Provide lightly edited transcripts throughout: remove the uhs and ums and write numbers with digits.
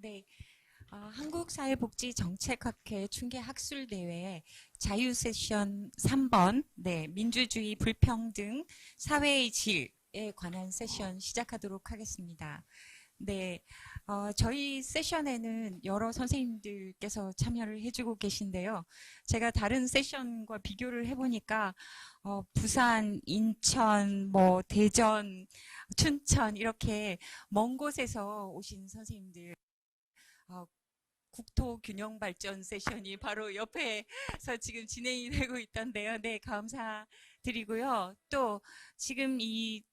네, 한국사회복지정책학회 충계학술대회 자유 세션 3번, 네, 민주주의, 불평등, 사회의 질에 관한 세션 시작하도록 하겠습니다. 네, 저희 세션에는 여러 선생님들께서 참여를 해주고 계신데요. 제가 다른 세션과 비교를 해보니까 부산, 인천, 대전, 춘천 이렇게 먼 곳에서 오신 선생님들 어, 국토균형발전 세션이 바로 옆에서 지금 진행이 되고 있던데요. 네, 감사드리고요. 또 지금 이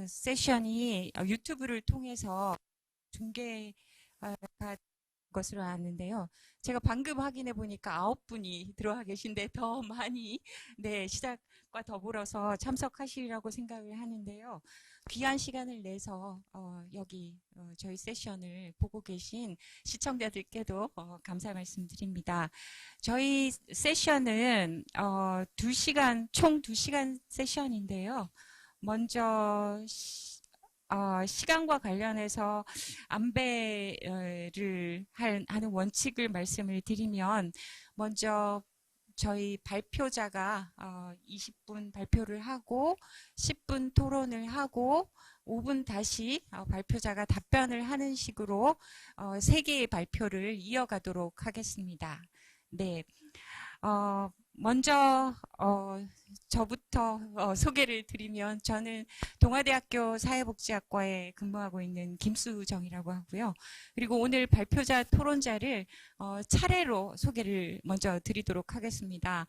세션이 유튜브를 통해서 중계가 것으로 아는데요. 제가 방금 확인해 보니까 9분이 들어와 계신데 더 많이 네, 시작과 더불어서 참석하시리라고 생각을 하는데요. 귀한 시간을 내서 여기 저희 세션을 보고 계신 시청자들께도 감사 말씀드립니다. 저희 세션은 2시간, 총 2시간 세션인데요. 먼저 시간과 관련해서 안배를 하는 원칙을 말씀을 드리면 먼저 저희 발표자가 20분 발표를 하고 10분 토론을 하고 5분 다시 발표자가 답변을 하는 식으로 3개의 발표를 이어가도록 하겠습니다. 네. 먼저 저부터 소개를 드리면 저는 동아대학교 사회복지학과에 근무하고 있는 김수정이라고 하고요. 그리고 오늘 발표자 토론자를 차례로 소개를 먼저 드리도록 하겠습니다.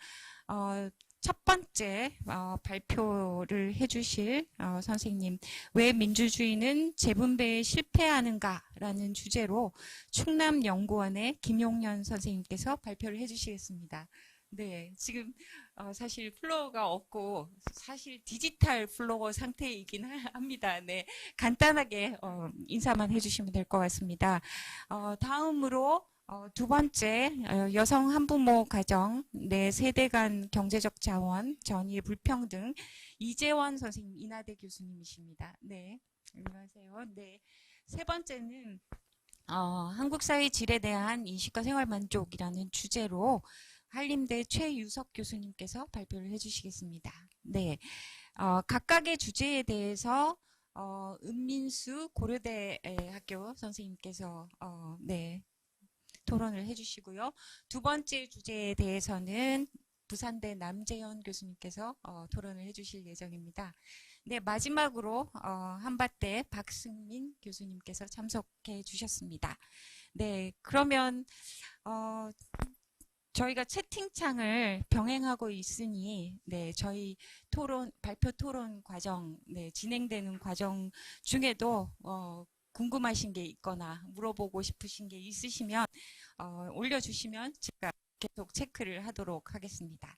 첫 번째 발표를 해주실 선생님, 왜 민주주의는 재분배에 실패하는가라는 주제로 충남연구원의 김용년 선생님께서 발표를 해주시겠습니다. 네, 지금 사실 플로어가 없고 사실 디지털 플로어 상태이긴 합니다. 네, 간단하게 인사만 해주시면 될 것 같습니다. 다음으로 두 번째 여성 한부모 가정 내 세대 간 경제적 자원 전의의 불평등 이재원 선생님 인하대 교수님이십니다. 네, 안녕하세요. 네, 세 번째는 한국 사회 질에 대한 인식과 생활 만족이라는 주제로 한림대 최유석 교수님께서 발표를 해주시겠습니다. 네, 각각의 주제에 대해서 은민수 고려대 학교 선생님께서 네, 토론을 해주시고요. 두 번째 주제에 대해서는 부산대 남재현 교수님께서 토론을 해주실 예정입니다. 네, 마지막으로 한밭대 박승민 교수님께서 참석해 주셨습니다. 네, 그러면 저희가 채팅창을 병행하고 있으니 네, 저희 발표 토론 과정 진행되는 과정 중에도 궁금하신 게 있거나 물어보고 싶으신 게 있으시면 올려주시면 제가 계속 체크를 하도록 하겠습니다.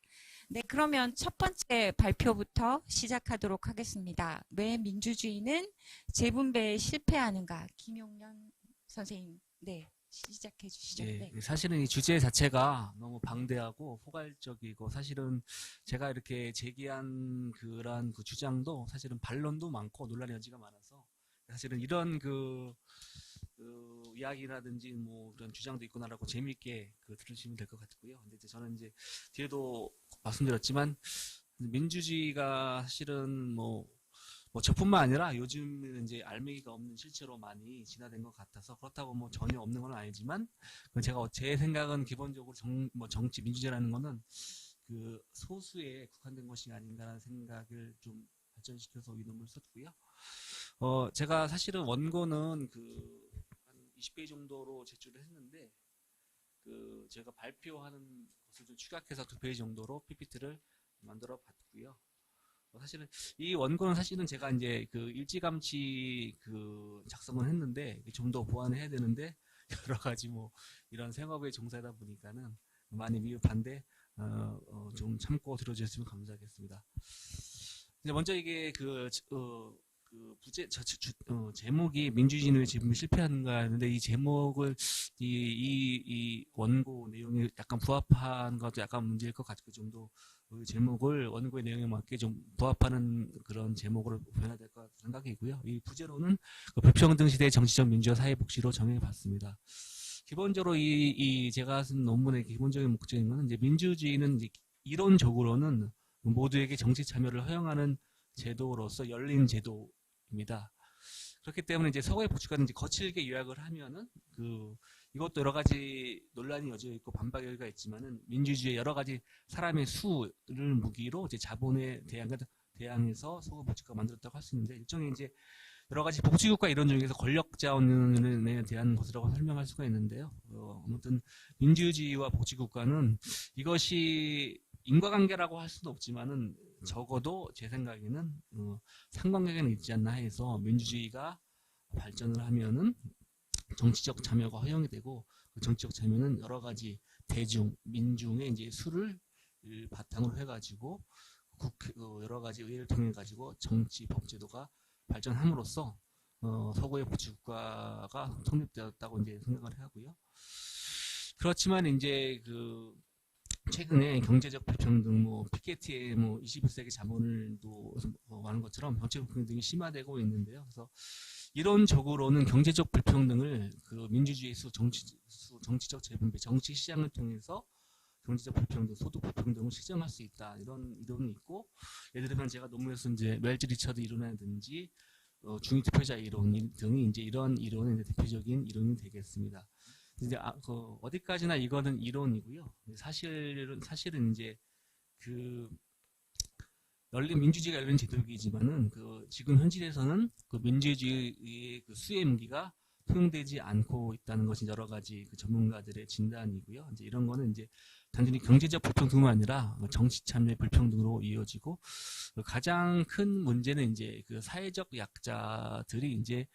네, 그러면 첫 번째 발표부터 시작하도록 하겠습니다. 왜 민주주의는 재분배에 실패하는가? 김용년 선생님, 네, 시작해 주시죠. 네, 네. 사실은 이 주제 자체가 너무 방대하고 포괄적이고 사실은 제가 이렇게 제기한 그런 그 주장도 사실은 반론도 많고 논란의 여지가 많아서 사실은 이런 그 이야기라든지 뭐 그런 주장도 있구나라고 재미있게 들으시면 될 것 같고요. 근데 이제 저는 이제 뒤에도 말씀드렸지만 민주주의가 사실은 뭐 저뿐만 아니라 요즘은 이제 알맹이가 없는 실체로 많이 진화된 것 같아서 그렇다고 뭐 전혀 없는 건 아니지만 제 생각은 기본적으로 정치 민주주의라는 거는 그 소수에 국한된 것이 아닌가라는 생각을 좀 발전시켜서 이름을 썼고요. 제가 사실은 원고는 한 20페이지 정도로 제출을 했는데 제가 발표하는 것을 좀 축약해서 2페이지 정도로 PPT를 만들어 봤고요. 사실은 이 원고는 사실은 제가 이제 일찌감치 작성을 했는데 좀 더 보완을 해야 되는데 여러 가지 뭐 이런 생업에 종사하다 보니까는 많이 미흡한데 좀 참고 들어주셨으면 감사하겠습니다. 이제 먼저 이게 제목이 민주주의는 왜 지금 실패하는가 하는데 이 제목을 이 원고 내용이 약간 부합한 것도 약간 문제일 것 같고 좀 더 그 제목을 원고의 내용에 맞게 좀 부합하는 그런 제목으로 변해야 될 것 생각이고요. 이 부제로는 그 불평등 시대의 정치적 민주화 사회복지로 정해봤습니다. 기본적으로 이 제가 쓴 논문의 기본적인 목적인 것은 이제 민주주의는 이제 이론적으로는 모두에게 정치 참여를 허용하는 제도로서 열린 제도입니다. 그렇기 때문에 이제 서구의 복지관은 이제 거칠게 요약을 하면은 이것도 여러 가지 논란이 여져 있고 반박이 있지만은 민주주의의 여러 가지 사람의 수를 무기로 이제 자본에 대항해서 서구 복지국가 만들었다고 할 수 있는데 일종의 이제 여러 가지 복지국가 이론 중에서 권력 자원에 대한 것이라고 설명할 수가 있는데요. 아무튼 민주주의와 복지국가는 이것이 인과관계라고 할 수는 없지만은 적어도 제 생각에는 상관관계는 있지 않나 해서 민주주의가 발전을 하면은 정치적 참여가 허용이 되고 그 정치적 참여는 여러 가지 대중, 민중의 이제 수를 바탕으로 해가지고 여러 가지 의회를 통해 가지고 정치 법제도가 발전함으로써 서구의 복지국가가 성립되었다고 이제 생각을 하고요. 그렇지만 이제 최근에 경제적 불평등, 피케티의 21세기 자본을도 말하는 것처럼 정치적 불평등이 심화되고 있는데요. 그래서 이론적으로는 경제적 불평등을 민주주의 정치적 재분배, 정치 시장을 통해서 경제적 불평등, 소득 불평등을 시정할 수 있다. 이런 이론이 있고, 예를 들면 제가 논문에서 이제 웰즈 리처드 이론이라든지 중위 투표자 이론 등이 이제 이런 이론의 대표적인 이론이 되겠습니다. 이제 어디까지나 이거는 이론이고요. 사실은 이제 민주주의가 열린 제도이지만은 지금 현실에서는 민주주의의 수의 무기가 통용되지 않고 있다는 것이 여러 가지 전문가들의 진단이고요. 이제 이런 거는 이제 단순히 경제적 불평등뿐만 아니라 정치 참여 불평등으로 이어지고 가장 큰 문제는 이제 사회적 약자들이 이제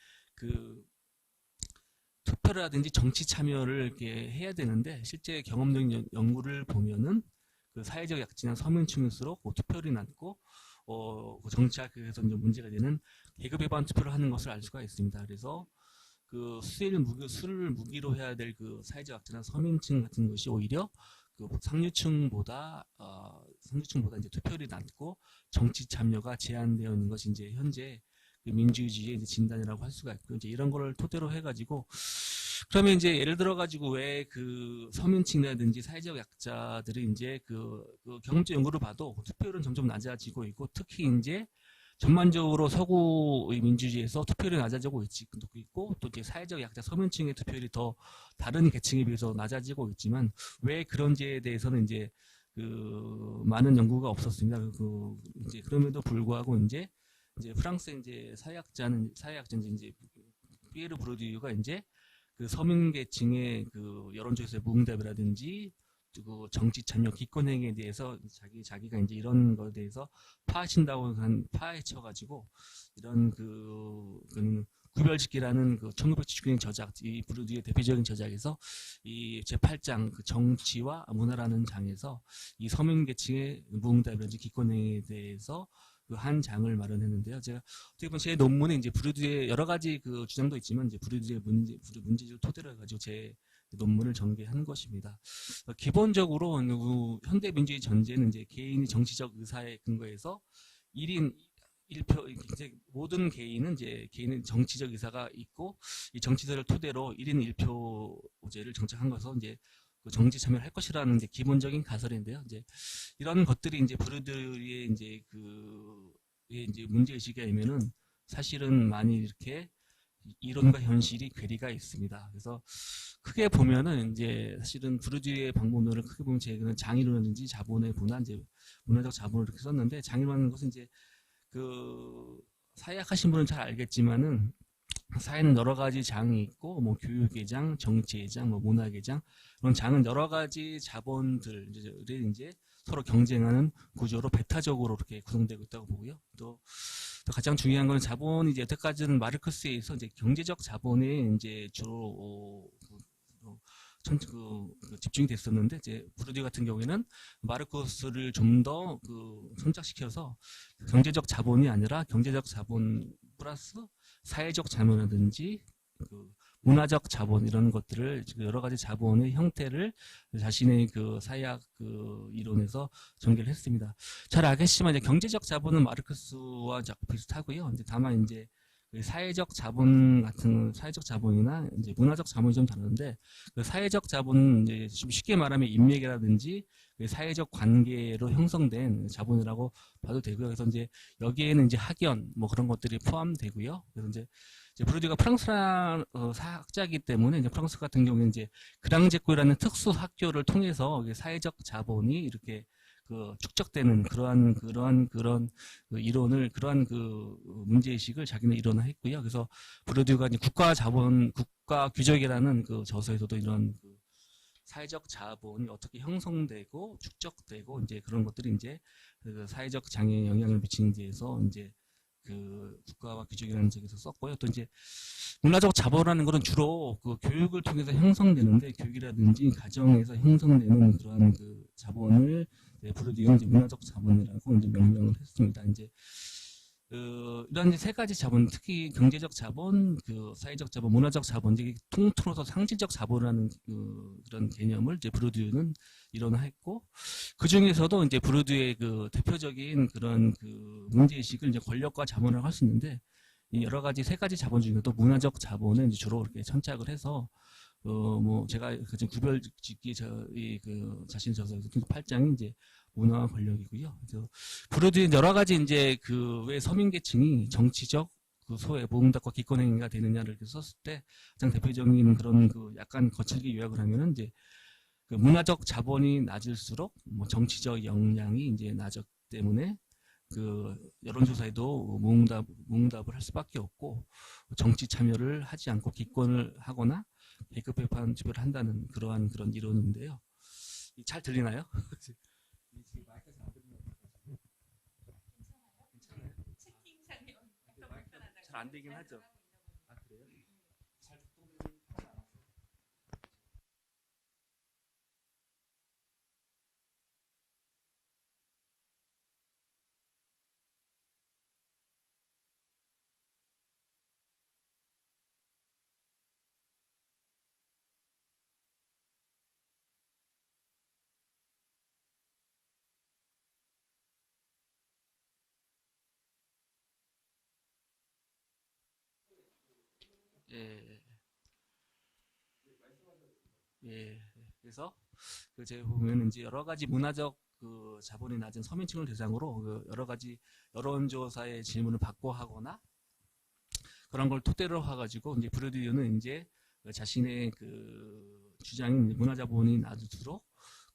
투표라든지 정치 참여를 이렇게 해야 되는데 실제 경험적인 연구를 보면은 사회적 약자나 서민층일수록 투표율이 낮고 정치학에서 문제가 되는 계급 배반 투표를 하는 것을 알 수가 있습니다. 그래서 수를 무기로 해야 될 사회적 약자나 서민층 같은 것이 오히려 상류층보다 이제 투표율이 낮고 정치 참여가 제한되어 있는 것이 이제 현재 민주주의의 이제 진단이라고 할 수가 있고, 이제 이런 거를 토대로 해가지고, 그러면 이제 예를 들어가지고 왜 서민층이라든지 사회적 약자들이 이제 경험적 연구를 봐도 투표율은 점점 낮아지고 있고, 특히 이제 전반적으로 서구의 민주주의에서 투표율이 낮아지고 있고, 또 이제 사회적 약자 서민층의 투표율이 더 다른 계층에 비해서 낮아지고 있지만, 왜 그런지에 대해서는 이제 많은 연구가 없었습니다. 이제 그럼에도 불구하고 이제 프랑스의 이제 사회학자인지 이제 피에르 브로디유가 이제 서민 계층의 여론조사의 무응답이라든지 정치 참여 기권행위에 대해서 자기가 이제 이런 것에 대해서 파헤쳐가지고 이런 구별짓기라는 1979년 저작, 이 브루디의 대표적인 저작에서 이 제8장 정치와 문화라는 장에서 이 서민 계층의 무응답이라든지 기권행위에 대해서 한 장을 마련했는데요. 제가 어떻게 보면 제 논문에 이제 브루디의 여러 가지 주장도 있지만 이제 브루디의 문제를 토대로 해가지고 제 논문을 전개한 것입니다. 기본적으로 현대 민주주의 전제는 이제 개인이 정치적 의사에 근거해서 1인 1표, 이제 모든 개인은 정치적 의사가 있고 이 정치자를 토대로 1인 1표제를 정착한 것은 이제 정치 참여를 할 것이라는 이제 기본적인 가설인데요. 이제 이런 것들이 이제 브루드의 이제 이제 문제 의식에 의면은 사실은 많이 이렇게 이론과 현실이 괴리가 있습니다. 그래서 크게 보면은 이제 사실은 브루드의 방법론을 크게 보면 제가 장이론이라든지 자본의 분화, 이제 문화적 자본을 이렇게 썼는데, 장이론이라는 것은 이제 사회학하신 분은 잘 알겠지만은 사회는 여러 가지 장이 있고, 교육의 장, 정치의 장, 문학의 장, 그런 장은 여러 가지 자본들이 이제 서로 경쟁하는 구조로 배타적으로 이렇게 구성되고 있다고 보고요. 또 가장 중요한 건 자본이 이제 여태까지는 마르크스에 의해서 이제 경제적 자본에 이제 주로 집중이 됐었는데, 이제 브루디 같은 경우에는 마르크스를 좀 더 선착시켜서 경제적 자본이 아니라 경제적 자본 플러스 사회적 자본이라든지 문화적 자본 이런 것들을 여러 가지 자본의 형태를 자신의 그 사회학 그 이론에서 전개를 했습니다. 잘 알겠지만 이제 경제적 자본은 마르크스와 비슷하고요. 이제 다만 이제 그 사회적 자본 같은 사회적 자본이나 이제 문화적 자본이 좀 다른데 그 사회적 자본은 이제 좀 쉽게 말하면 인맥이라든지 그 사회적 관계로 형성된 자본이라고 봐도 되고요. 그래서 이제 여기에는 이제 학연 뭐 그런 것들이 포함되고요. 그래서 이제 브루디가 프랑스라 학자이기 때문에 이제 프랑스 같은 경우는 이제 그랑제코라는 특수 학교를 통해서 사회적 자본이 이렇게 그 축적되는 그런 그 이론을 그러한 그 문제의식을 자기는 이론화했고요. 그래서 브루디가 이제 국가 자본 국가 규적이라는 그 저서에서도 이런 그 사회적 자본이 어떻게 형성되고 축적되고 이제 그런 것들이 이제 그 사회적 장애에 영향을 미치는 데에서 이제 그 국가와 규정이라는 책에서 썼고요. 또 이제 문화적 자본이라는 것은 주로 그 교육을 통해서 형성되는데 교육이라든지 가정에서 형성되는 그러한 그 자본을 브루디가 이제 문화적 자본이라고 이제 명명을 했습니다. 이제 이런 이제 세 가지 자본, 특히 경제적 자본, 그 사회적 자본, 문화적 자본, 이제 통틀어서 상징적 자본이라는 그런 개념을 이제 브루디유는 이론화했고, 그 중에서도 이제 브루디유의 그 대표적인 그런 그 문제의식을 이제 권력과 자본이라고 할 수 있는데, 이 여러 가지 세 가지 자본 중에도 문화적 자본을 이제 주로 이렇게 천착을 해서 뭐 제가 지금 구별 짓기 저희 그 자신 저서에서 8장이 이제 문화와 권력이고요. 그래서 브루디는 여러 가지 이제 그 왜 서민계층이 정치적 그 소외 모응답과 기권행위가 되느냐를 이렇게 썼을 때 가장 대표적인 그런 그 약간 거칠게 요약을 하면은 이제 그 문화적 자본이 낮을수록 뭐 정치적 역량이 이제 낮았기 때문에 그 여론조사에도 무응답을 할 수밖에 없고 정치 참여를 하지 않고 기권을 하거나 계급배판 투표를 한다는 그러한 그런 이론인데요. 잘 들리나요? 마이크가 잘 안 들리나요? 괜찮아요? 채팅창이 잘 안 되긴 하죠. 아 그래요? 잘 작동되는 하지 않았어요? 예, 예. 그래서 그 제가 보면 이제 여러 가지 문화적 그 자본이 낮은 서민층을 대상으로 그 여러 가지 여론조사의 질문을 받고 하거나 그런 걸 토대로 해가지고 이제 브루디유는 이제 그 자신의 그 주장인 문화 자본이 낮을수록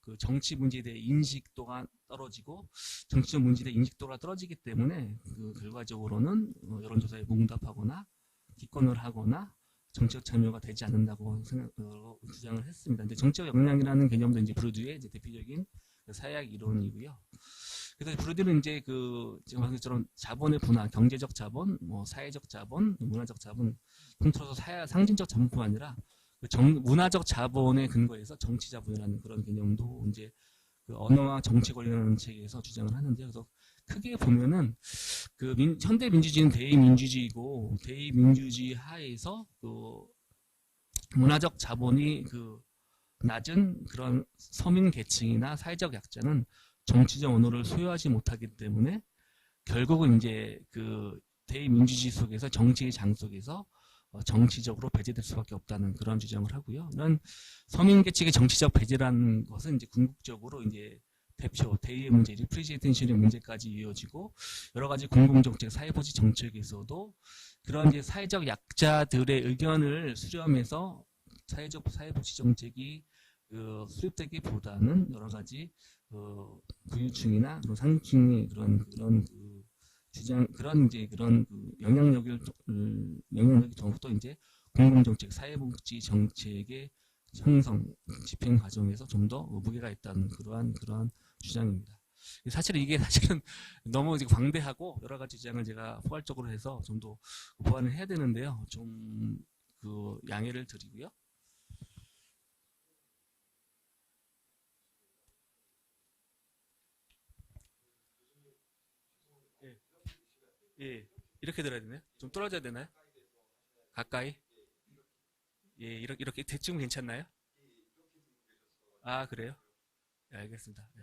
그 정치 문제에 대해 인식도가 떨어지고 정치적 문제에 대해 인식도가 떨어지기 때문에 그 결과적으로는 여론조사에 무응답하거나 기권을 하거나 정치적 참여가 되지 않는다고 주장을 했습니다. 근데 정치적 역량이라는 개념도 이제 브루디유의 이제 대표적인 사회학 이론이고요. 그래서 브루디유는 이제 그 지금 말한 것처럼 자본의 분화, 경제적 자본, 뭐 사회적 자본, 문화적 자본, 통틀어서 상징적 자본뿐만 아니라 그 문화적 자본의 근거에서 정치 자본이라는 그런 개념도 이제 그 언어와 정치 관련하는 책에서 주장을 하는데 그래서 크게 보면은 그 현대 민주주의는 대의민주주의고 대의민주주의 하에서 그 문화적 자본이 그 낮은 그런 서민 계층이나 사회적 약자는 정치적 언어를 소유하지 못하기 때문에 결국은 이제 그 대의민주주의 속에서 정치의 장 속에서 정치적으로 배제될 수밖에 없다는 그런 주장을 하고요. 이런 서민 계층의 정치적 배제라는 것은 이제 궁극적으로 이제 대표 대의의 문제, 리프레젠테이션의 문제까지 이어지고 여러 가지 공공정책, 사회복지 정책에서도 그런 이제 사회적 약자들의 의견을 수렴해서 사회복지 정책이 수립되기보다는 여러 가지 부유층이나 상층의 그런 그 주장 그런 이제 그런 그 영향력이 더욱더 이제 공공정책, 사회복지 정책의 형성, 집행 과정에서 좀 더 무게가 있다는 그러한 주장입니다. 사실 이게 사실은 너무 이제 광대하고 여러 가지 주장을 제가 포괄적으로 해서 좀 더 보완을 해야 되는데요. 좀 그 양해를 드리고요. 예, 예. 이렇게 들어야 되나요? 좀 떨어져야 되나요? 가까이? 예, 이렇게 대충 괜찮나요? 아, 그래요? 예, 알겠습니다. 네.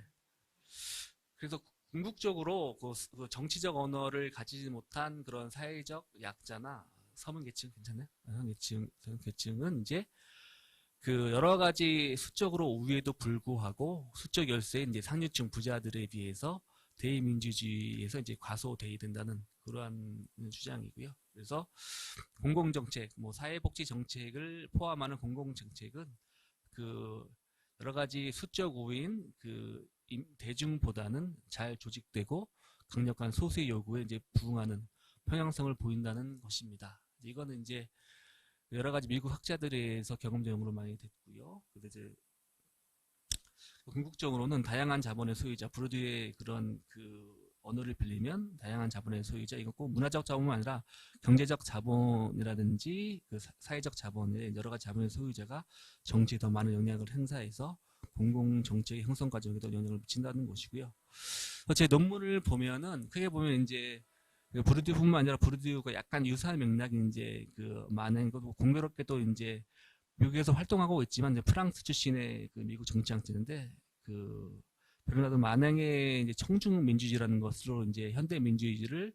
그래서 궁극적으로 그 정치적 언어를 가지지 못한 그런 사회적 약자나 서민 계층 괜찮나요? 서민 계층은 이제 그 여러 가지 수적으로 우위에도 불구하고 수적 열세인 이제 상류층 부자들에 비해서 대의민주주의에서 이제 과소대이 된다는 그러한 주장이고요. 그래서 공공정책, 뭐 사회복지 정책을 포함하는 공공정책은 그 여러 가지 수적 우위인 그 대중보다는 잘 조직되고 강력한 소수의 요구에 이제 부응하는 평형성을 보인다는 것입니다. 이거는 이제 여러 가지 미국 학자들에서 경험적으로 많이 됐고요. 그래서 이제 궁극적으로는 다양한 자본의 소유자, 브루드의 그런 그 언어를 빌리면 다양한 자본의 소유자, 이거 꼭 문화적 자본만 아니라 경제적 자본이라든지 그 사회적 자본의 여러 가지 자본의 소유자가 정치에 더 많은 영향을 행사해서 공공 정책의 형성 과정에도 영향을 미친다는 것이고요. 제 논문을 보면은 크게 보면 이제 브루드뿐만 아니라 브루드가 약간 유사한 맥락이 이제 그 많은 것 공교롭게도 이제 미국에서 활동하고 있지만 이제 프랑스 출신의 그 미국 정치학자인데 그 베르나드 마냉의 이제 청중 민주주의라는 것으로 이제 현대 민주주의를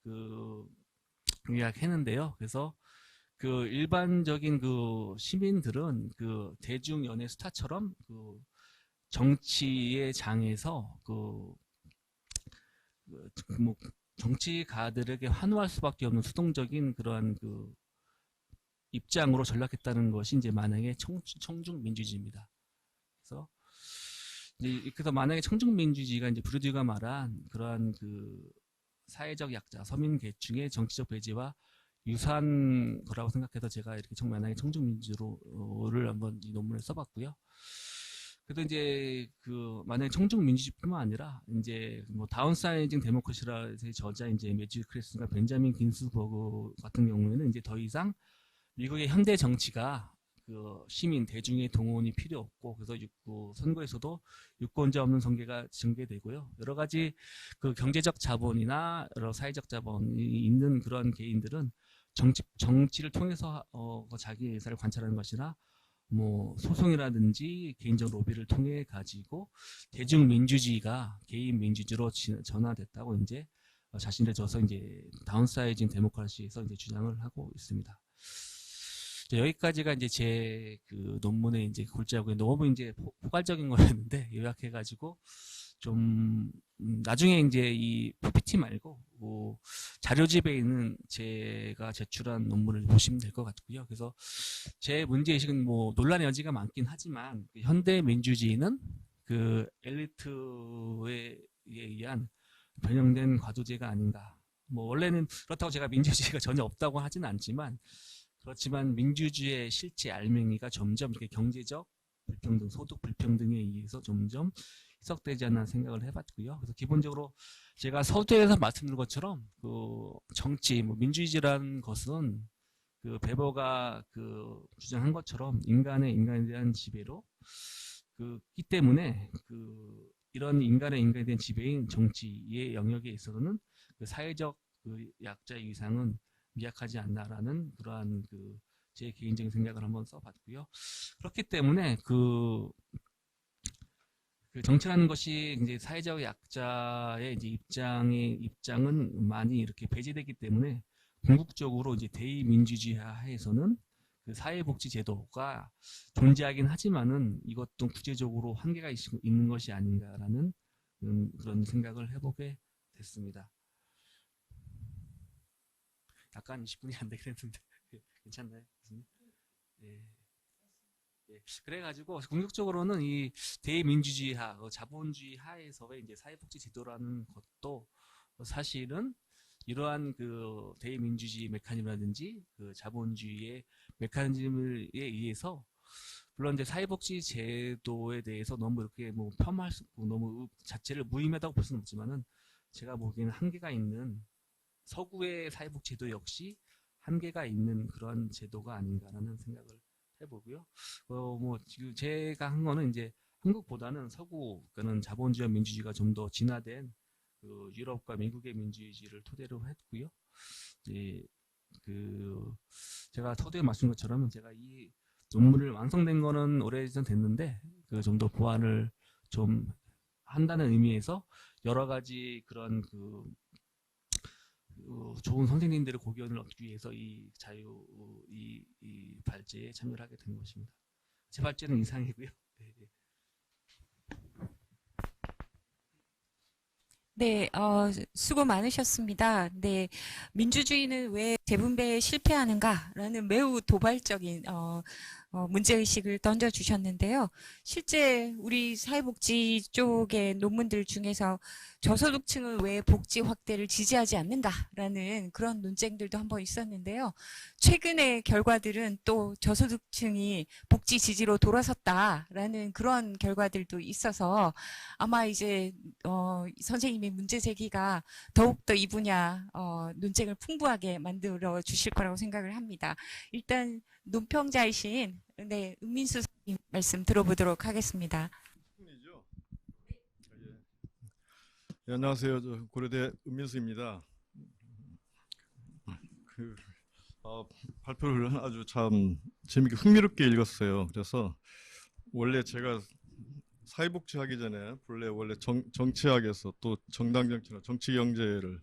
그 요약했는데요. 그래서 그 일반적인 그 시민들은 그 대중 연예 스타처럼 그 정치의 장에서 뭐 정치가들에게 환호할 수밖에 없는 수동적인 그러한 그 입장으로 전락했다는 것이 이제 만약에 청중 민주주의입니다. 그래서 그래서 만약에 청중 민주주의가 이제 브루디가 말한 그러한 그 사회적 약자, 서민 계층의 정치적 배제와 유사한 거라고 생각해서 제가 이렇게 만약에 청중 민주주의를 한번 이 논문에 써봤고요. 그래도 이제 그 만약에 청중 민주주의뿐만 아니라 이제 뭐 다운사이징 데모크라시라의 저자 이제 매튜 크레스가 벤자민 긴스버그 같은 경우에는 이제 더 이상 미국의 현대 정치가 그 시민 대중의 동원이 필요 없고 그래서 선거에서도 유권자 없는 선거가 전개되고요. 여러 가지 그 경제적 자본이나 여러 사회적 자본이 있는 그런 개인들은 정치를 통해서 자기 의사를 관찰하는 것이나 뭐 소송이라든지 개인적 로비를 통해 가지고 대중 민주주의가 개인 민주주의로 전환됐다고 이제 자신의 저서 이제 다운사이징 데모크라시에서 이제 주장을 하고 있습니다. 여기까지가 이제 제 그 논문의 이제 골자고요. 너무 이제 포괄적인 거였는데 요약해가지고 좀 나중에 이제 이 PPT 말고 뭐 자료집에 있는 제가 제출한 논문을 보시면 될 것 같고요. 그래서 제 문제의식은 뭐 논란의 여지가 많긴 하지만 현대 민주주의는 그 엘리트에 의한 변형된 과도제가 아닌가. 뭐 원래는 그렇다고 제가 민주주의가 전혀 없다고 하지는 않지만 그렇지만 민주주의의 실제 알맹이가 점점 이렇게 경제적 불평등, 소득 불평등에 의해서 점점 희석되지 않나 생각을 해봤고요. 그래서 기본적으로 제가 서두에서 말씀드린 것처럼 그 정치, 뭐 민주주의라는 것은 그 베버가 그 주장한 것처럼 인간에 대한 지배로 그기 때문에 그 이런 인간에 대한 지배인 정치의 영역에 있어서는 그 사회적 그 약자의 위상은 미약하지 않나라는 그러한 그 제 개인적인 생각을 한번 써봤고요. 그렇기 때문에 그 정치라는 것이 이제 사회적 약자의 이제 입장은 많이 이렇게 배제되기 때문에 궁극적으로 이제 대의민주주의 하에서는 그 사회복지 제도가 존재하긴 하지만은 이것도 구체적으로 한계가 있는 것이 아닌가라는 그런 생각을 해보게 됐습니다. 약간 20분이 안 되긴 했는데 괜찮나요? 예. 예. 그래가지고 궁극적으로는 이 대민주주의하, 자본주의 하에서의 이제 사회복지 제도라는 것도 사실은 이러한 그 대민주주의 메커니즘이라든지 그 자본주의의 메커니즘에 의해서 물론 이제 사회복지 제도에 대해서 너무 이렇게 뭐 폄하할 수 없고 너무 자체를 무의미하다고 볼 수는 없지만은 제가 보기에는 한계가 있는 서구의 사회복지 제도 역시 한계가 있는 그런 제도가 아닌가라는 생각을 해보고요. 뭐 지금 제가 한 거는 이제 한국보다는 서구 그는 자본주의와 민주주의가 좀 더 진화된 그 유럽과 미국의 민주주의를 토대로 했고요. 이제 그 제가 서두에 말씀드린 것처럼 제가 이 논문을 완성된 거는 오래전 됐는데 그 좀 더 보완을 좀 한다는 의미에서 여러 가지 그런 좋은 선생님들의 고견을 얻기 위해서 이 발제에 참여를 하게 된 것입니다. 제 발제는 이상이고요. 네, 네. 네, 수고 많으셨습니다. 네, 민주주의는 왜 재분배에 실패하는가라는 매우 도발적인 문제의식을 던져주셨는데요. 실제 우리 사회복지 쪽의 논문들 중에서 저소득층은 왜 복지 확대를 지지하지 않는가라는 그런 논쟁들도 한번 있었는데요. 최근의 결과들은 또 저소득층이 복지 지지로 돌아섰다라는 그런 결과들도 있어서 아마 이제 선생님의 문제 제기가 더욱더 이 분야 논쟁을 풍부하게 만들어 주실 거라고 생각을 합니다. 일단 논평자이신 네, 은민수 선생님 말씀 들어보도록 하겠습니다. 이죠? 예, 안녕하세요. 저 고려대 은민수입니다. 그, 발표를 아주 참 재밌게 흥미롭게 읽었어요. 그래서 원래 제가 사회복지 하기 전에 원래 정치학에서 또 정당 정치나 정치 경제를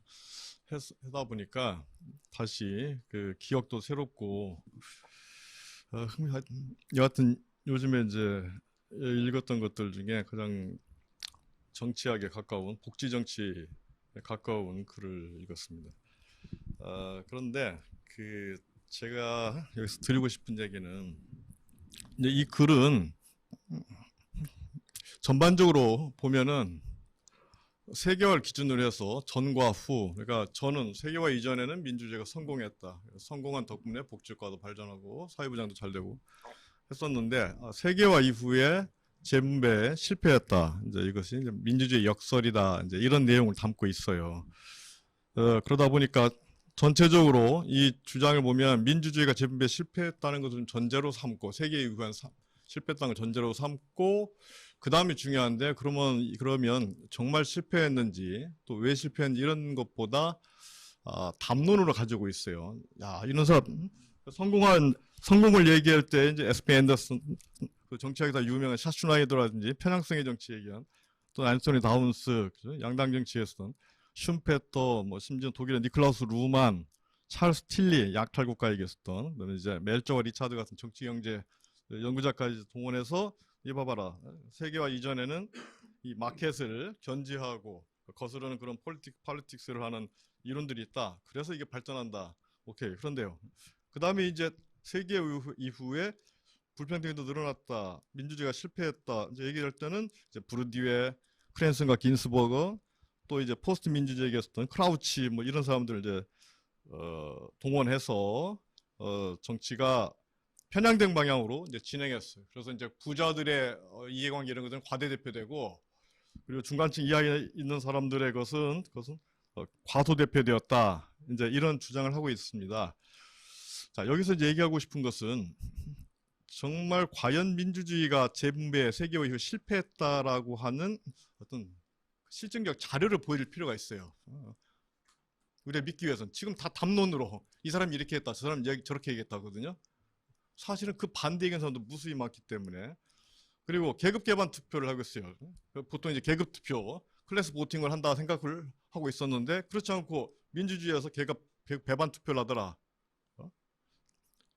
하다 보니까 다시 그 기억도 새롭고 여하튼 요즘에 이제 읽었던 것들 중에 가장 정치학에 가까운 복지 정치에 가까운 글을 읽었습니다. 그런데 그 제가 여기서 드리고 싶은 얘기는 이제 이 글은 전반적으로 보면은 세계화를 기준으로 해서 전과 후, 그러니까 전은 세계화 이전에는 민주주의가 성공했다. 성공한 덕분에 복지국가도 발전하고 사회부장도 잘 되고 했었는데 세계화 이후에 재분배에 실패했다. 이제 이것이 이제 민주주의 역설이다. 이제 이런 내용을 담고 있어요. 그러다 보니까 전체적으로 이 주장을 보면 민주주의가 재분배에 실패했다는 것을 전제로 삼고 세계 이후에 실패했다는 걸 전제로 삼고 그 다음이 중요한데 그러면 정말 실패했는지 또 왜 실패했는지 이런 것보다 담론으로 가지고 있어요. 야, 이런 사람 성공을 얘기할 때 이제 S.P. 앤더슨 그 정치학에서 유명한 샤슈나이더라든지 편향성의 정치 얘기한 또 앤소니 다운스 양당 정치에서는 슌페터 뭐 심지어 독일의 니클라우스 루만 찰스 틸리 약탈국가 얘기했었던 그다음에 이제 멜저와 리차드 같은 정치 경제 연구자까지 동원해서 이 봐봐라. 세계화 이전에는 이 마켓을 견지하고 거스르는 그런 폴리틱스를 하는 이론들이 있다. 그래서 이게 발전한다. 오케이. 그런데요. 그 다음에 이제 세계 이후에 불평등도 늘어났다. 민주주의가 실패했다. 이제 얘기할 때는 이제 부르디웨, 크랜슨과 긴스버거, 또 이제 포스트 민주주의 얘기했었던 크라우치 뭐 이런 사람들 이제 동원해서 정치가 편향된 방향으로 이제 진행했어요. 그래서 이제 부자들의 이해관계 이런 것들은 과대대표되고 그리고 중간층 이하에 있는 사람들의 그것은 과소대표되었다. 이제 이런 주장을 하고 있습니다. 자, 여기서 이제 얘기하고 싶은 것은 정말 과연 민주주의가 재분배 세계화 이후 실패했다라고 하는 어떤 실증적 자료를 보여줄 필요가 있어요. 우리가 믿기 위해서는 지금 다 담론으로 이 사람이 이렇게 했다, 저 사람이 저렇게 얘기했다거든요. 사실은 그 반대 얘기하는 사람도 무수히 많기 때문에. 그리고 계급 개반 투표를 하고 있어요. 보통 이제 계급 투표, 클래스 보팅을 한다 생각을 하고 있었는데 그렇지 않고 민주주의에서 계급 배반 투표를 하더라.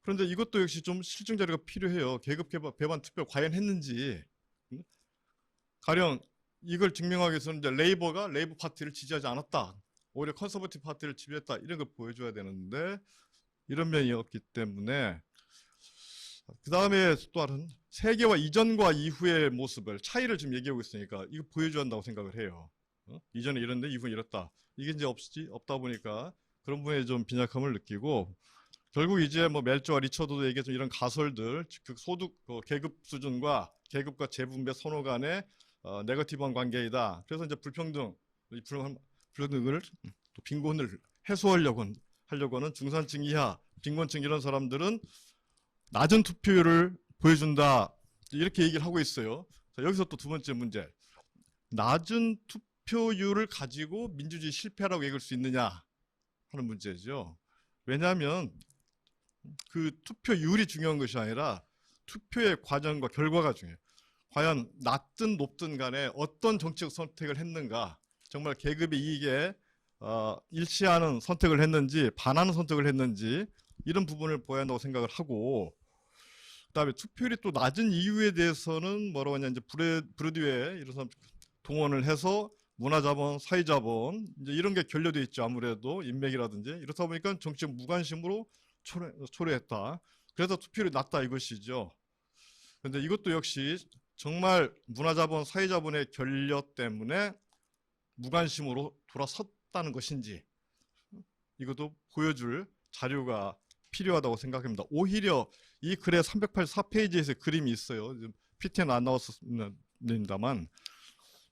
그런데 이것도 역시 좀 실증 자료가 필요해요. 계급 배반 투표 과연 했는지. 가령 이걸 증명하기 위해서는 이제 레이버 파티를 지지하지 않았다. 오히려 컨서버티브 파티를 지지했다. 이런 걸 보여줘야 되는데 이런 면이 없기 때문에 그 다음에 또 다른 세계화 이전과 이후의 모습을 차이를 지금 얘기하고 있으니까 이거 보여줘야 한다고 생각을 해요. 이전에 이랬는데 이후에 이랬다. 이게 이제 없다 보니까 그런 부분에 좀 빈약함을 느끼고 결국 이제 뭐 멜저와 리처드도 얘기했던 이런 가설들 그 소득 계급 수준과 계급과 재분배 선호 간의 네거티브한 관계이다. 그래서 이제 불평등을 또 빈곤을 해소하려고 하는 중산층 이하 빈곤층 이런 사람들은 낮은 투표율을 보여준다. 이렇게 얘기를 하고 있어요. 자, 여기서 또 두 번째 문제. 낮은 투표율을 가지고 민주주의 실패라고 얘기할 수 있느냐 하는 문제죠. 왜냐하면 그 투표율이 중요한 것이 아니라 투표의 과정과 결과가 중요해요. 과연 낮든 높든 간에 어떤 정치적 선택을 했는가, 정말 계급의 이익에 일치하는 선택을 했는지 반하는 선택을 했는지 이런 부분을 보여야 한다고 생각을 하고, 그다음에 투표율이 또 낮은 이유에 대해서는 뭐라고 하냐, 이제 브로드웨이 이런 사람 동원을 해서 문화자본, 사회자본 이제 이런 게 결여돼 있죠. 아무래도 인맥이라든지 이렇다 보니까 정치적 무관심으로 초래했다. 그래서 투표율이 낮다 이것이죠. 그런데 이것도 역시 정말 문화자본, 사회자본의 결여 때문에 무관심으로 돌아섰다는 것인지 이것도 보여줄 자료가 필요하다고 생각합니다. 오히려 이 글의 384페이지에서 그림이 있어요. PT는 안 나왔습니다만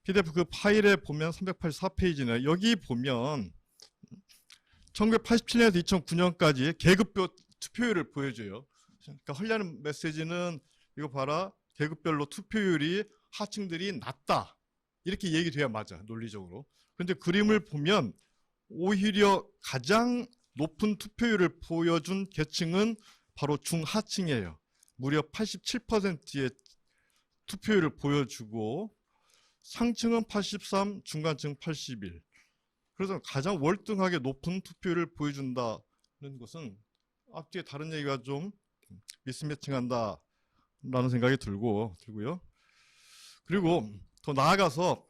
PDF 그 파일에 보면 384페이지네. 여기 보면 1987년에서 2009년까지 계급별 투표율을 보여줘요. 그러니까 하려는 메시지는 이거 봐라, 계급별로 투표율이 하층들이 낮다 이렇게 얘기돼야 맞아, 논리적으로. 그런데 그림을 보면 오히려 가장 높은 투표율을 보여준 계층은 바로 중하층이에요. 무려 87%의 투표율을 보여주고 상층은 83, 중간층 81. 그래서 가장 월등하게 높은 투표율을 보여준다는 것은 앞뒤에 다른 얘기가 좀 미스매칭한다라는 생각이 들고요. 그리고 더 나아가서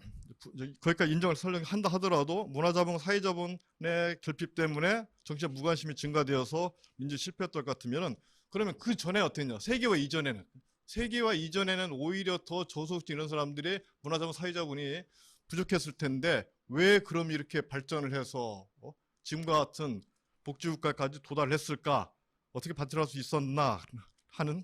거기까지 인정을 설령 한다 하더라도 문화자본, 사회자본의 결핍 때문에 정치적 무관심이 증가되어서 민주 실패했던 것 같으면은, 그러면 그 전에 어땠냐? 세계화 이전에는 오히려 더 저소득층 이런 사람들의 문화자본, 사회자본이 부족했을 텐데 왜 그럼 이렇게 발전을 해서 지금과 같은 복지국가까지 도달했을까? 어떻게 발전할 수 있었나 하는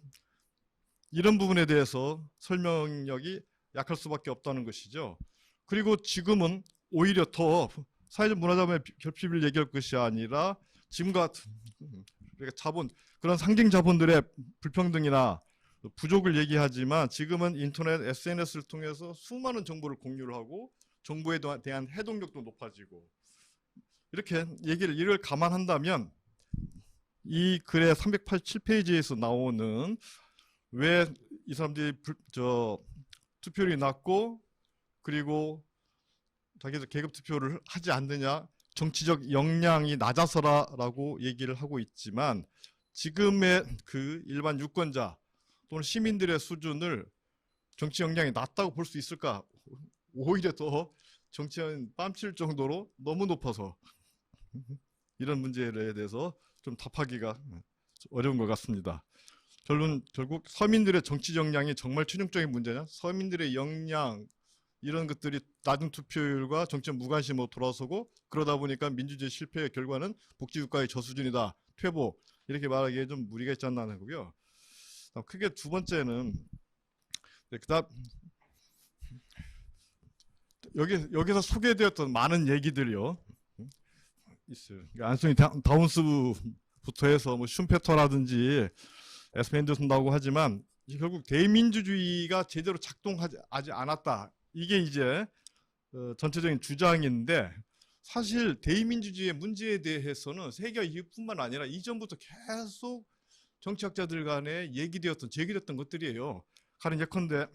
이런 부분에 대해서 설명력이 약할 수밖에 없다는 것이죠. 그리고 지금은 오히려 더 사회적 문화자본의 결핍을 얘기할 것이 아니라 지금과 같은 자본, 그런 상징 자본들의 불평등이나 부족을 얘기하지만 지금은 인터넷, SNS를 통해서 수많은 정보를 공유를 하고 정보에 대한 해독력도 높아지고, 이렇게 이걸 감안한다면 이 글의 387페이지에서 나오는 왜 이 사람들이 투표율이 낮고 그리고 자기들 계급 투표를 하지 않느냐, 정치적 역량이 낮아서라고 얘기를 하고 있지만 지금의 그 일반 유권자 또는 시민들의 수준을 정치 역량이 낮다고 볼 수 있을까? 오히려 더 정치인 뺨칠 정도로 너무 높아서 이런 문제에 대해서 좀 답하기가 어려운 것 같습니다. 결국 서민들의 정치 역량이 정말 최종적인 문제냐? 서민들의 역량 이런 것들이 낮은 투표율과 정치적 무관심으로 돌아서고, 그러다 보니까 민주주의 실패의 결과는 복지국가의 저수준이다, 퇴보, 이렇게 말하기에 좀 무리가 있지 않나 하고요. 크게 두 번째는 그다음 여기서 소개되었던 많은 얘기들이요 있어요. 안소니 다운스부터 해서 뭐 슌페터라든지 에스펜더슨다고 하지만 결국 대민주주의가 제대로 작동하지 않았다. 이게 이제 전체적인 주장인데, 사실 대의민주주의의 문제에 대해서는 세계화 이후뿐만 아니라 이전부터 계속 정치학자들 간에 제기되었던 것들이에요. 가령 예컨대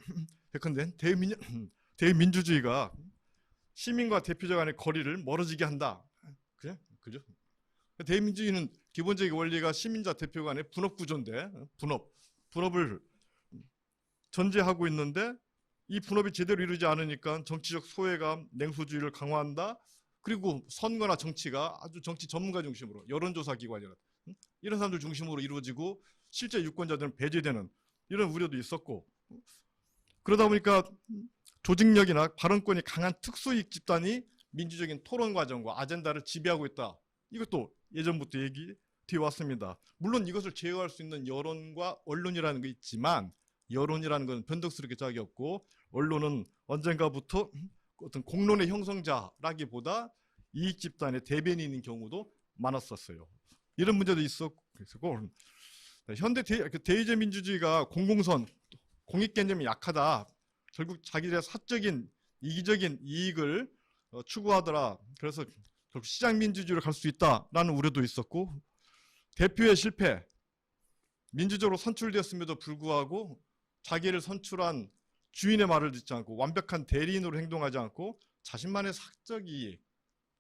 대의민주주의가 시민과 대표자 간의 거리를 멀어지게 한다. 그죠? 대의민주주의는 기본적인 원리가 시민자 대표 간의 분업 구조인데, 분업을 전제하고 있는데 이 분업이 제대로 이루어지지 않으니까 정치적 소외감, 냉소주의를 강화한다. 그리고 선거나 정치가 아주 정치 전문가 중심으로, 여론조사 기관이라 이런 사람들 중심으로 이루어지고 실제 유권자들은 배제되는 이런 우려도 있었고, 그러다 보니까 조직력이나 발언권이 강한 특수이익 집단이 민주적인 토론 과정과 아젠다를 지배하고 있다. 이것도 예전부터 얘기되어 왔습니다. 물론 이것을 제어할 수 있는 여론과 언론이라는 게 있지만, 여론이라는 건 변덕스럽게 짝이 없고 언론은 언젠가부터 어떤 공론의 형성자라기보다 이익 집단의 대변인인 경우도 많았었어요. 이런 문제도 있었고, 현대 대의제 민주주의가 공공선, 공익 개념이 약하다. 결국 자기들의 사적인 이기적인 이익을 추구하더라. 그래서 결국 시장 민주주의로 갈 수 있다라는 우려도 있었고, 대표의 실패, 민주적으로 선출되었음에도 불구하고 자기를 선출한 주인의 말을 듣지 않고 완벽한 대리인으로 행동하지 않고 자신만의 사적 이익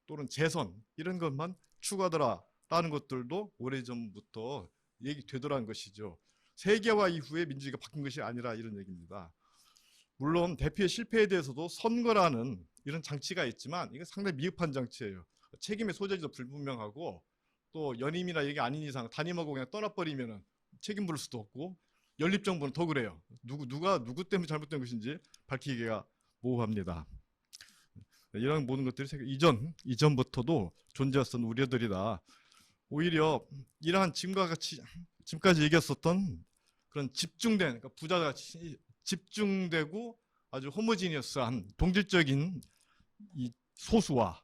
또는 재선 이런 것만 추구하더라라는 것들도 오래전부터 얘기되더라는 것이죠. 세계화 이후에 민주주의가 바뀐 것이 아니라 이런 얘기입니다. 물론 대표의 실패에 대해서도 선거라는 이런 장치가 있지만 이건 상당히 미흡한 장치예요. 책임의 소재도 불분명하고 또 연임이나 이게 아닌 이상 담임하고 그냥 떠나버리면 책임 물을 수도 없고 연립정부는 더 그래요. 누구 때문에 잘못된 것인지 밝히기가 모호합니다. 이런 모든 것들이 이전부터도 존재했던 우려들이다. 오히려 이러한 지금까지 얘기했었던 그런 집중된, 그러니까 부자가 집중되고 아주 호모지니어스한 동질적인 이 소수와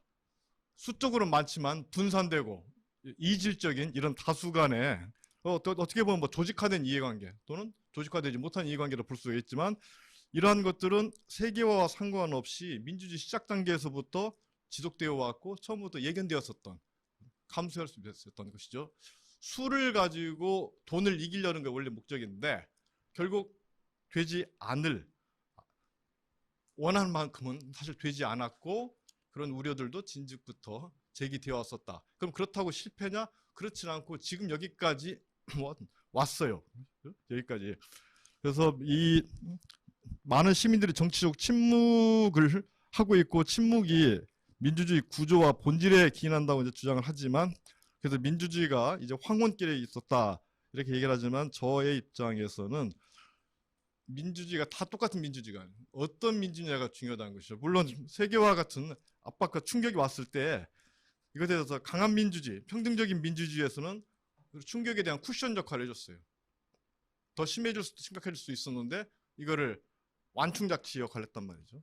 수적으로는 많지만 분산되고 이질적인 이런 다수 간의 어떻게 보면 뭐 조직화된 이해관계 또는 조직화되지 못한 이해관계로 볼 수가 있지만 이러한 것들은 세계화와 상관없이 민주주의 시작 단계에서부터 지속되어 왔고 처음부터 예견되었었던 감수할 수 있었던 것이죠. 수를 가지고 돈을 이기려는 게 원래 목적인데 결국 되지 않을 원하는 만큼은 사실 되지 않았고 그런 우려들도 진즉부터 제기되어 왔었다. 그럼 그렇다고 실패냐? 그렇진 않고 지금 여기까지 왔어요. 여기까지. 그래서 이 많은 시민들이 정치적 침묵을 하고 있고 침묵이 민주주의 구조와 본질에 기인한다고 이제 주장을 하지만 그래서 민주주의가 이제 황혼길에 있었다 이렇게 얘기를 하지만 저의 입장에서는 민주주의가 다 똑같은 민주주의가 아니에요. 어떤 민주주의가 중요하다는 것이죠. 물론 세계화 같은 압박과 충격이 왔을 때 이것에 대해서 강한 민주주의, 평등적인 민주주의에서는 충격에 대한 쿠션 역할을 해줬어요. 더 심해질 수도 심각해질 수 있었는데 이거를 완충작치 역할을 했단 말이죠.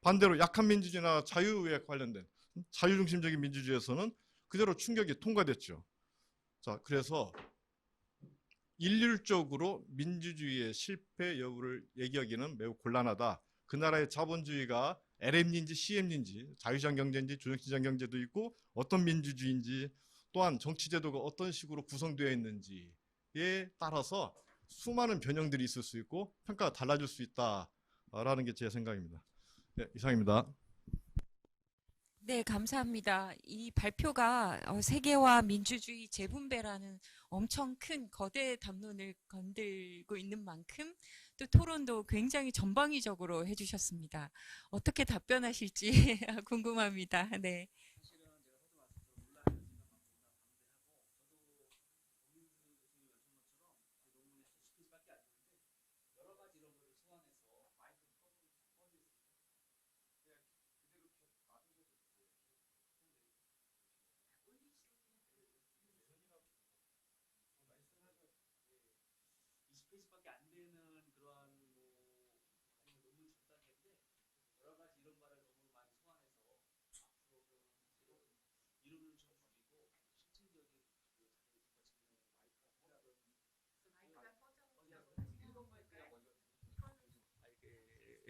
반대로 약한 민주주의나 자유에 관련된 자유중심적인 민주주의에서는 그대로 충격이 통과됐죠. 자, 그래서 일률적으로 민주주의의 실패 여부를 얘기하기는 매우 곤란하다. 그 나라의 자본주의가 LM인지 CM인지 자유시장 경제인지 조정시장 경제도 있고 어떤 민주주의인지 또한 정치제도가 어떤 식으로 구성되어 있는지에 따라서 수많은 변형들이 있을 수 있고 평가가 달라질 수 있다라는 게 제 생각입니다. 네, 이상입니다. 네, 감사합니다. 이 발표가 세계화 민주주의 재분배라는 엄청 큰 거대 담론을 건들고 있는 만큼 또 토론도 굉장히 전방위적으로 해주셨습니다. 어떻게 답변하실지 궁금합니다. 네.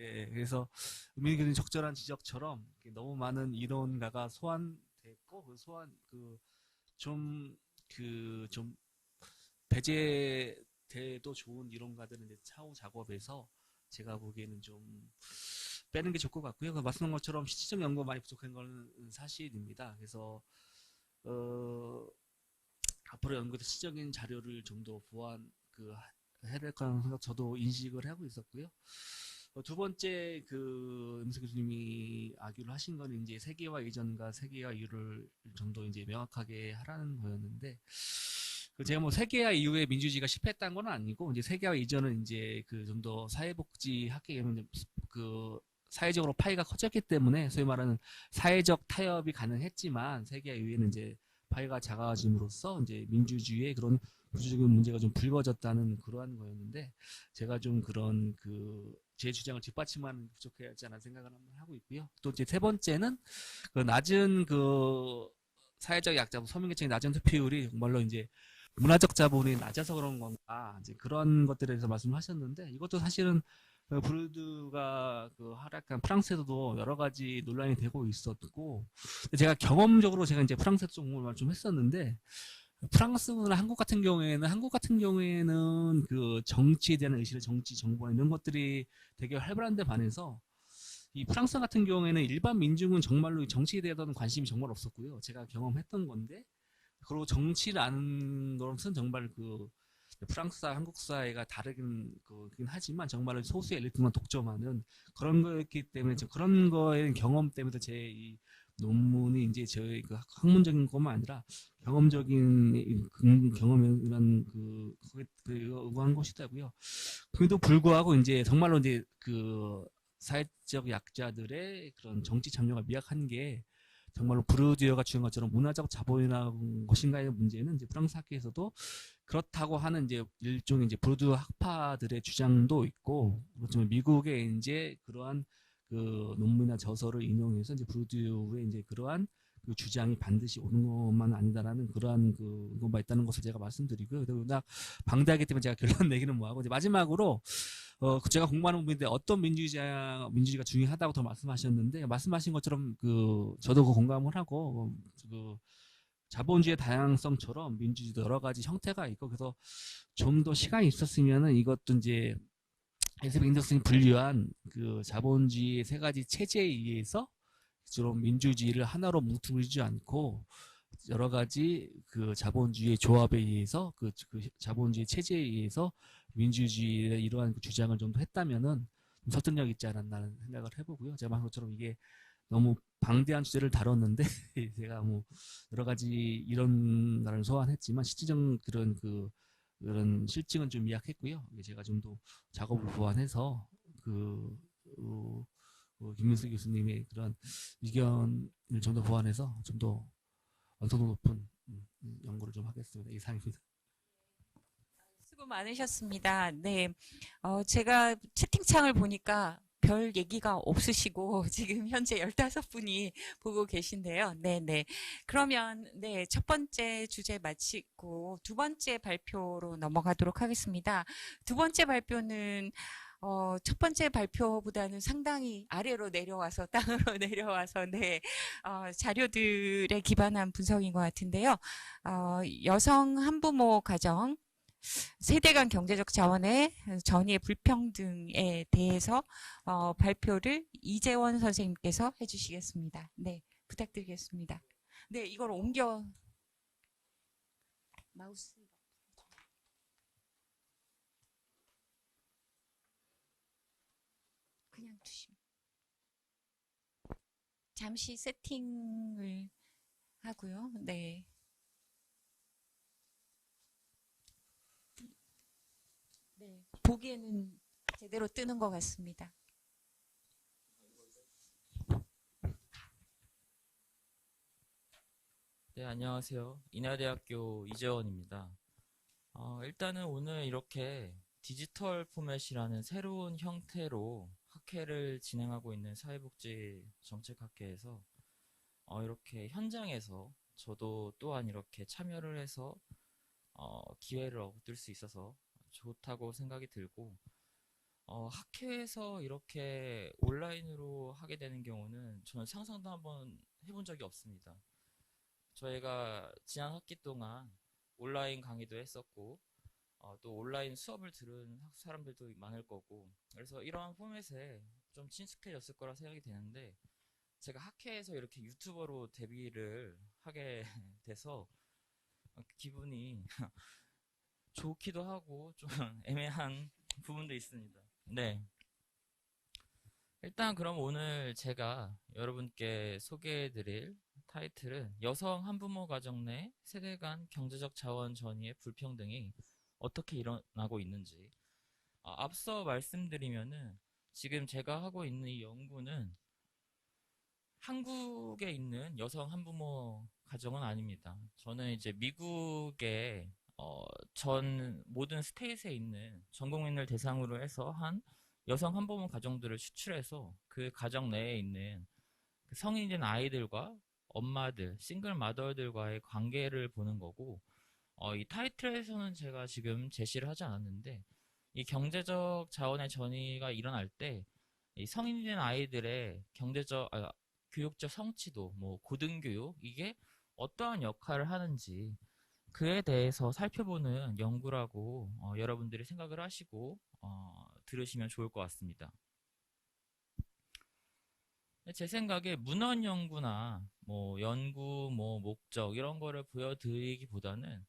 예, 그래서 의미 있는 적절한 지적처럼 너무 많은 이론가가 소환됐고 그 소환 좀 배제돼도 좋은 이론가들은 이제 차후 작업에서 제가 보기에는 좀 빼는 게 좋을 것 같고요. 말씀한 것처럼 시치적 연구가 많이 부족한 건 사실입니다. 그래서 앞으로 연구에 시적인 자료를 좀 더 해야 될 거라는 생각 저도 인식을 하고 있었고요. 두 번째 임수 교수님이 아규를 하신 건 이제 세계화 이전과 세계화 이후를 좀 더 이제 명확하게 하라는 거였는데 제가 뭐 세계화 이후에 민주주의가 실패했다는 건 아니고 이제 세계화 이전은 이제 좀 더 사회복지 학계에는 사회적으로 파이가 커졌기 때문에 소위 말하는 사회적 타협이 가능했지만 세계화 이후에는 이제 파이가 작아짐으로써 이제 민주주의의 그런 구조적인 문제가 좀 불거졌다는 그러한 거였는데 제가 좀 그런 제 주장을 뒷받침하는 부족하지 않은 생각을 한번 하고 있고요. 또 이제 세 번째는 낮은 사회적 약자분, 서민계층의 낮은 투표율이 정말로 이제 문화적 자본이 낮아서 그런 건가 이제 그런 것들에 대해서 말씀하셨는데 이것도 사실은 브루드가 활약한 프랑스에서도 여러 가지 논란이 되고 있었고 제가 경험적으로 제가 이제 프랑스에서 좀 공부를 좀 했었는데 프랑스나 한국 같은 경우에는 그 정치에 대한 의식, 정치 정보 이런 것들이 되게 활발한데 반해서 이 프랑스 같은 경우에는 일반 민중은 정말로 정치에 대한 관심이 정말 없었고요. 제가 경험했던 건데, 그리고 정치를 아는 것은 정말 그 프랑스사, 한국사회가 다르긴 그긴 하지만 정말 소수의 엘리트만 독점하는 그런 거였기 때문에 그런 거의 경험 때문에 제 이 논문이 이제 저희 그 학문적인 것만 아니라 경험적인 경험이란 그거에 의거한 것이다고요. 그에도 불구하고 이제 정말로 이제 그 사회적 약자들의 그런 정치 참여가 미약한 게 정말로 브루디어가 주장한 것처럼 문화적 자본이라는 것인가의 문제는 이제 프랑스 학계에서도 그렇다고 하는 이제 일종의 이제 브루디어 학파들의 주장도 있고, 그렇지만 미국의 이제 그러한 그 논문이나 저서를 인용해서 이제 브루디어의 이제 그러한 그 주장이 반드시 옳은 것만 아니다라는 그러한 그것만 있다는 것을 제가 말씀드리고요. 그리고 나 방대하기 때문에 제가 결론 내기는 뭐하고 이제 마지막으로 제가 공부하는 부분인데 어떤 민주주의가 중요하다고 더 말씀하셨는데 말씀하신 것처럼 저도 그 공감을 하고 자본주의의 다양성처럼 민주주의도 여러 가지 형태가 있고 그래서 좀 더 시간이 있었으면은 이것도 이제 에스베 인덕슨이 분류한 그 자본주의의 세 가지 체제에 의해서 좀 민주주의를 하나로 뭉뚱그리지 않고 여러 가지 그 자본주의의 조합에 의해서 그 자본주의 체제에 의해서 민주주의의 이러한 그 주장을 좀 더 했다면은 좀 설득력 있지 않았나는 생각을 해보고요. 제가 말한 것처럼 이게 너무 방대한 주제를 다뤘는데 제가 뭐 여러 가지 이런 나를 소환했지만 실질적 그런 실증은 좀 미약했고요. 제가 좀 더 작업을 보완해서 김민수 교수님의 그런 의견을 좀 더 보완해서 좀 더 완성도 높은 연구를 좀 하겠습니다. 이상입니다. 수고 많으셨습니다. 네, 제가 채팅창을 보니까 별 얘기가 없으시고 지금 현재 15분이 보고 계신데요. 네네. 그러면 네, 첫 번째 주제 마치고 두 번째 발표로 넘어가도록 하겠습니다. 두 번째 발표는 첫 번째 발표보다는 상당히 아래로 내려와서 땅으로 내려와서 네, 자료들에 기반한 분석인 것 같은데요. 여성 한부모 가정 세대 간 경제적 자원의 전이의 불평등에 대해서 발표를 이재원 선생님께서 해주시겠습니다. 네, 부탁드리겠습니다. 네, 이걸 옮겨 마우스 그냥 두시면 잠시 세팅을 하고요. 네. 네, 보기에는 제대로 뜨는 것 같습니다. 네, 안녕하세요. 인하대학교 이재원입니다. 일단은 오늘 이렇게 디지털 포맷이라는 새로운 형태로 학회를 진행하고 있는 사회복지 정책학회에서 이렇게 현장에서 저도 또한 이렇게 참여를 해서 기회를 얻을 수 있어서 좋다고 생각이 들고 학회에서 이렇게 온라인으로 하게 되는 경우는 저는 상상도 한번 해본 적이 없습니다. 저희가 지난 학기 동안 온라인 강의도 했었고 또 온라인 수업을 들은 사람들도 많을 거고 그래서 이러한 포맷에 좀 친숙해졌을 거라 생각이 되는데 제가 학회에서 이렇게 유튜버로 데뷔를 하게 돼서 기분이 좋기도 하고 좀 애매한 부분도 있습니다. 네. 일단 그럼 오늘 제가 여러분께 소개해드릴 타이틀은 여성 한부모 가정 내 세대 간 경제적 자원 전이의 불평등이 어떻게 일어나고 있는지 앞서 말씀드리면은 지금 제가 하고 있는 이 연구는 한국에 있는 여성 한부모 가정은 아닙니다. 저는 이제 미국의 전 모든 스테이트에 있는 전 국민을 대상으로 해서 한 여성 한부모 가정들을 추출해서 그 가정 내에 있는 그 성인인 아이들과 엄마들, 싱글 마더들과의 관계를 보는 거고 이 타이틀에서는 제가 지금 제시를 하지 않았는데 이 경제적 자원의 전이가 일어날 때 이 성인인 아이들의 교육적 성취도, 뭐 고등교육 이게 어떠한 역할을 하는지 그에 대해서 살펴보는 연구라고 여러분들이 생각을 하시고 들으시면 좋을 것 같습니다. 제 생각에 문헌 연구나 뭐 연구 뭐 목적 이런 거를 보여드리기보다는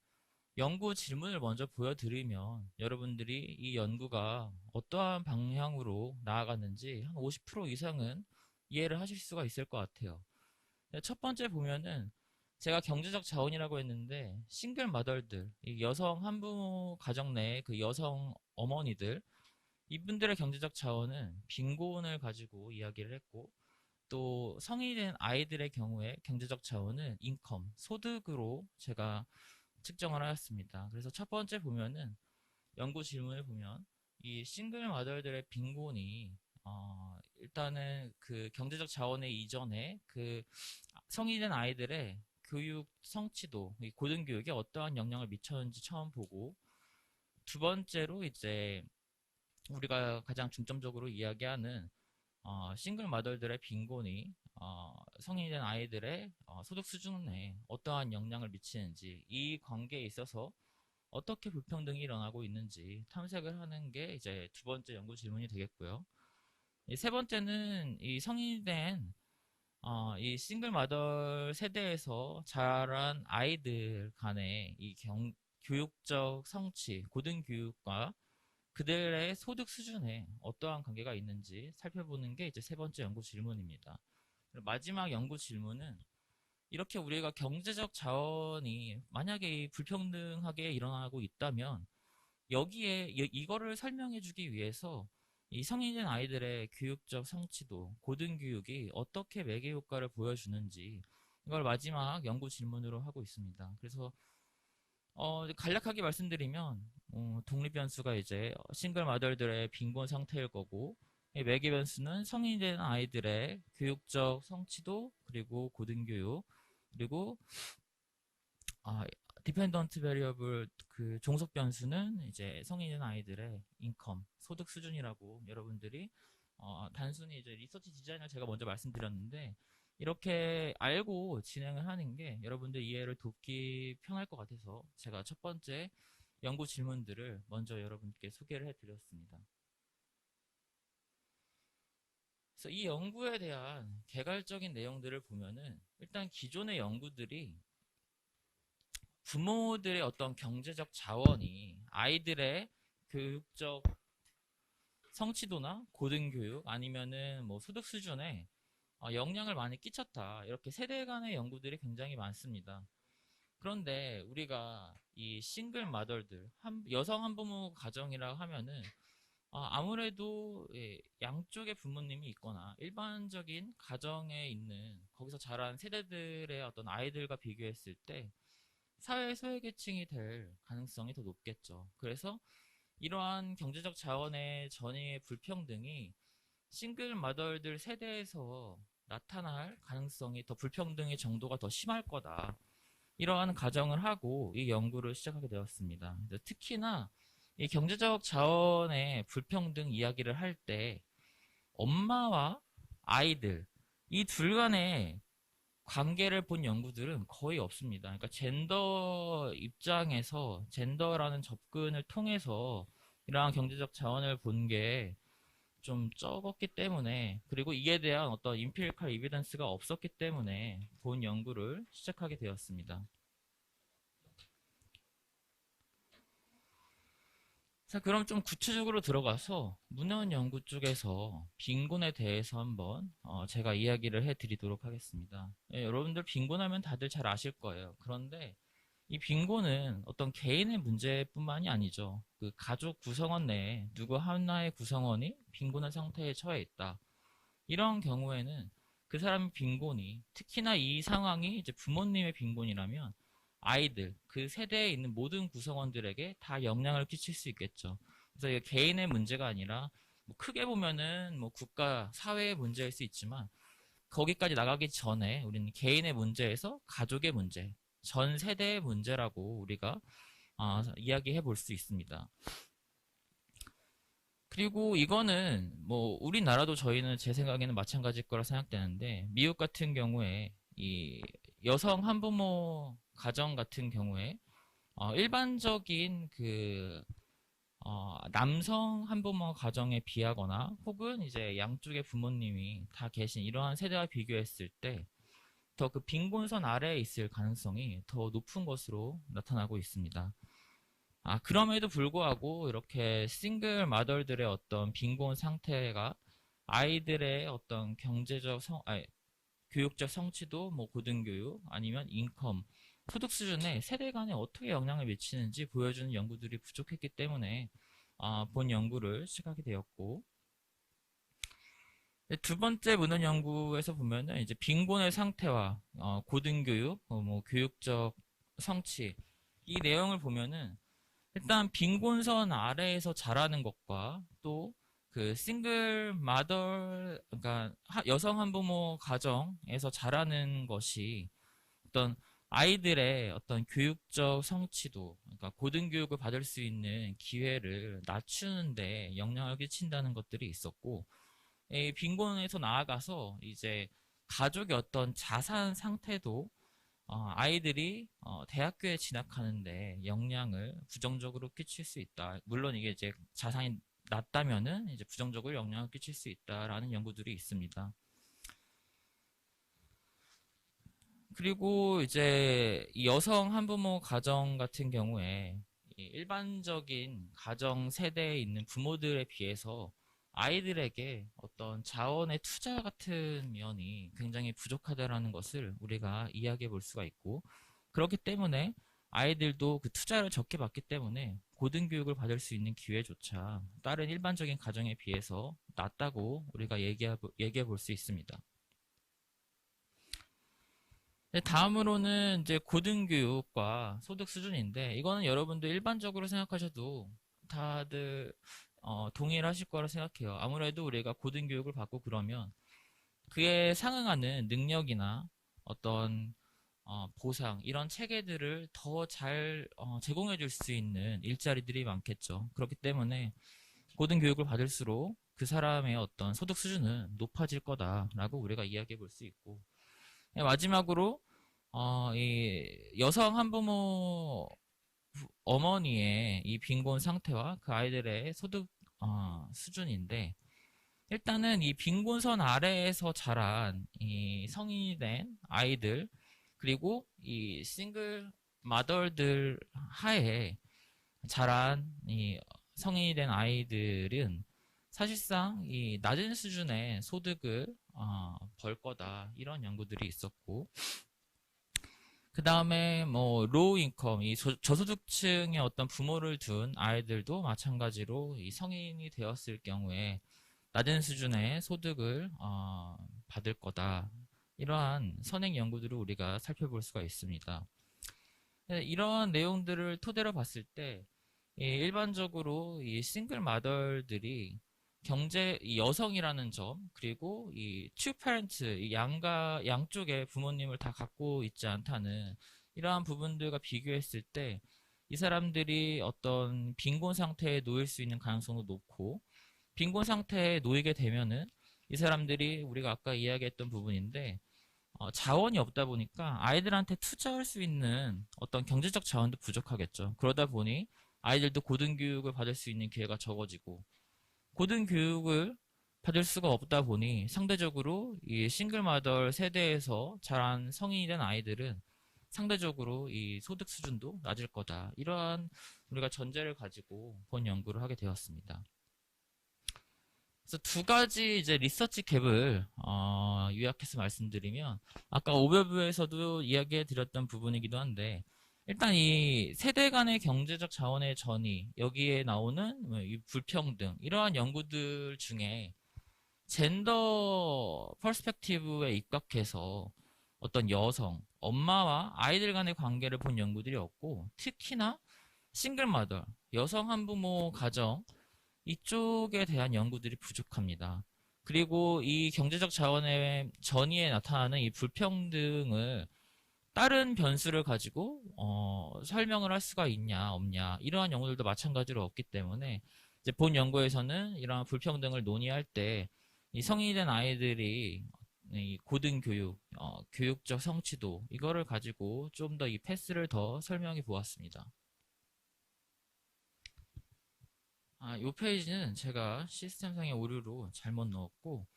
연구 질문을 먼저 보여드리면 여러분들이 이 연구가 어떠한 방향으로 나아갔는지 한 50% 이상은 이해를 하실 수가 있을 것 같아요. 첫 번째 보면은 제가 경제적 자원이라고 했는데 싱글 마덜들, 이 여성 한부모 가정 내의 그 여성 어머니들, 이분들의 경제적 자원은 빈곤을 가지고 이야기를 했고, 또 성인이 된 아이들의 경우에 경제적 자원은 인컴, 소득으로 제가 측정을 하였습니다. 그래서 첫 번째 보면은 연구 질문을 보면 이 싱글 마더들의 빈곤이 일단은 그 경제적 자원의 이전에 그 성인이 된 아이들의 교육 성취도, 이 고등교육에 어떠한 영향을 미쳤는지 처음 보고, 두 번째로 이제 우리가 가장 중점적으로 이야기하는 싱글 마더들의 빈곤이 성인이 된 아이들의 소득 수준에 어떠한 영향을 미치는지, 이 관계에 있어서 어떻게 불평등이 일어나고 있는지 탐색을 하는 게 이제 두 번째 연구 질문이 되겠고요. 세 번째는 이 성인이 된 이 싱글 마더 세대에서 자란 아이들 간의 이 교육적 성취, 고등교육과 그들의 소득 수준에 어떠한 관계가 있는지 살펴보는 게 이제 세 번째 연구 질문입니다. 마지막 연구 질문은 이렇게 우리가 경제적 자원이 만약에 불평등하게 일어나고 있다면 여기에 이거를 설명해 주기 위해서 이 성인인 아이들의 교육적 성취도, 고등교육이 어떻게 매개 효과를 보여주는지 이걸 마지막 연구 질문으로 하고 있습니다. 그래서 간략하게 말씀드리면 독립 변수가 이제 싱글 마더들의 빈곤 상태일 거고, 매개 변수는 성인이 된 아이들의 교육적 성취도, 그리고 고등교육, 그리고 디펜던트 베리어블 그 종속 변수는 이제 성인이 된 아이들의 인컴, 소득 수준이라고 여러분들이 단순히 이제 리서치 디자인을 제가 먼저 말씀드렸는데, 이렇게 알고 진행을 하는 게 여러분들 이해를 돕기 편할 것 같아서 제가 첫 번째 연구 질문들을 먼저 여러분께 소개를 해드렸습니다. 그래서 이 연구에 대한 개괄적인 내용들을 보면은 일단 기존의 연구들이 부모들의 어떤 경제적 자원이 아이들의 교육적 성취도나 고등교육 아니면은 뭐 소득 수준에 영향을 많이 끼쳤다, 이렇게 세대 간의 연구들이 굉장히 많습니다. 그런데 우리가 이 싱글 마더들, 여성 한부모 가정이라고 하면은 아무래도 양쪽의 부모님이 있거나 일반적인 가정에 있는 거기서 자란 세대들의 어떤 아이들과 비교했을 때 사회 소외계층이 될 가능성이 더 높겠죠. 그래서 이러한 경제적 자원의 전이의 불평등이 싱글 마더들 세대에서 나타날 가능성이, 더 불평등의 정도가 더 심할 거다, 이러한 가정을 하고 이 연구를 시작하게 되었습니다. 특히나 이 경제적 자원의 불평등 이야기를 할 때 엄마와 아이들, 이 둘 간의 관계를 본 연구들은 거의 없습니다. 그러니까 젠더 입장에서, 젠더라는 접근을 통해서 이러한 경제적 자원을 본 게 좀 적었기 때문에, 그리고 이에 대한 어떤 임피리컬 이비던스가 없었기 때문에 본 연구를 시작하게 되었습니다. 자, 그럼 좀 구체적으로 들어가서 문헌 연구 쪽에서 빈곤에 대해서 한번 제가 이야기를 해드리도록 하겠습니다. 여러분들 빈곤하면 다들 잘 아실 거예요. 그런데 이 빈곤은 어떤 개인의 문제뿐만이 아니죠. 그 가족 구성원 내에 누구 하나의 구성원이 빈곤한 상태에 처해 있다, 이런 경우에는 그 사람의 빈곤이, 특히나 이 상황이 이제 부모님의 빈곤이라면 아이들, 그 세대에 있는 모든 구성원들에게 다 영향을 끼칠 수 있겠죠. 그래서 이게 개인의 문제가 아니라 뭐 크게 보면은 뭐 국가, 사회의 문제일 수 있지만, 거기까지 나가기 전에 우리는 개인의 문제에서 가족의 문제, 전 세대의 문제라고 우리가 이야기해 볼 수 있습니다. 그리고 이거는 뭐 우리나라도 저희는 제 생각에는 마찬가지일 거라 생각되는데, 미국 같은 경우에 이 여성 한부모 가정 같은 경우에 일반적인 남성 한부모 가정에 비하거나 혹은 이제 양쪽의 부모님이 다 계신 이러한 세대와 비교했을 때 더 그 빈곤선 아래에 있을 가능성이 더 높은 것으로 나타나고 있습니다. 그럼에도 불구하고 이렇게 싱글 마더들의 어떤 빈곤 상태가 아이들의 어떤 교육적 성취도, 뭐 고등교육 아니면 인컴, 소득 수준에 세대 간에 어떻게 영향을 미치는지 보여주는 연구들이 부족했기 때문에 본 연구를 시작하게 되었고, 두 번째 문헌 연구에서 보면은 이제 빈곤의 상태와 고등교육, 뭐 교육적 성취 이 내용을 보면은 일단 빈곤선 아래에서 자라는 것과 또 그 싱글 마더, 그러니까 여성 한부모 가정에서 자라는 것이 어떤 아이들의 어떤 교육적 성취도, 그러니까 고등교육을 받을 수 있는 기회를 낮추는데 영향을 끼친다는 것들이 있었고, 이 빈곤에서 나아가서 이제 가족의 어떤 자산 상태도 아이들이 대학교에 진학하는데 영향을 부정적으로 끼칠 수 있다. 물론 이게 이제 자산이 낮다면은 이제 부정적으로 영향을 끼칠 수 있다라는 연구들이 있습니다. 그리고 이제 이 여성 한부모 가정 같은 경우에 이 일반적인 가정 세대에 있는 부모들에 비해서 아이들에게 어떤 자원의 투자 같은 면이 굉장히 부족하다라는 것을 우리가 이야기해 볼 수가 있고, 그렇기 때문에 아이들도 그 투자를 적게 받기 때문에 고등교육을 받을 수 있는 기회조차 다른 일반적인 가정에 비해서 낮다고 우리가 얘기해 볼 수 있습니다. 다음으로는 이제 고등교육과 소득 수준인데, 이거는 여러분들 일반적으로 생각하셔도 다들 동일하실 거라 생각해요. 아무래도 우리가 고등교육을 받고 그러면 그에 상응하는 능력이나 어떤 보상, 이런 체계들을 더 잘 제공해 줄 수 있는 일자리들이 많겠죠. 그렇기 때문에 고등교육을 받을수록 그 사람의 어떤 소득 수준은 높아질 거다라고 우리가 이야기해 볼 수 있고, 마지막으로 이 여성 한부모 어머니의 이 빈곤 상태와 그 아이들의 소득 수준인데, 일단은 이 빈곤선 아래에서 자란 이 성인이 된 아이들, 그리고 이 싱글 마더들 하에 자란 이 성인이 된 아이들은 사실상 이 낮은 수준의 소득을 벌 거다, 이런 연구들이 있었고, 그 다음에 뭐 로우 인컴, 이 저소득층의 어떤 부모를 둔 아이들도 마찬가지로 이 성인이 되었을 경우에 낮은 수준의 소득을 받을 거다, 이러한 선행 연구들을 우리가 살펴볼 수가 있습니다. 이러한 내용들을 토대로 봤을 때 일반적으로 이 싱글 마더들이 이 여성이라는 점, 그리고 이 투 페런트, 양쪽의 부모님을 다 갖고 있지 않다는 이러한 부분들과 비교했을 때 이 사람들이 어떤 빈곤 상태에 놓일 수 있는 가능성도 높고, 빈곤 상태에 놓이게 되면은 이 사람들이 우리가 아까 이야기했던 부분인데 자원이 없다 보니까 아이들한테 투자할 수 있는 어떤 경제적 자원도 부족하겠죠. 그러다 보니 아이들도 고등교육을 받을 수 있는 기회가 적어지고, 고등교육을 받을 수가 없다 보니 상대적으로 이 싱글마더 세대에서 자란 성인이 된 아이들은 상대적으로 이 소득 수준도 낮을 거다, 이러한 우리가 전제를 가지고 본 연구를 하게 되었습니다. 그래서 두 가지 이제 리서치 갭을 요약해서 말씀드리면, 아까 오버뷰에서도 이야기해 드렸던 부분이기도 한데, 일단 이 세대 간의 경제적 자원의 전이, 여기에 나오는 이 불평등, 이러한 연구들 중에 젠더 퍼스펙티브에 입각해서 어떤 여성, 엄마와 아이들 간의 관계를 본 연구들이 없고, 특히나 싱글마더, 여성 한부모 가정 이쪽에 대한 연구들이 부족합니다. 그리고 이 경제적 자원의 전이에 나타나는 이 불평등을 다른 변수를 가지고 설명을 할 수가 있냐 없냐, 이러한 연구들도 마찬가지로 없기 때문에 이제 본 연구에서는 이러한 불평등을 논의할 때 이 성인이 된 아이들이 이 고등교육, 교육적 성취도, 이거를 가지고 좀 더 이 패스를 더 설명해 보았습니다. 이 페이지는 제가 시스템상의 오류로 잘못 넣었고,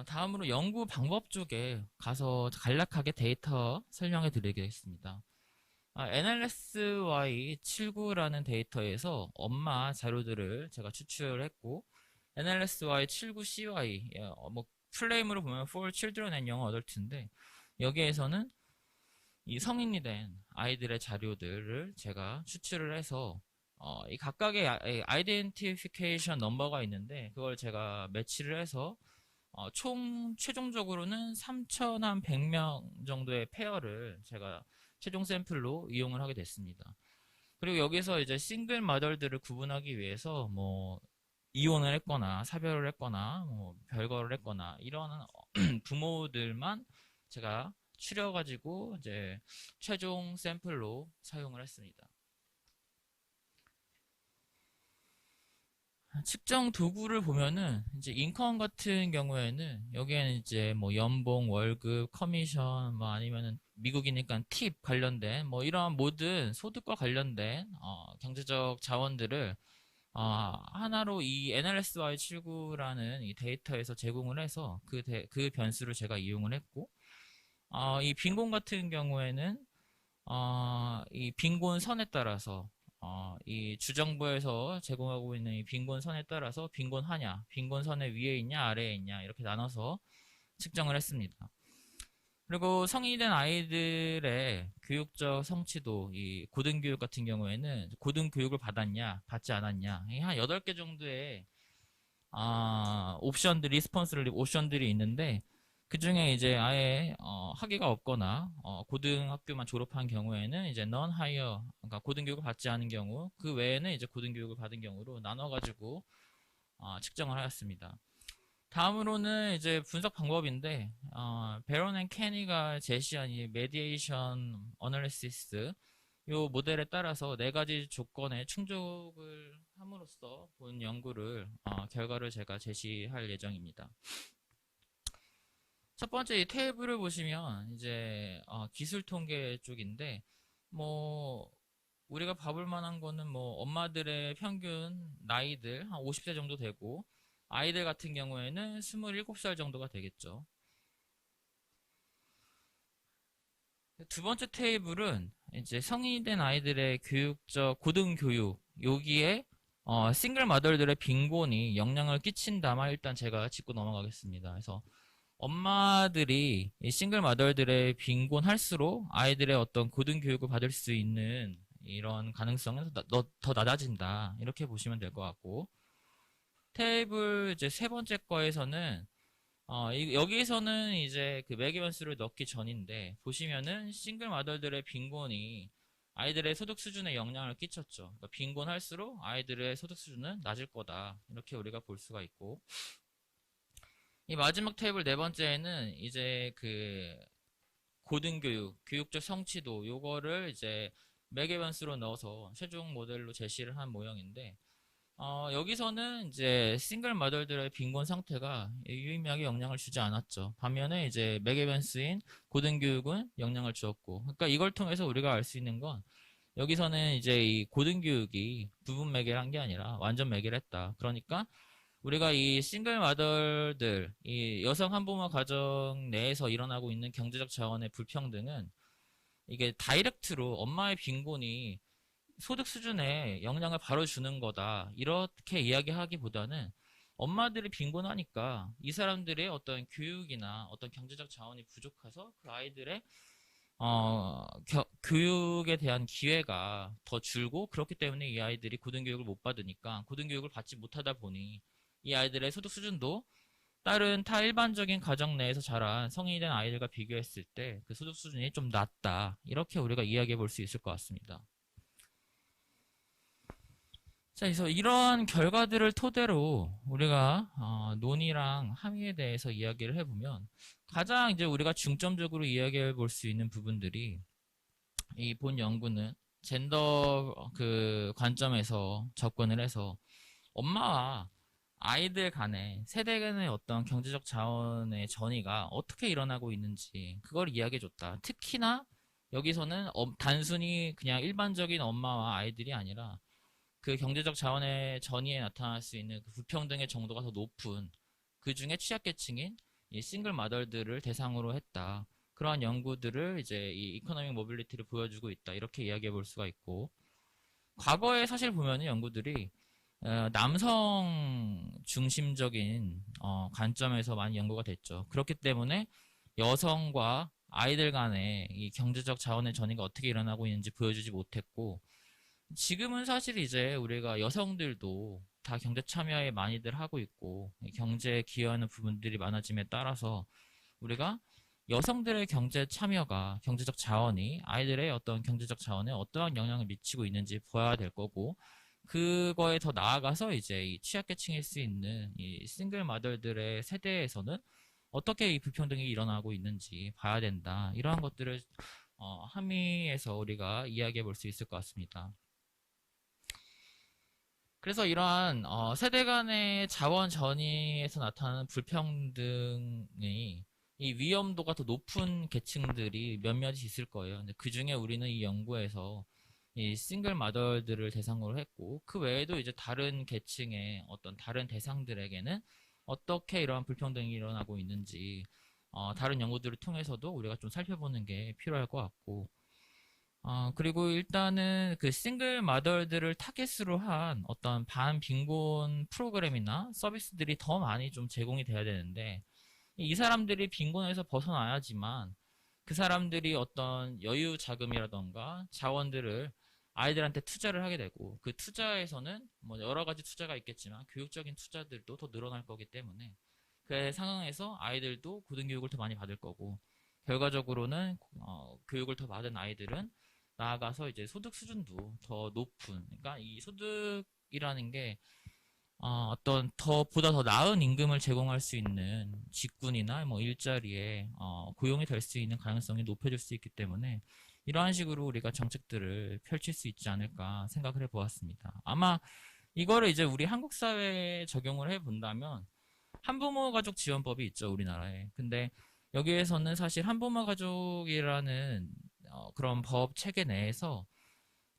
다음으로 연구 방법 쪽에 가서 간략하게 데이터 설명해 드리겠습니다. NLSY79라는 데이터에서 엄마 자료들을 제가 추출을 했고, NLSY79CY, 뭐 플레임으로 보면 For Children and Young Adult인데, 여기에서는 이 성인이 된 아이들의 자료들을 제가 추출을 해서 이 각각의 아이덴티피케이션 넘버가 있는데, 그걸 제가 매치를 해서 총 최종적으로는 3,100명 정도의 페어를 제가 최종 샘플로 이용을 하게 됐습니다. 그리고 여기서 이제 싱글 마덜들을 구분하기 위해서 뭐 이혼을 했거나 사별을 했거나 뭐 별거를 했거나 이런 부모들만 제가 추려가지고 이제 최종 샘플로 사용을 했습니다. 측정 도구를 보면은 이제 인컴 같은 경우에는 여기에는 이제 뭐 연봉, 월급, 커미션, 뭐 아니면은 미국이니까 팁 관련된 뭐 이러한 모든 소득과 관련된 경제적 자원들을 하나로 이 NLSY79라는 이 데이터에서 제공을 해서 그 변수를 제가 이용을 했고, 이 빈곤 같은 경우에는 이 빈곤 선에 따라서 이 주정부에서 제공하고 있는 이 빈곤 선에 따라서 빈곤 하냐, 빈곤 선의 위에 있냐, 아래에 있냐 이렇게 나눠서 측정을 했습니다. 그리고 성인이 된 아이들의 교육적 성취도, 이 고등교육 같은 경우에는 고등교육을 받았냐, 받지 않았냐, 한 8개 정도의 리스폰스를 옵션들이 있는데, 그 중에 이제 아예 학위가 없거나 고등학교만 졸업한 경우에는 이제 non higher, 그러니까 고등교육을 받지 않은 경우, 그 외에는 이제 고등교육을 받은 경우로 나눠가지고 측정을 하였습니다. 다음으로는 이제 분석 방법인데, 베론 앤 케니가 제시한 이 메디에이션 어널리시스 요 모델에 따라서 4가지 조건의 충족을 함으로써 본 연구를 결과를 제가 제시할 예정입니다. 첫 번째 이 테이블을 보시면 이제 기술 통계 쪽인데, 뭐 우리가 봐볼 만한 거는 뭐 엄마들의 평균 나이들 한 50세 정도 되고, 아이들 같은 경우에는 27살 정도가 되겠죠. 두 번째 테이블은 이제 성인이 된 아이들의 교육적 고등교육, 여기에 싱글 마더들의 빈곤이 영향을 끼친다만 일단 제가 짚고 넘어가겠습니다. 그래서 엄마들이 이 싱글 마더들의 빈곤할수록 아이들의 어떤 고등교육을 받을 수 있는 이런 가능성은 더 낮아진다, 이렇게 보시면 될 것 같고, 테이블 이제 세 번째 거에서는 여기에서는 이제 그 매기변수를 넣기 전인데, 보시면은 싱글 마더들의 빈곤이 아이들의 소득 수준에 영향을 끼쳤죠. 그러니까 빈곤할수록 아이들의 소득 수준은 낮을 거다, 이렇게 우리가 볼 수가 있고, 이 마지막 테이블 네 번째에는 이제 그 고등교육, 교육적 성취도, 요거를 이제 매개변수로 넣어서 최종 모델로 제시를 한 모형인데, 여기서는 이제 싱글 마더들의 빈곤 상태가 유의미하게 영향을 주지 않았죠. 반면에 이제 매개변수인 고등교육은 영향을 주었고, 그러니까 이걸 통해서 우리가 알 수 있는 건, 여기서는 이제 이 고등교육이 부분 매개를 한 게 아니라 완전 매개를 했다. 그러니까 우리가 이 싱글 마더들, 이 여성 한부모 가정 내에서 일어나고 있는 경제적 자원의 불평등은 이게 다이렉트로 엄마의 빈곤이 소득 수준에 영향을 바로 주는 거다, 이렇게 이야기하기보다는 엄마들이 빈곤하니까 이 사람들의 어떤 교육이나 어떤 경제적 자원이 부족해서 그 아이들의 교육에 대한 기회가 더 줄고, 그렇기 때문에 이 아이들이 고등교육을 못 받으니까 고등교육을 받지 못하다 보니 이 아이들의 소득 수준도 다른 일반적인 가정 내에서 자란 성인이 된 아이들과 비교했을 때 그 소득 수준이 좀 낮다, 이렇게 우리가 이야기해 볼 수 있을 것 같습니다. 자, 그래서 이러한 결과들을 토대로 우리가 논의랑 함의에 대해서 이야기를 해보면, 가장 이제 우리가 중점적으로 이야기해 볼 수 있는 부분들이, 이 본 연구는 젠더 그 관점에서 접근을 해서 엄마와 아이들 간의 세대 간의 어떤 경제적 자원의 전이가 어떻게 일어나고 있는지 그걸 이야기해 줬다. 특히나 여기서는 단순히 그냥 일반적인 엄마와 아이들이 아니라 그 경제적 자원의 전이에 나타날 수 있는 그 불평등의 정도가 더 높은 그 중에 취약계층인 이 싱글 마더들을 대상으로 했다. 그러한 연구들을 이제 이 이코노믹 모빌리티를 보여주고 있다. 이렇게 이야기해 볼 수가 있고, 과거에 사실 보면은 연구들이 남성 중심적인 관점에서 많이 연구가 됐죠. 그렇기 때문에 여성과 아이들 간의 이 경제적 자원의 전이가 어떻게 일어나고 있는지 보여주지 못했고, 지금은 사실 이제 우리가 여성들도 다 경제 참여에 많이들 하고 있고 경제에 기여하는 부분들이 많아짐에 따라서 우리가 여성들의 경제 참여가 경제적 자원이 아이들의 어떤 경제적 자원에 어떠한 영향을 미치고 있는지 봐야 될 거고, 그거에 더 나아가서 이제 이 취약계층일 수 있는 이 싱글 마더들의 세대에서는 어떻게 이 불평등이 일어나고 있는지 봐야 된다. 이러한 것들을 함의에서 우리가 이야기해 볼 수 있을 것 같습니다. 그래서 이러한 세대 간의 자원 전이에서 나타나는 불평등이 이 위험도가 더 높은 계층들이 몇몇 있을 거예요. 근데 그 중에 우리는 이 연구에서 이 싱글 마더들을 대상으로 했고, 그 외에도 이제 다른 계층의 어떤 다른 대상들에게는 어떻게 이러한 불평등이 일어나고 있는지 다른 연구들을 통해서도 우리가 좀 살펴보는 게 필요할 것 같고, 그리고 일단은 그 싱글 마더들을 타겟으로 한 어떤 반빈곤 프로그램이나 서비스들이 더 많이 좀 제공이 돼야 되는데, 이 사람들이 빈곤에서 벗어나야지만 그 사람들이 어떤 여유 자금이라던가 자원들을 아이들한테 투자를 하게 되고, 그 투자에서는 뭐 여러 가지 투자가 있겠지만 교육적인 투자들도 더 늘어날 거기 때문에 그 상황에서 아이들도 고등교육을 더 많이 받을 거고, 결과적으로는 교육을 더 받은 아이들은 나아가서 이제 소득 수준도 더 높은, 그러니까 이 소득이라는 게 어떤 보다 더 나은 임금을 제공할 수 있는 직군이나 뭐 일자리에 고용이 될 수 있는 가능성이 높아질 수 있기 때문에 이러한 식으로 우리가 정책들을 펼칠 수 있지 않을까 생각을 해보았습니다. 아마 이거를 이제 우리 한국 사회에 적용을 해본다면 한부모 가족 지원법이 있죠, 우리나라에. 근데 여기에서는 사실 한부모 가족이라는 그런 법 체계 내에서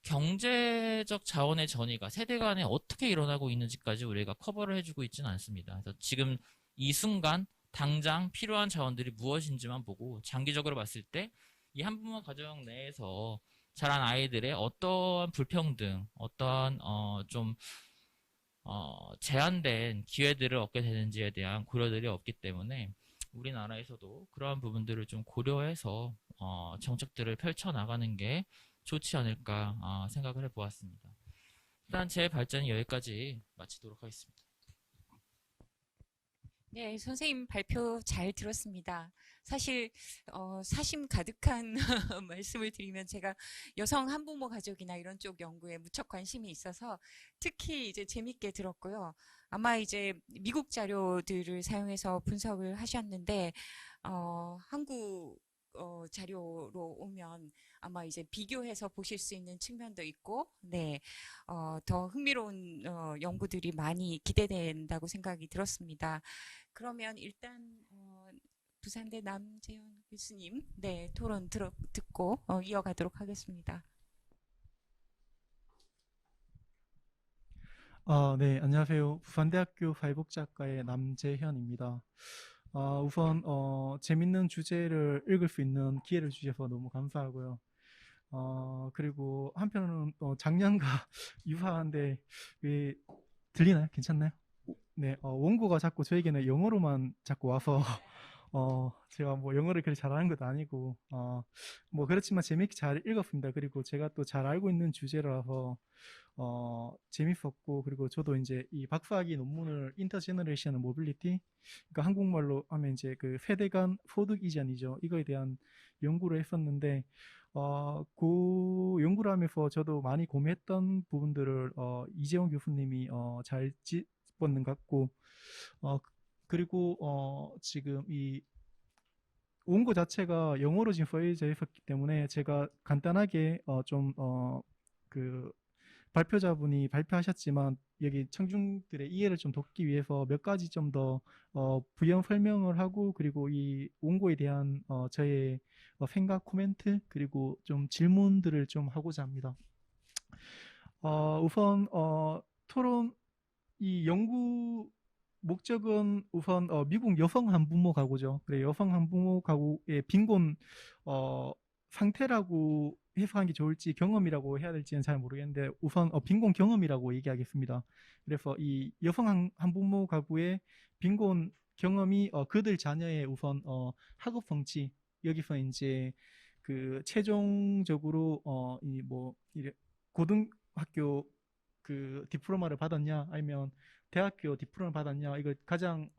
경제적 자원의 전이가 세대 간에 어떻게 일어나고 있는지까지 우리가 커버를 해주고 있지는 않습니다. 그래서 지금 이 순간 당장 필요한 자원들이 무엇인지만 보고 장기적으로 봤을 때 이 한부모 가정 내에서 자란 아이들의 어떠한 불평등, 어떠한 좀 제한된 기회들을 얻게 되는지에 대한 고려들이 없기 때문에 우리나라에서도 그러한 부분들을 좀 고려해서 정책들을 펼쳐나가는 게 좋지 않을까 생각을 해보았습니다. 일단 제 발전은 여기까지 마치도록 하겠습니다. 네, 선생님 발표 잘 들었습니다. 사실 사심 가득한 말씀을 드리면 제가 여성 한부모 가족이나 이런 쪽 연구에 무척 관심이 있어서 특히 이제 재밌게 들었고요. 아마 이제 미국 자료들을 사용해서 분석을 하셨는데 한국 자료로 오면 아마 이제 비교해서 보실 수 있는 측면도 있고, 네, 더 흥미로운 연구들이 많이 기대된다고 생각이 들었습니다. 그러면 일단 부산대 남재현 교수님, 네, 토론 듣고 이어가도록 하겠습니다. 네, 안녕하세요. 부산대학교 발복작가의 남재현입니다. 우선 재밌는 주제를 읽을 수 있는 기회를 주셔서 너무 감사하고요. 그리고 한편으로는 작년과 유사한데 왜 들리나요? 괜찮나요? 네, 원고가 자꾸 저에게는 영어로만 자꾸 와서 제가 뭐 영어를 그렇게 잘하는 것도 아니고 뭐 그렇지만 재밌게 잘 읽었습니다. 그리고 제가 또 잘 알고 있는 주제라서 재밌었고, 그리고 저도 이제 이 박사학위 논문을 인터제너레이션 모빌리티, 그러니까 한국말로 하면 이제 그 세대 간 소득 이전이죠. 이거에 대한 연구를 했었는데 그 연구를 하면서 저도 많이 고민했던 부분들을 이재용 교수님이 잘 짚었는 것 같고, 그리고 지금 이 원고 자체가 영어로 지금 써져 있었기 때문에 제가 간단하게 그 발표자분이 발표하셨지만 여기 청중들의 이해를 좀 돕기 위해서 몇 가지 좀 더 부연 설명을 하고, 그리고 이 원고에 대한 저의 생각, 코멘트, 그리고 좀 질문들을 좀 하고자 합니다. 우선 토론 이 연구 목적은 우선 미국 여성 한부모 가구죠. 그래 여성 한부모 가구의 빈곤 어, 상태라고 해석하는 게 좋을지 경험이라고 해야 될지는 잘 모르겠는데 우선 빈곤 경험이라고 얘기하겠습니다. 그래서 이 여성 한부모 가구의 빈곤 경험이 그들 자녀의 우선 학업 성취 여기서 이제 그 최종적으로 이 뭐 고등학교 그 디플로마를 받았냐 아니면 대학교 디플로마 받았냐 이걸 가장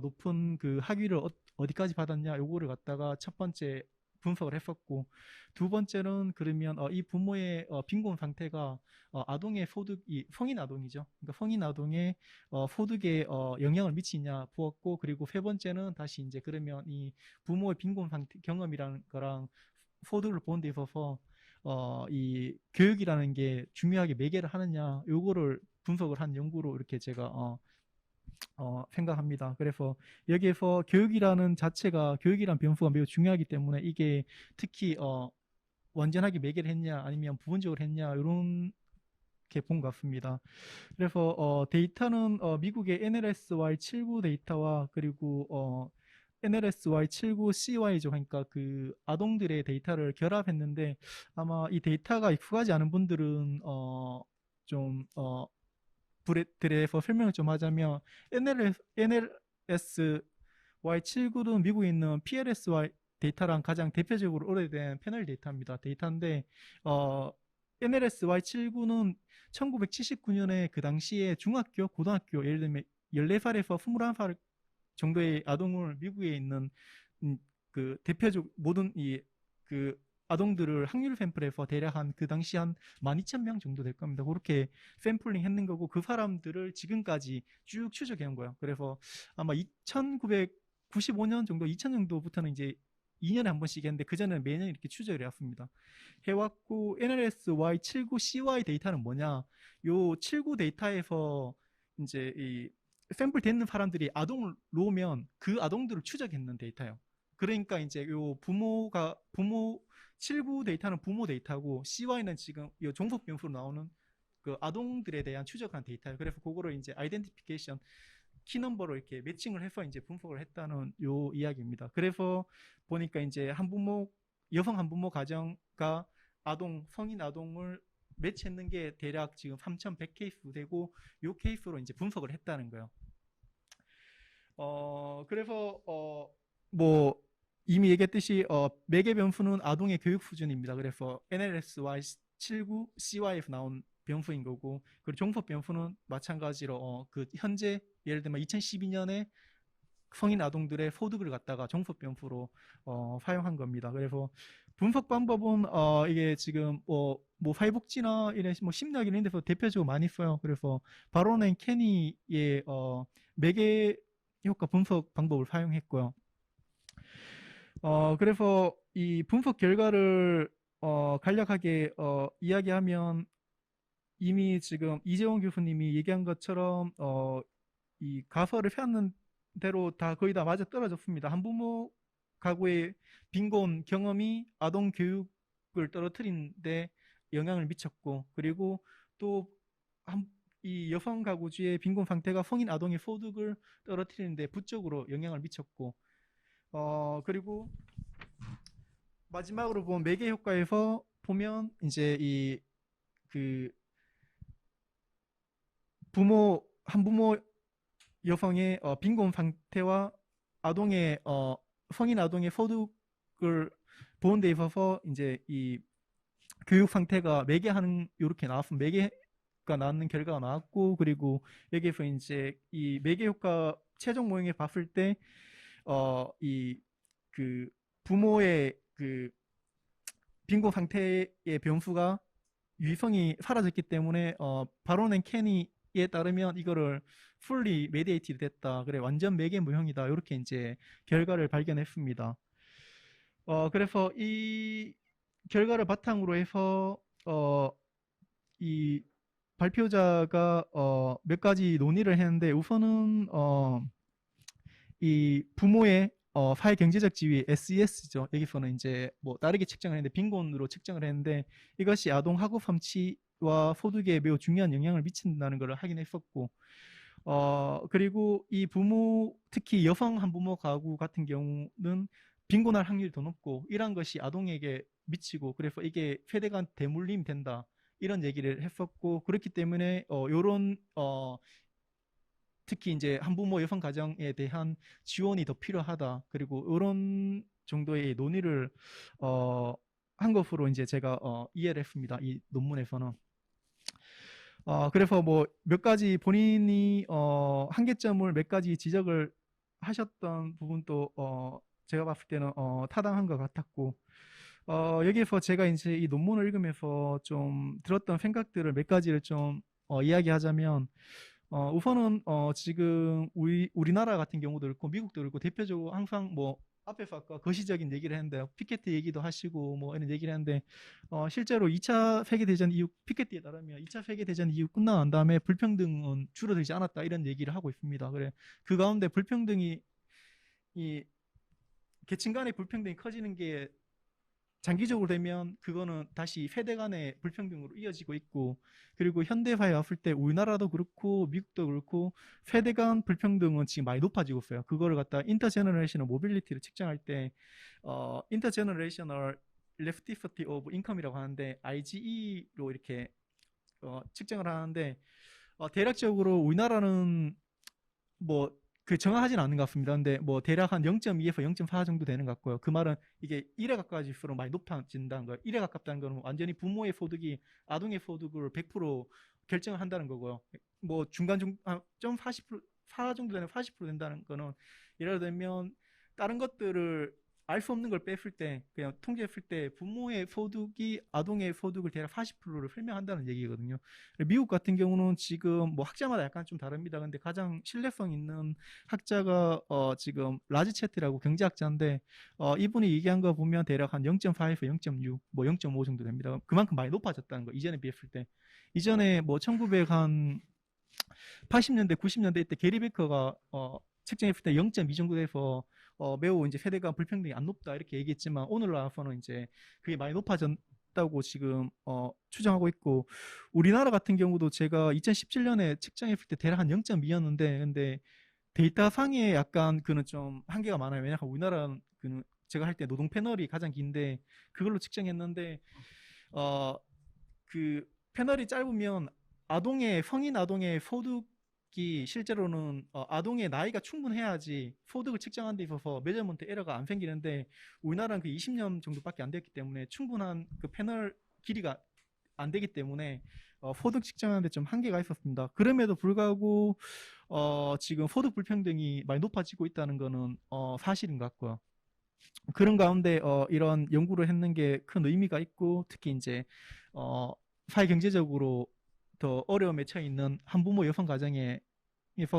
높은 그 학위를 어디까지 받았냐 요거를 갖다가 첫 번째 분석을 했었고 두 번째는 그러면 이 부모의 빈곤 상태가 아동의 소득이 성인 아동이죠. 그러니까 성인 아동의 소득에 영향을 미치냐 보았고 그리고 세 번째는 다시 이제 그러면 이 부모의 빈곤 상태 경험이라는 거랑 소득을 보는 데 있어서 이 교육이라는 게 중요하게 매개를 하느냐 요거를 분석을 한 연구로 이렇게 제가 생각합니다. 그래서 여기에서 교육이라는 자체가 교육이란 변수가 매우 중요하기 때문에 이게 특히 완전하게 매개를 했냐 아니면 부분적으로 했냐 이런 게 본 것 같습니다. 그래서 데이터는 미국의 NLSY79 데이터와 그리고 NLSY79CY죠. 그러니까 그 아동들의 데이터를 결합했는데 아마 이 데이터가 익숙하지 않은 분들은 좀 들에서 설명을 좀 하자면 NLSY79는 미국에 있는 PLSY 데이터랑 가장 대표적으로 오래된 패널 데이터인데 NLSY79는 1979년에 그 당시에 중학교, 고등학교 예를 들면 14살에서 21살 정도의 아동을 미국에 있는 그 대표적 모든 그 아동들을 확률 샘플에서 대략 한 그 당시 한 12,000명 정도 될 겁니다. 그렇게 샘플링 했는 거고 그 사람들을 지금까지 쭉 추적해 온 거예요. 그래서 아마 1995년 정도, 2000년도부터는 이제 2년에 한 번씩 했는데 그 전에는 매년 이렇게 추적을 해왔습니다. 해왔고 NLSY79CY 데이터는 뭐냐? 요 79 데이터에서 이제 이 샘플 되는 사람들이 아동을 놓으면 그 아동들을 추적했는 데이터예요. 그러니까 이제 요 부모 79 데이터는 부모 데이터고 CY는 지금 이 종속 변수로 나오는 그 아동들에 대한 추적한 데이터예요. 그래서 그거를 이제 아이덴티피케이션 키넘버로 이렇게 매칭을 해서 이제 분석을 했다는 요 이야기입니다. 그래서 보니까 이제 여성 한부모 가정과 성인 아동을 매치했는 게 대략 지금 3,100 케이스 되고 요 케이스로 이제 분석을 했다는 거예요. 그래서 뭐 이미 얘기했듯이 매개 변수는 아동의 교육 수준입니다. 그래서 NLSY79CY에서 나온 변수인 거고 그리고 종속 변수는 마찬가지로 그 현재 예를 들면 2012년에 성인 아동들의 소득을 갖다가 종속 변수로 사용한 겁니다. 그래서 분석 방법은 이게 지금 뭐 사회복지나 이런 뭐 심리학 이런 데서 대표적으로 많이 써요. 그래서 바론 앤 케니의 매개 효과 분석 방법을 사용했고요. 그래서 이 분석 결과를 간략하게 이야기하면 이미 지금 이재원 교수님이 얘기한 것처럼 이 가설을 펴는 대로 다 거의 다 맞아 떨어졌습니다. 한부모 가구의 빈곤 경험이 아동 교육을 떨어뜨리는데 영향을 미쳤고 그리고 또 이 여성 가구주의 빈곤 상태가 성인 아동의 소득을 떨어뜨리는데 부적으로 영향을 미쳤고 그리고 마지막으로 보면 매개 효과에서 보면 이제 이 그 한부모 여성의 빈곤 상태와 성인 아동의 소득을 보는 데 있어서 이제 이 교육 상태가 매개하는 이렇게 나왔습니다. 매개가 나왔는 결과가 나왔고 그리고 여기에서 이제 이 매개 효과 최종 모형에 봤을 때 이 그 부모의 그 빈곤 상태의 변수가 유의성이 사라졌기 때문에 바론 앤 케니에 따르면 이거를 fully mediated 됐다. 그래 완전 매개 무형이다. 이렇게 이제 결과를 발견했습니다. 그래서 이 결과를 바탕으로 해서 이 발표자가 몇 가지 논의를 했는데 우선은 이 부모의 파일 경제적 지위 SES죠. 여기서는 이제 뭐 다르게 측정을 했는데 빈곤으로 측정을 했는데 이것이 아동 학업 성취와 소득에 매우 중요한 영향을 미친다는 걸 확인했었고 그리고 이 부모 특히 여성 한부모 가구 같은 경우는 빈곤할 확률이 더 높고 이런 것이 아동에게 미치고 그래서 이게 세대 간 대물림이 된다. 이런 얘기를 했었고 그렇기 때문에 요런 특히 이제 한부모 여성 가정에 대한 지원이 더 필요하다. 그리고 이런 정도의 논의를 한 것으로 이제 제가 이해를 했습니다. 이 논문에서는. 그래서 뭐 몇 가지 본인이 한계점을 몇 가지 지적을 하셨던 부분도 제가 봤을 때는 타당한 것 같았고 여기에서 제가 이제 이 논문을 읽으면서 좀 들었던 생각들을 몇 가지를 좀 이야기하자면 우선은 지금 우리나라 같은 경우도 그렇고 미국도 그렇고 대표적으로 항상 뭐 앞에서 아까 거시적인 얘기를 했는데 피케티 얘기도 하시고 뭐 이런 얘기를 했는데 실제로 2차 세계대전 이후 피케티에 따르면 2차 세계대전 이후 끝나고 난 다음에 불평등은 줄어들지 않았다 이런 얘기를 하고 있습니다. 그래 그 가운데 불평등이 이 계층 간의 불평등이 커지는 게 장기적으로 되면 그거는 다시 세대 간의 불평등으로 이어지고 있고 그리고 현대사에 왔을 때 우리나라도 그렇고 미국도 그렇고 세대 간 불평등은 지금 많이 높아지고 있어요. 그거를 갖다 인터제너레이셔널 모빌리티를 측정할 때 인터제너레이셔널 레프티시티 오브 인컴이라고 하는데 IGE로 이렇게 측정을 하는데 대략적으로 우리나라는 뭐 그 정확하진 않은 것 같습니다. 근데 뭐 대략 한 0.2에서 0.4 정도 되는 것 같고요. 그 말은 이게 1에 가까워질수록 많이 높아진다는 거예요. 1에 가깝다는 거는 완전히 부모의 소득이 아동의 소득을 100% 결정을 한다는 거고요. 뭐 중간 좀 40%, 4 정도 되는 40% 된다는 거는 예를 들면 다른 것들을 알 수 없는 걸 뺐을 때 그냥 통계했을 때 부모의 소득이 아동의 소득을 대략 40%를 설명한다는 얘기거든요. 미국 같은 경우는 지금 뭐 학자마다 약간 좀 다릅니다. 근데 가장 신뢰성 있는 학자가 지금 라지체트라고 경제학자인데 이분이 얘기한 거 보면 대략 한 0.4에서 0.6, 뭐 0.5 정도 됩니다. 그만큼 많이 높아졌다는 거. 이전에 비했을 때. 이전에 뭐 1980년대, 90년대 때 게리 베커가 측정했을 때 0.2 정도 돼서 매우 이제 세대 간 불평등이 안 높다 이렇게 얘기했지만 오늘 나와서는 이제 그게 많이 높아졌다고 지금 추정하고 있고 우리나라 같은 경우도 제가 2017년에 측정했을 때 대략 한 0.2였는데 근데 데이터 상에 약간 그는 좀 한계가 많아요. 왜냐하면 우리나라는 그는 제가 할 때 노동 패널이 가장 긴데 그걸로 측정했는데 그 패널이 짧으면 성인 아동의 소득이 실제로는 아동의 나이가 충분해야지 소득을 측정하는 데 있어서 메저먼트 에러가 안 생기는데 우리나라는 그 20년 정도밖에 안 됐기 때문에 충분한 그 패널 길이가 안 되기 때문에 소득 측정하는 데 좀 한계가 있었습니다. 그럼에도 불구하고 지금 소득 불평등이 많이 높아지고 있다는 거는 사실인 것 같고요. 그런 가운데 이런 연구를 했는 게 큰 의미가 있고 특히 이제 사회 경제적으로 더 어려움에 처해 있는 한부모 여성 가정에서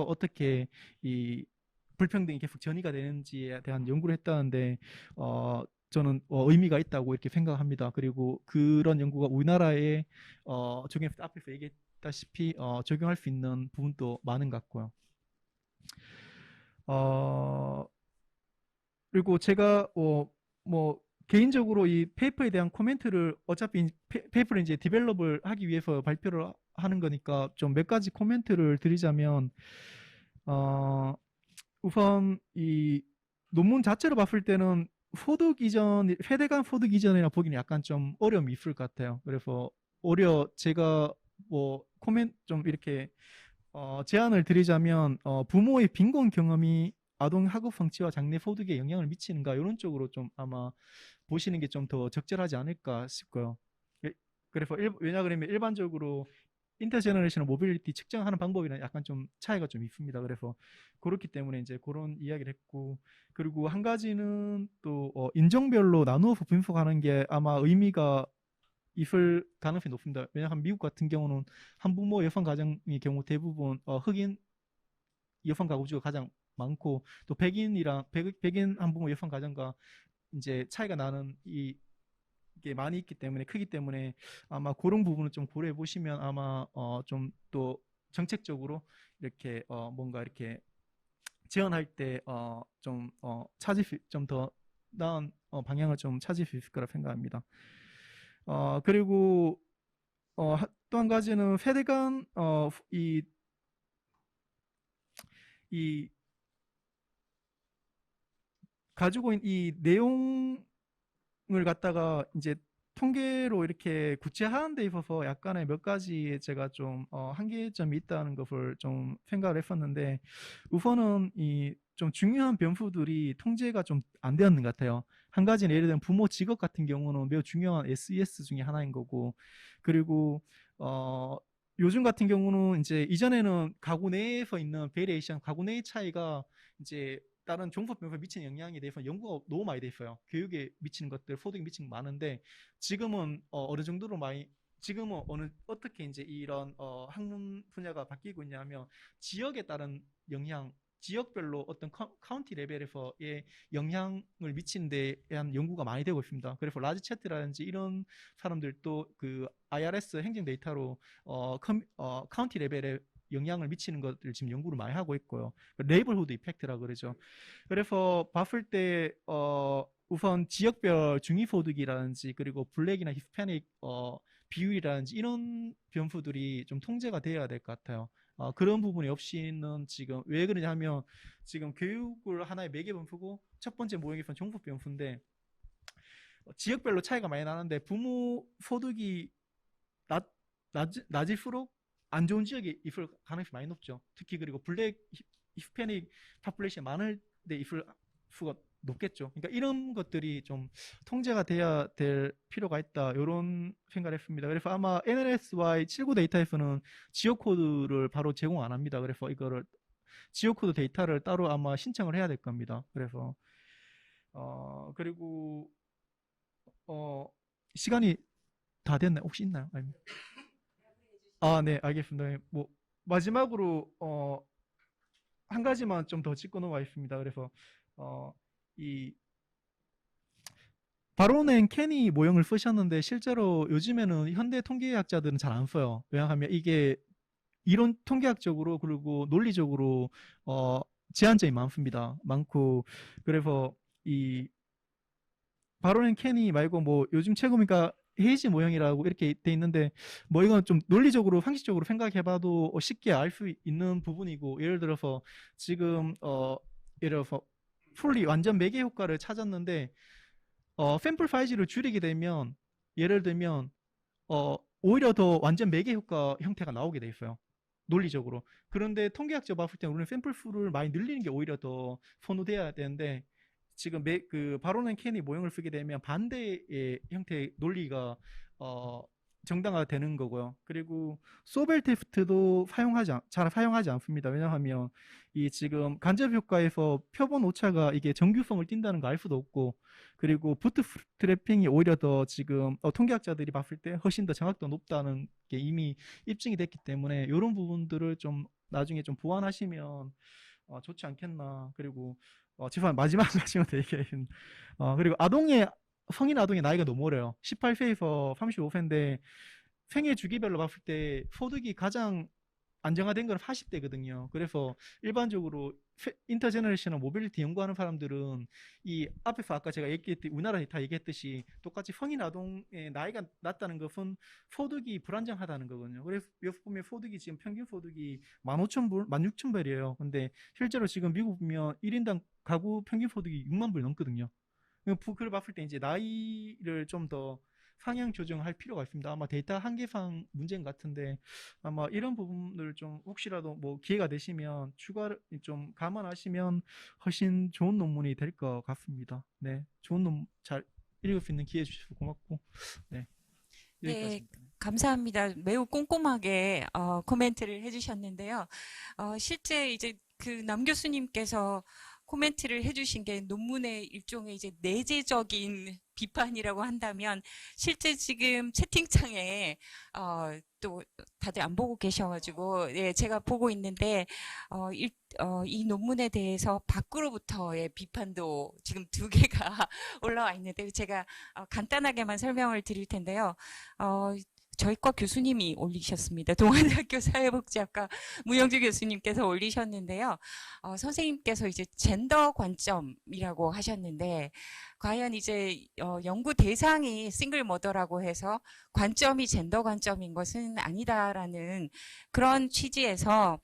어떻게 이 불평등이 계속 전이가 되는지에 대한 연구를 했다는데 저는 의미가 있다고 이렇게 생각합니다. 그리고 그런 연구가 우리나라에 앞에서 얘기했다시피 적용할 수 있는 부분도 많은 것 같고요. 그리고 제가 뭐 개인적으로 이 페이퍼에 대한 코멘트를 어차피 페이퍼를 이제 디벨롭을 하기 위해서 발표를 하는 거니까 좀 몇 가지 코멘트를 드리자면 우선 이 논문 자체로 봤을 때는 세대 간 소득 이전이라 보기는 약간 좀 어려움이 있을 것 같아요. 그래서 오히려 제가 뭐 코멘트 좀 이렇게 제안을 드리자면 부모의 빈곤 경험이 아동 학업 성취와 장래 소득에 영향을 미치는가 이런 쪽으로 좀 아마 보시는 게 좀 더 적절하지 않을까 싶고요. 그래서 왜냐 그러면 일반적으로 인터제너레이셔널 모빌리티 측정하는 방법이랑 약간 좀 차이가 좀 있습니다. 그래서 그렇기 때문에 이제 그런 이야기를 했고 그리고 한 가지는 또 인종별로 나누어서 분석하는 게 아마 의미가 있을 가능성이 높습니다. 왜냐하면 미국 같은 경우는 한부모 여성 가정의 경우 대부분 흑인 여성 가구주가 가장 많고 또 백인 한부모 여성 가정과 이제 차이가 나는 이게 많이 있기 때문에 크기 때문에 아마 그런 부분을 좀 고려해 보시면 아마 좀 또 정책적으로 이렇게 뭔가 이렇게 지원할 때 찾을 좀 더 나은 방향을 좀 찾을 수 있을 거라 생각합니다. 그리고 또 한 가지는 페드간 이 가지고 있는 이 내용을 갖다가 이제 통계로 이렇게 구체화하는 데 있어서 약간의 몇 가지 제가 좀 한계점이 있다는 것을 좀 생각을 했었는데, 우선은 이 좀 중요한 변수들이 통제가 좀 안 되었는 것 같아요. 한 가지는 예를 들면 부모 직업 같은 경우는 매우 중요한 SES 중에 하나인 거고, 그리고 요즘 같은 경우는 이제 이전에는 가구 내에서 있는 베리에이션, 가구 내의 차이가 이제 다른 종속 변수에 미치는 영향에 대해서 연구가 너무 많이 돼 있어요. 교육에 미치는 것들, 소득에 미치는 거 많은데, 지금은 어느 정도로 많이, 지금은 어떻게 이제 이런 학문 분야가 바뀌고 있냐면, 지역에 따른 영향, 지역별로 어떤 카운티 레벨에서의 영향을 미치는 데 대한 연구가 많이 되고 있습니다. 그래서 라지 채트라든지 이런 사람들도 그 IRS 행정 데이터로 카운티 레벨에 영향을 미치는 것을 지금 연구를 많이 하고 있고요. 네이버후드 이펙트라 그러죠. 그래서 봤을 때 우선 지역별 중위소득이라든지 그리고 블랙이나 히스패닉 비율이라든지 이런 변수들이 좀 통제가 되어야 될 것 같아요. 그런 부분이 없이는 지금 왜 그러냐면, 지금 교육을 하나의 매개 변수고 첫 번째 모형에서는 종속 변수인데, 지역별로 차이가 많이 나는데 부모 소득이 낮을수록 안 좋은 지역에 있을 가능성이 많이 높죠. 특히 그리고 블랙 히스패닉 파퓰레이션이 많을 때 있을 수가 높겠죠. 그러니까 이런 것들이 좀 통제가 돼야 될 필요가 있다, 이런 생각을 했습니다. 그래서 아마 NLSY 79 데이터에서는 지역 코드를 바로 제공 안 합니다. 그래서 이거를 지역 코드 데이터를 따로 아마 신청을 해야 될 겁니다. 그래서 그리고 시간이 다 됐나요? 혹시 있나요? 아니면 네, 알겠습니다. 뭐 마지막으로 한 가지만 좀 더 짚고 넘어가겠습니다. 그래서 이 바론앤 케니 모형을 쓰셨는데, 실제로 요즘에는 현대 통계학자들은 잘 안 써요. 왜냐하면 이게 이론 통계학적으로 그리고 논리적으로 제한점이 많고, 그래서 이 바론앤 케니 말고 뭐 요즘 최고니까 헤이지 모형이라고 이렇게 돼 있는데, 뭐 이건 좀 논리적으로 상식적으로 생각해봐도 쉽게 알 수 있는 부분이고, 예를 들어서 지금 예를 들어서 풀리 완전 매개 효과를 찾았는데 샘플 사이즈를 줄이게 되면, 예를 들면 오히려 더 완전 매개 효과 형태가 나오게 돼 있어요, 논리적으로. 그런데 통계학적으로 봤을 때 우리는 샘플 수를 많이 늘리는 게 오히려 더 선호돼야 되는데, 지금 그 바론 앤 케니 모형을 쓰게 되면 반대의 형태의 논리가 정당화되는 거고요. 그리고 소벨 테스트도 잘 사용하지 않습니다. 왜냐하면 이 지금 간접 효과에서 표본 오차가 이게 정규성을 띈다는 거 알 수도 없고, 그리고 부트스트래핑이 오히려 더 지금 통계학자들이 봤을 때 훨씬 더 정확도가 높다는 게 이미 입증이 됐기 때문에, 이런 부분들을 좀 나중에 좀 보완하시면 좋지 않겠나. 그리고 죄송합니다. 마지막 가지고 얘기하신 그리고 성인 아동의 나이가 너무 어려요. 18세에서 35세인데 생애 주기별로 봤을 때 소득이 가장 안정화된 건 40대거든요. 그래서 일반적으로 인터제너레이션al 모빌리티 연구하는 사람들은 이 앞에서 아까 제가 우리나라 다 얘기했듯이 똑같이 성인 아동의 나이가 낮다는 것은 소득이 불안정하다는 거거든요. 그래서 여기 보면 소득이 지금 평균 소득이 15,000불, 16,000불이에요. 근데 실제로 지금 미국 보면 1인당 가구 평균 소득이 6만 불 넘거든요. 그걸 봤을 때 이제 나이를 좀 더 상향 조정할 필요가 있습니다. 아마 데이터 한계상 문제인 것 같은데, 아마 이런 부분을 좀 혹시라도 뭐 기회가 되시면 추가를 좀 감안하시면 훨씬 좋은 논문이 될 것 같습니다. 네, 좋은 논문 잘 읽을 수 있는 기회 주셔서 고맙고, 네, 여기까지입니다. 감사합니다. 매우 꼼꼼하게 코멘트를 해주셨는데요. 실제 이제 그 남 교수님께서 코멘트를 해주신 게 논문의 일종의 이제 내재적인 비판이라고 한다면, 실제 지금 채팅창에 또 다들 안 보고 계셔가지고 제가 보고 있는데 이 논문에 대해서 밖으로부터의 비판도 지금 2개가 올라와 있는데, 제가 간단하게만 설명을 드릴 텐데요. 저희과 교수님이 올리셨습니다. 동아대학교 사회복지학과 무영주 교수님께서 올리셨는데요. 선생님께서 이제 젠더 관점이라고 하셨는데, 과연 이제 연구 대상이 싱글 머더라고 해서 관점이 젠더 관점인 것은 아니다라는 그런 취지에서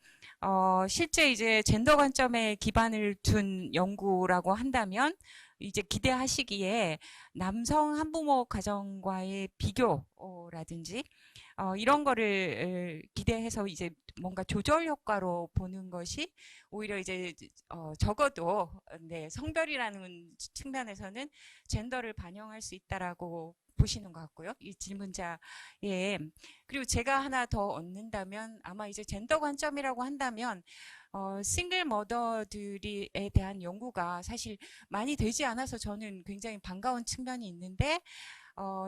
실제 이제 젠더 관점에 기반을 둔 연구라고 한다면 이제 기대하시기에 남성 한부모 가정과의 비교라든지 이런 거를 기대해서 이제 뭔가 조절 효과로 보는 것이 오히려 이제 적어도 네, 성별이라는 측면에서는 젠더를 반영할 수 있다라고 보시는 것 같고요. 이 질문자의 그리고 제가 하나 더 얻는다면 아마 이제 젠더 관점이라고 한다면 싱글 머더들에 대한 연구가 사실 많이 되지 않아서 저는 굉장히 반가운 측면이 있는데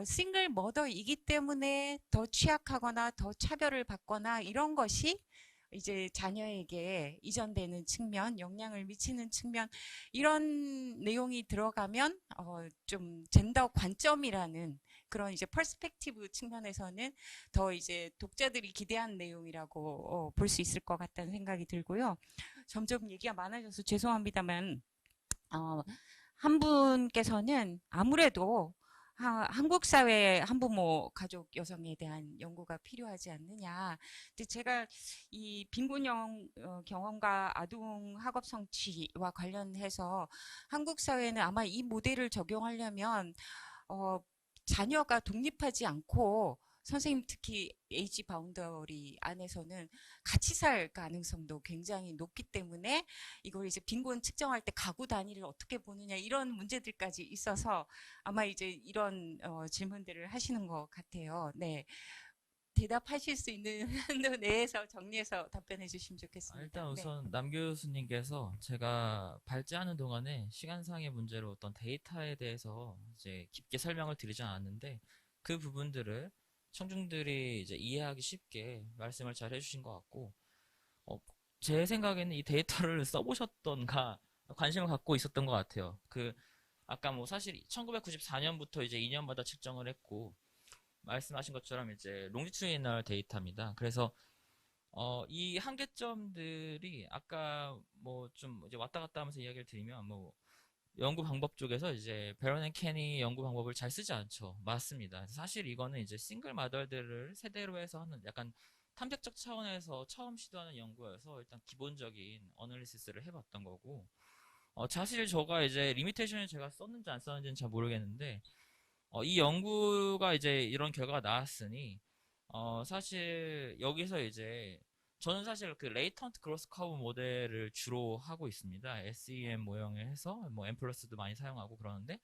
싱글 머더이기 때문에 더 취약하거나 더 차별을 받거나 이런 것이 이제 자녀에게 이전되는 측면, 영향을 미치는 측면 이런 내용이 들어가면 좀 젠더 관점이라는 그런 이제 퍼스펙티브 측면에서는 더 이제 독자들이 기대한 내용이라고 볼 수 있을 것 같다는 생각이 들고요. 점점 얘기가 많아져서 죄송합니다만 한 분께서는 아무래도 한국 사회 한부모 가족 여성에 대한 연구가 필요하지 않느냐. 근데 제가 이 빈곤 경험과 아동 학업 성취와 관련해서 한국 사회는 아마 이 모델을 적용하려면 자녀가 독립하지 않고 선생님 특히 에이지 바운더리 안에서는 같이 살 가능성도 굉장히 높기 때문에 이걸 이제 빈곤 측정할 때 가구 단위를 어떻게 보느냐 이런 문제들까지 있어서 아마 이제 이런 질문들을 하시는 것 같아요. 네. 대답하실 수 있는 한도 내에서 정리해서 답변해 주시면 좋겠습니다. 일단 네. 우선 남 교수님께서 제가 발제하는 동안에 시간상의 문제로 어떤 데이터에 대해서 이제 깊게 설명을 드리지 않았는데 그 부분들을 청중들이 이제 이해하기 쉽게 말씀을 잘 해주신 것 같고 제 생각에는 이 데이터를 써보셨던가 관심을 갖고 있었던 것 같아요. 아까 뭐 사실 1994년부터 이제 2년마다 측정을 했고 말씀하신 것처럼 이제 롱지튜디널 데이터입니다. 그래서 이 한계점들이 아까 뭐 좀 이제 왔다 갔다 하면서 이야기를 드리면 뭐 연구 방법 쪽에서 이제 베런 앤 캐니 연구 방법을 잘 쓰지 않죠. 맞습니다. 사실 이거는 이제 싱글 마더들을 세대로 해서 하는 약간 탐색적 차원에서 처음 시도하는 연구여서 일단 기본적인 어널리시스를 해봤던 거고 사실 저가 이제 리미테이션을 제가 썼는지 안 썼는지는 잘 모르겠는데 이 연구가 이제 이런 결과가 나왔으니 사실 여기서 이제 저는 사실 그 레이턴트 그로스 커브 모델을 주로 하고 있습니다. SEM 모형을 해서 뭐 M 플러스도 많이 사용하고 그러는데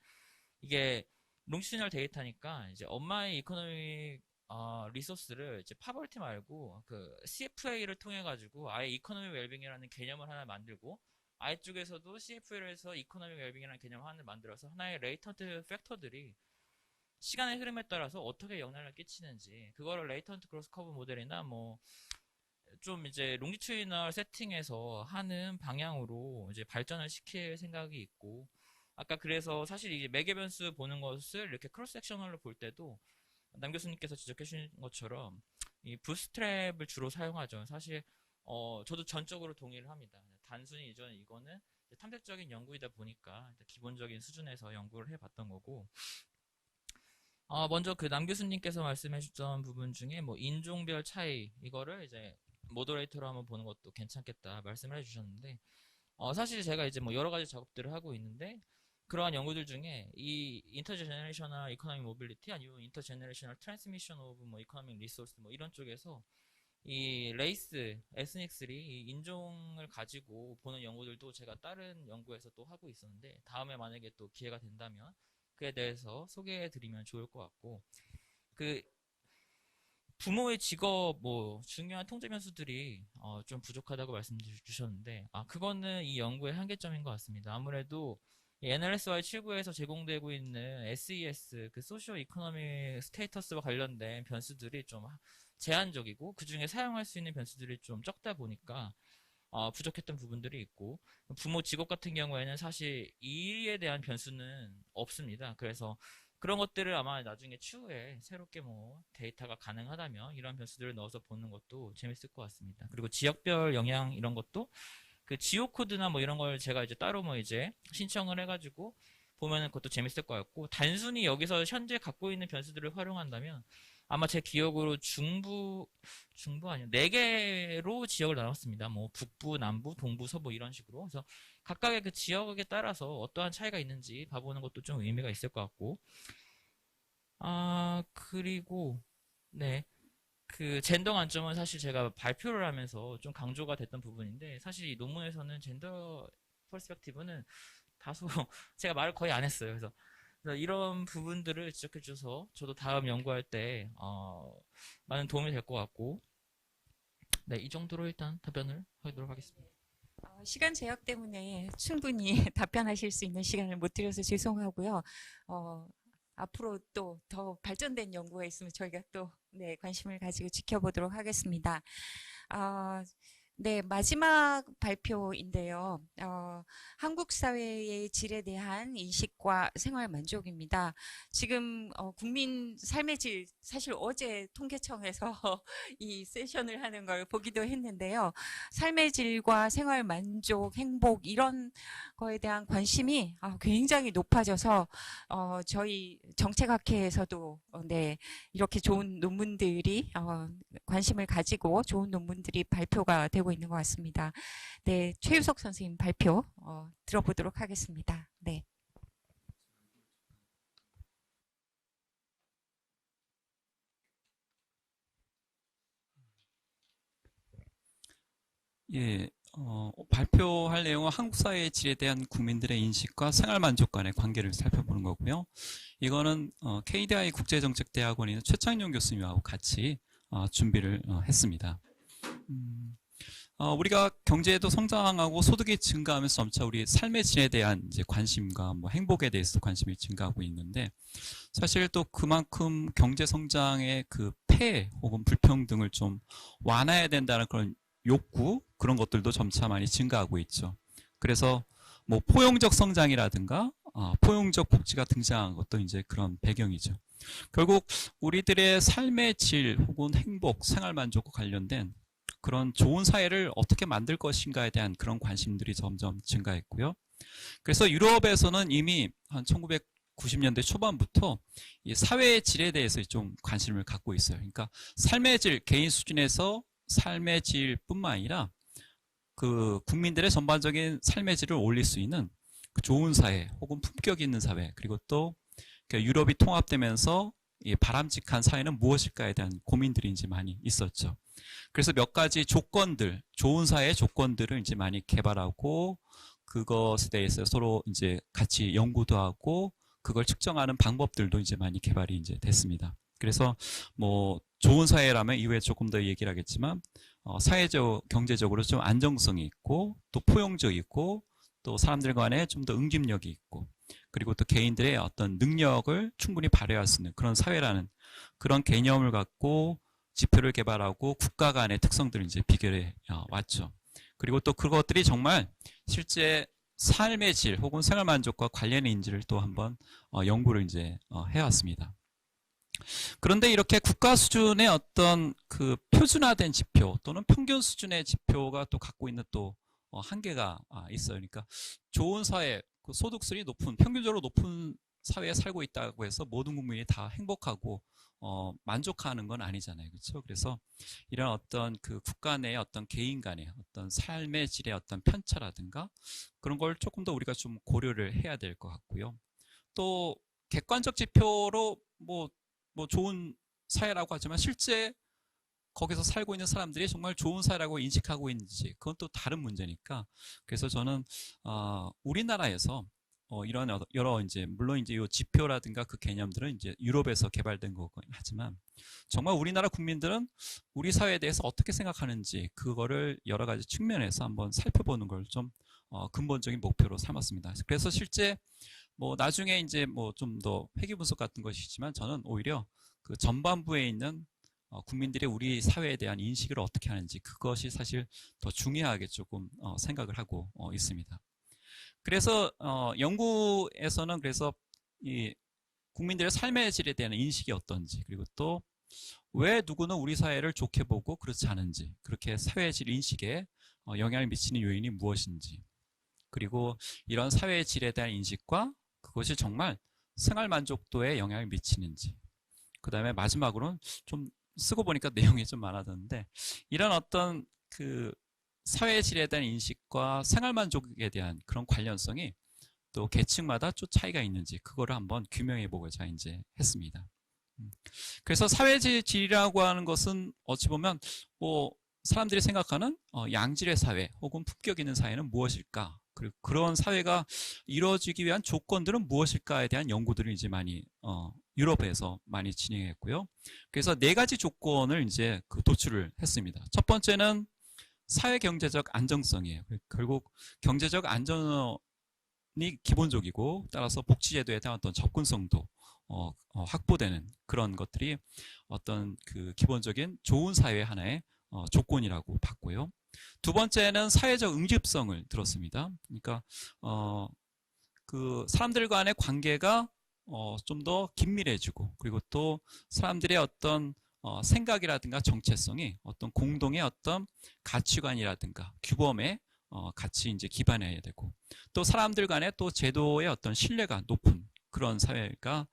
이게 롱지튜디널 데이터니까 이제 엄마의 이코노믹 리소스를 이제 파벌티 말고 그 CFA를 통해 가지고 아예 이코노믹 웰빙이라는 개념을 하나 만들고 아이 쪽에서도 CFA를 해서 이코노믹 웰빙이라는 개념을 하나 만들어서 하나의 레이턴트 팩터들이 시간의 흐름에 따라서 어떻게 영향을 끼치는지 그거를 레이턴트 크로스 커브 모델이나 뭐 좀 이제 롱지튜디널 세팅에서 하는 방향으로 이제 발전을 시킬 생각이 있고 아까 그래서 사실 이제 매개 변수 보는 것을 이렇게 크로스 섹셔널로 볼 때도 남 교수님께서 지적해 주신 것처럼 이 부스트랩을 주로 사용하죠. 사실 저도 전적으로 동의를 합니다. 단순히 이거는 탐색적인 연구이다 보니까 기본적인 수준에서 연구를 해봤던 거고 먼저 그 남 교수님께서 말씀해 주셨던 부분 중에 뭐 인종별 차이 이거를 이제 모더레이터로 한번 보는 것도 괜찮겠다 말씀을 해주셨는데 사실 제가 이제 뭐 여러 가지 작업들을 하고 있는데 그러한 연구들 중에 이 인터제너레이셔널 이코노믹 모빌리티 아니면 인터제너레이셔널 트랜스미션 오브 뭐 이코노믹 리소스 뭐 이런 쪽에서 이 레이스, 에스닉스리 이 인종을 가지고 보는 연구들도 제가 다른 연구에서 또 하고 있었는데 다음에 만약에 또 기회가 된다면 그에 대해서 소개해 드리면 좋을 것 같고 그 부모의 직업 뭐 중요한 통제 변수들이 좀 부족하다고 말씀 주셨는데 그거는 이 연구의 한계점인 것 같습니다. 아무래도 NLSY 7구에서 제공되고 있는 SES 그 소시오 이코노믹 스테이터스와 관련된 변수들이 좀 제한적이고 그 중에 사용할 수 있는 변수들이 좀 적다 보니까 부족했던 부분들이 있고 부모 직업 같은 경우에는 사실 이에 대한 변수는 없습니다. 그래서 그런 것들을 아마 나중에 추후에 새롭게 뭐 데이터가 가능하다면 이런 변수들을 넣어서 보는 것도 재밌을 것 같습니다. 그리고 지역별 영향 이런 것도 그 지오 코드나 뭐 이런 걸 제가 이제 따로 뭐 이제 신청을 해가지고 보면은 그것도 재밌을 것 같고, 단순히 여기서 현재 갖고 있는 변수들을 활용한다면 아마 제 기억으로 중부 아니요, 4개로 지역을 나눴습니다. 뭐 북부, 남부, 동부, 서부 이런 식으로. 그래서 각각의 그 지역에 따라서 어떠한 차이가 있는지 봐보는 것도 좀 의미가 있을 것 같고, 그리고 네. 그 젠더 관점은 사실 제가 발표를 하면서 좀 강조가 됐던 부분인데, 사실 이 논문에서는 젠더 퍼스펙티브는 다소 제가 말을 거의 안 했어요. 그래서 이런 부분들을 지적해 주셔서 저도 다음 연구할 때 많은 도움이 될 것 같고, 네, 이 정도로 일단 답변을 하도록 하겠습니다. 시간 제약 때문에 충분히 답변하실 수 있는 시간을 못 드려서 죄송하고요. 앞으로 또 더 발전된 연구가 있으면 저희가 또 네, 관심을 가지고 지켜보도록 하겠습니다. 네, 마지막 발표인데요. 한국 사회의 질에 대한 인식과 생활 만족입니다. 지금 국민 삶의 질, 사실 어제 통계청에서 이 세션을 하는 걸 보기도 했는데요. 삶의 질과 생활 만족, 행복 이런 거에 대한 관심이 굉장히 높아져서 저희 정책학회에서도 네, 이렇게 좋은 논문들이 관심을 가지고 좋은 논문들이 발표가 되고 있는 것 같습니다. 네, 최유석 선생님 발표 들어보도록 하겠습니다. 네. 예, 발표할 내용은 한국 사회의 질에 대한 국민들의 인식과 생활 만족 간의 관계를 살펴보는 거고요. 이거는 KDI 국제정책대학원에 있는 최창용 교수님하고 같이 준비를 했습니다. 우리가 경제도 성장하고 소득이 증가하면서 점차 우리 삶의 질에 대한 이제 관심과 뭐 행복에 대해서 관심이 증가하고 있는데, 사실 또 그만큼 경제 성장의 그 폐해 혹은 불평등을 좀 완화해야 된다는 그런 욕구, 그런 것들도 점차 많이 증가하고 있죠. 그래서 뭐 포용적 성장이라든가 포용적 복지가 등장한 것도 이제 그런 배경이죠. 결국 우리들의 삶의 질 혹은 행복, 생활 만족과 관련된 그런 좋은 사회를 어떻게 만들 것인가에 대한 그런 관심들이 점점 증가했고요. 그래서 유럽에서는 이미 한 1990년대 초반부터 이 사회의 질에 대해서 좀 관심을 갖고 있어요. 그러니까 삶의 질, 개인 수준에서 삶의 질뿐만 아니라 그 국민들의 전반적인 삶의 질을 올릴 수 있는 그 좋은 사회 혹은 품격 있는 사회, 그리고 또 유럽이 통합되면서 이 바람직한 사회는 무엇일까에 대한 고민들이 이제 많이 있었죠. 그래서 몇 가지 조건들, 좋은 사회의 조건들을 이제 많이 개발하고 그것에 대해서 서로 이제 같이 연구도 하고 그걸 측정하는 방법들도 이제 많이 개발이 이제 됐습니다. 그래서 뭐 좋은 사회라면 이후에 조금 더 얘기를 하겠지만 사회적, 경제적으로 좀 안정성이 있고 또 포용적이고 또 사람들 간에 좀 더 응집력이 있고 그리고 또 개인들의 어떤 능력을 충분히 발휘할 수 있는 그런 사회라는 그런 개념을 갖고 지표를 개발하고 국가 간의 특성들을 이제 비교해 왔죠. 그리고 또 그것들이 정말 실제 삶의 질 혹은 생활 만족과 관련이 있는지를 또 한번 연구를 이제 해왔습니다. 그런데 이렇게 국가 수준의 어떤 그 표준화된 지표 또는 평균 수준의 지표가 또 갖고 있는 또 한계가 있어요. 그러니까 좋은 사회, 그 소득수준이 높은, 평균적으로 높은 사회에 살고 있다고 해서 모든 국민이 다 행복하고 만족하는 건 아니잖아요. 그렇죠? 그래서 이런 어떤 그 국가 내의 어떤 개인 간의 어떤 삶의 질의 어떤 편차라든가 그런 걸 조금 더 우리가 좀 고려를 해야 될 것 같고요. 또 객관적 지표로 뭐 좋은 사회라고 하지만 실제 거기서 살고 있는 사람들이 정말 좋은 사회라고 인식하고 있는지 그건 또 다른 문제니까. 그래서 저는 우리나라에서 이런 여러 이제 물론 이제 이 지표라든가 그 개념들은 이제 유럽에서 개발된 거긴 하지만 정말 우리나라 국민들은 우리 사회에 대해서 어떻게 생각하는지 그거를 여러 가지 측면에서 한번 살펴보는 걸 좀 근본적인 목표로 삼았습니다. 그래서 실제 뭐 나중에 이제 뭐 좀 더 회계 분석 같은 것이지만 저는 오히려 그 전반부에 있는 국민들이 우리 사회에 대한 인식을 어떻게 하는지 그것이 사실 더 중요하게 조금 생각을 하고 있습니다. 그래서 연구에서는 그래서 이 국민들의 삶의 질에 대한 인식이 어떤지, 그리고 또 왜 누구는 우리 사회를 좋게 보고 그렇지 않은지, 그렇게 사회의 질 인식에 영향을 미치는 요인이 무엇인지, 그리고 이런 사회의 질에 대한 인식과 그것이 정말 생활 만족도에 영향을 미치는지, 그 다음에 마지막으로는 좀 쓰고 보니까 내용이 좀 많아졌는데, 이런 어떤 그 사회의 질에 대한 인식과 생활 만족에 대한 그런 관련성이 또 계층마다 좀 차이가 있는지, 그거를 한번 규명해 보고자 이제 했습니다. 그래서 사회의 질이라고 하는 것은 어찌 보면 뭐 사람들이 생각하는 양질의 사회 혹은 품격 있는 사회는 무엇일까, 그리고 그런 사회가 이루어지기 위한 조건들은 무엇일까에 대한 연구들을 이제 많이 유럽에서 많이 진행했고요. 그래서 4가지 조건을 이제 도출을 했습니다. 첫 번째는 사회 경제적 안정성이에요. 결국 경제적 안전이 기본적이고, 따라서 복지제도에 대한 어떤 접근성도 확보되는 그런 것들이 어떤 그 기본적인 좋은 사회 하나의 조건이라고 봤고요. 두 번째는 사회적 응집성을 들었습니다. 그러니까 그 사람들 간의 관계가 좀 더 긴밀해지고, 그리고 또 사람들의 어떤 생각이라든가 정체성이 어떤 공동의 어떤 가치관이라든가 규범에 같이 이제 기반해야 되고, 또 사람들 간의 또 제도의 어떤 신뢰가 높은 그런 사회가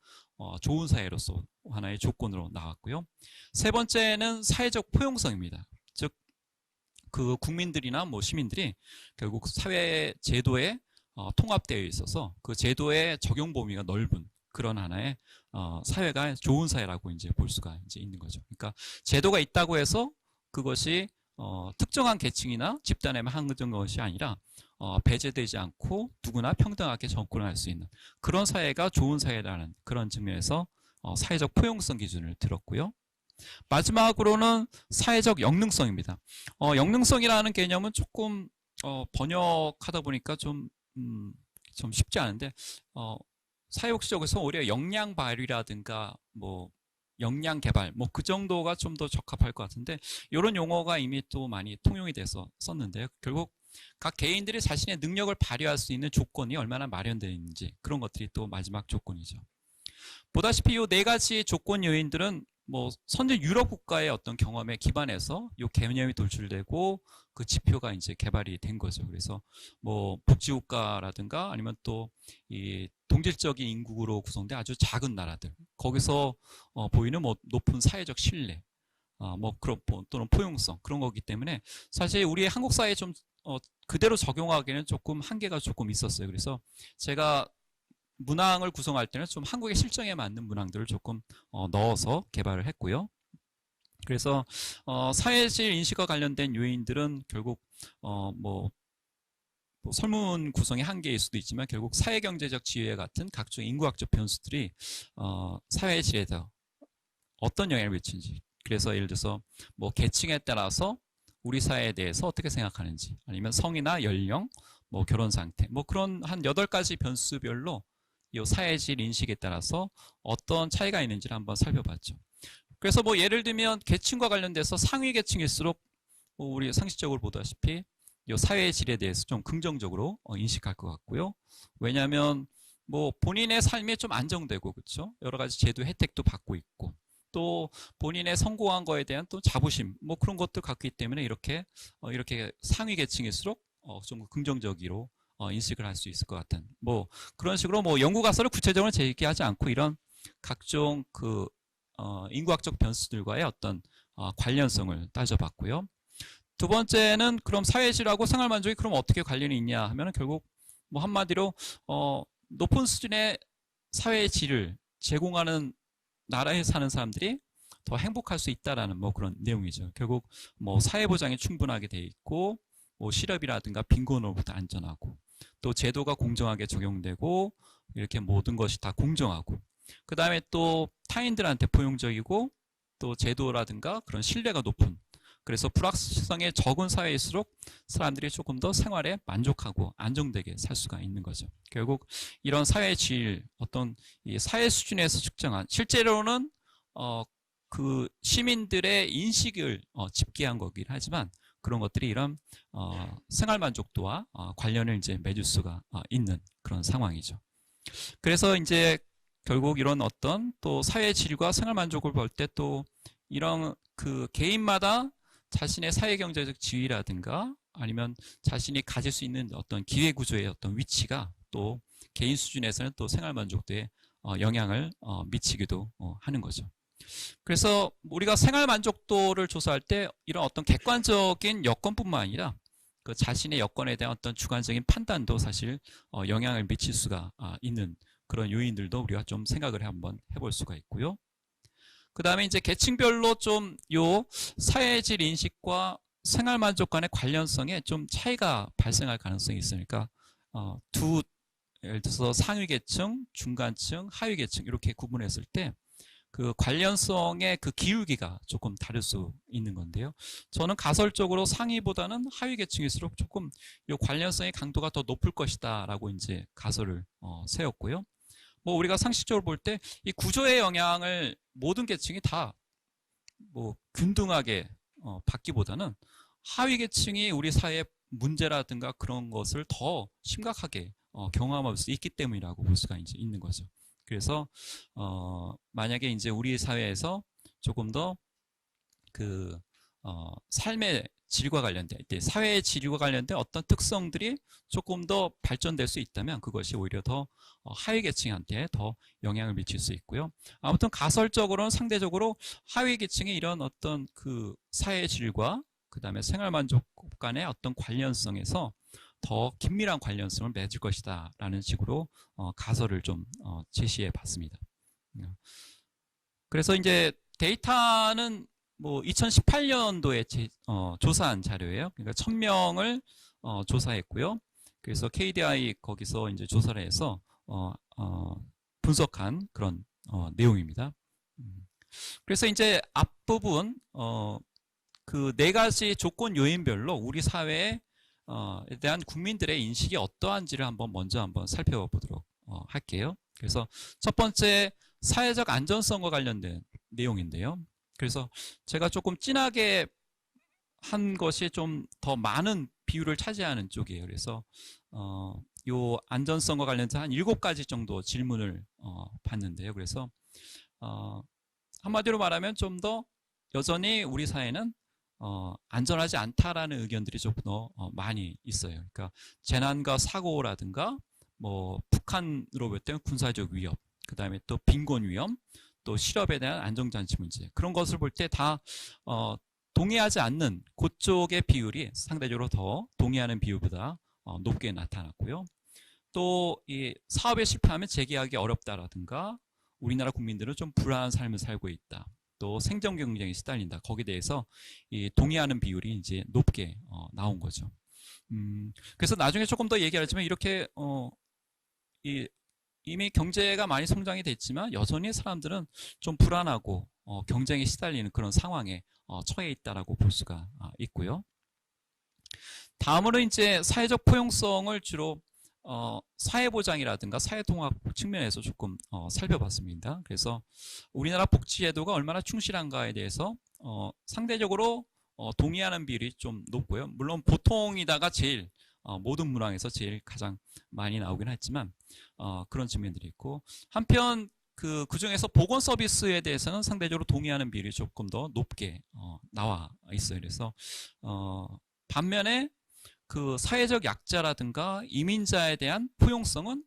좋은 사회로서 하나의 조건으로 나왔고요. 세 번째는 사회적 포용성입니다. 즉, 그 국민들이나 뭐 시민들이 결국 사회 제도에 통합되어 있어서 그 제도의 적용 범위가 넓은 그런 하나의 사회가 좋은 사회라고 이제 볼 수가 이제 있는 거죠. 그러니까 제도가 있다고 해서 그것이 특정한 계층이나 집단에만 한정된 것이 아니라 배제되지 않고 누구나 평등하게 접근할 수 있는 그런 사회가 좋은 사회라는 그런 측면에서 사회적 포용성 기준을 들었고요. 마지막으로는 사회적 역능성입니다. 역능성이라는 개념은 조금 번역하다 보니까 좀 쉽지 않은데, 사회복지적에서 오히려 역량 발휘라든가 뭐 역량 개발 뭐 그 정도가 좀 더 적합할 것 같은데, 이런 용어가 이미 또 많이 통용이 돼서 썼는데요. 결국 각 개인들이 자신의 능력을 발휘할 수 있는 조건이 얼마나 마련되어 있는지, 그런 것들이 또 마지막 조건이죠. 보다시피 이 4가지 조건 요인들은 뭐 선진 유럽 국가의 어떤 경험에 기반해서 이 개념이 도출되고 그 지표가 이제 개발이 된 거죠. 그래서 뭐 복지국가라든가 아니면 또 이 동질적인 인구로 구성된 아주 작은 나라들, 거기서 보이는 뭐 높은 사회적 신뢰, 뭐 그런 또는 포용성, 그런 거기 때문에 사실 우리 한국 사회에 좀 그대로 적용하기에는 조금 한계가 조금 있었어요. 그래서 제가 문항을 구성할 때는 좀 한국의 실정에 맞는 문항들을 조금 넣어서 개발을 했고요. 그래서 사회질 인식과 관련된 요인들은 결국 뭐 설문 구성의 한계일 수도 있지만, 결국 사회경제적 지위 같은 각종 인구학적 변수들이 사회의 질에 어떤 영향을 미치는지, 그래서 예를 들어서 뭐 계층에 따라서 우리 사회에 대해서 어떻게 생각하는지, 아니면 성이나 연령, 뭐 결혼 상태, 뭐 그런 한 8가지 변수별로 이 사회질 인식에 따라서 어떤 차이가 있는지를 한번 살펴봤죠. 그래서 뭐 예를 들면 계층과 관련돼서 상위 계층일수록 뭐 우리 상식적으로 보다시피 이 사회의 질에 대해서 좀 긍정적으로 인식할 것 같고요. 왜냐하면 뭐 본인의 삶이 좀 안정되고, 그렇죠? 여러 가지 제도 혜택도 받고 있고, 또 본인의 성공한 거에 대한 또 자부심, 뭐 그런 것도 갖기 때문에 이렇게 상위 계층일수록 좀 긍정적으로 인식을 할 수 있을 것 같은, 뭐 그런 식으로 뭐 연구 가설을 구체적으로 제기하지 않고 이런 각종 그 인구학적 변수들과의 어떤 관련성을 따져봤고요. 두 번째는 그럼 사회질하고 생활만족이 그럼 어떻게 관련이 있냐 하면은 결국 뭐 한마디로 높은 수준의 사회의 질을 제공하는 나라에 사는 사람들이 더 행복할 수 있다라는 뭐 그런 내용이죠. 결국 뭐 사회보장이 충분하게 돼 있고, 뭐 실업이라든가 빈곤으로부터 안전하고, 또 제도가 공정하게 적용되고, 이렇게 모든 것이 다 공정하고, 그 다음에 또 타인들한테 포용적이고, 또 제도라든가 그런 신뢰가 높은, 그래서 불확실성이 적은 사회일수록 사람들이 조금 더 생활에 만족하고 안정되게 살 수가 있는 거죠. 결국 이런 사회의 질, 어떤 이 사회 수준에서 측정한, 실제로는 그 시민들의 인식을 집계한 거긴 하지만, 그런 것들이 이런 생활 만족도와 관련을 이제 맺을 수가 있는 그런 상황이죠. 그래서 이제 결국 이런 어떤 또 사회 질과 생활 만족을 볼 때 또 이런 그 개인마다 자신의 사회 경제적 지위라든가 아니면 자신이 가질 수 있는 어떤 기회 구조의 어떤 위치가 또 개인 수준에서는 또 생활 만족도에 영향을 미치기도 하는 거죠. 그래서 우리가 생활 만족도를 조사할 때 이런 어떤 객관적인 여건뿐만 아니라 그 자신의 여건에 대한 어떤 주관적인 판단도 사실 영향을 미칠 수가 있는 그런 요인들도 우리가 좀 생각을 한번 해볼 수가 있고요. 그 다음에 이제 계층별로 좀 요 사회질 인식과 생활 만족 간의 관련성에 좀 차이가 발생할 가능성이 있으니까 예를 들어서 상위 계층, 중간층, 하위 계층 이렇게 구분했을 때 그 관련성의 그 기울기가 조금 다를 수 있는 건데요. 저는 가설적으로 상위보다는 하위 계층일수록 조금 이 관련성의 강도가 더 높을 것이다라고 이제 가설을 세웠고요. 뭐 우리가 상식적으로 볼 때 이 구조의 영향을 모든 계층이 다 뭐 균등하게 받기보다는 하위 계층이 우리 사회의 문제라든가 그런 것을 더 심각하게 경험할 수 있기 때문이라고 볼 수가 이제 있는 거죠. 그래서 만약에 이제 우리 사회에서 조금 더 그 삶의 질과 관련된 사회의 질과 관련된 어떤 특성들이 조금 더 발전될 수 있다면 그것이 오히려 더 하위 계층한테 더 영향을 미칠 수 있고요. 아무튼 가설적으로는 상대적으로 하위 계층의 이런 어떤 그 사회의 질과 그 다음에 생활 만족 간의 어떤 관련성에서 더 긴밀한 관련성을 맺을 것이다 라는 식으로 가설을 좀 제시해 봤습니다. 그래서 이제 데이터는 뭐 2018년도에 조사한 자료예요. 그러니까 1000명을 조사했고요. 그래서 KDI 거기서 이제 조사를 해서 분석한 그런 내용입니다. 그래서 이제 앞부분 그 네 가지 조건 요인별로 우리 사회에 대한 국민들의 인식이 어떠한지를 먼저 한번 살펴보도록 할게요. 그래서 첫 번째 사회적 안전성과 관련된 내용인데요. 그래서 제가 조금 진하게 한 것이 좀 더 많은 비율을 차지하는 쪽이에요. 그래서 요 안전성과 관련해서 한 7가지 정도 질문을 봤는데요. 그래서 한마디로 말하면 좀 더 여전히 우리 사회는 안전하지 않다라는 의견들이 조금 더 많이 있어요. 그러니까 재난과 사고라든가 뭐 북한으로 볼 때는 군사적 위협, 그 다음에 또 빈곤 위험, 또 실업에 대한 안정장치 문제 그런 것을 볼 때 다 동의하지 않는 그쪽의 비율이 상대적으로 더 동의하는 비율보다 높게 나타났고요. 또 이 사업에 실패하면 재개하기 어렵다라든가 우리나라 국민들은 좀 불안한 삶을 살고 있다. 또 생존 경쟁에 시달린다. 거기에 대해서 이 동의하는 비율이 이제 높게 나온 거죠. 그래서 나중에 조금 더 얘기하지만 이렇게 이미 경제가 많이 성장이 됐지만 여전히 사람들은 좀 불안하고 경쟁에 시달리는 그런 상황에 처해 있다라고 볼 수가 있고요. 다음으로 이제 사회적 포용성을 주로 사회보장이라든가 사회통합 측면에서 조금 살펴봤습니다. 그래서 우리나라 복지제도가 얼마나 충실한가에 대해서 상대적으로 동의하는 비율이 좀 높고요. 물론 보통이다가 제일 모든 문항에서 제일 가장 많이 나오긴 했지만 그런 측면들이 있고 한편 그 중에서 보건 서비스에 대해서는 상대적으로 동의하는 비율이 조금 더 높게 나와 있어요. 그래서 반면에 그 사회적 약자라든가 이민자에 대한 포용성은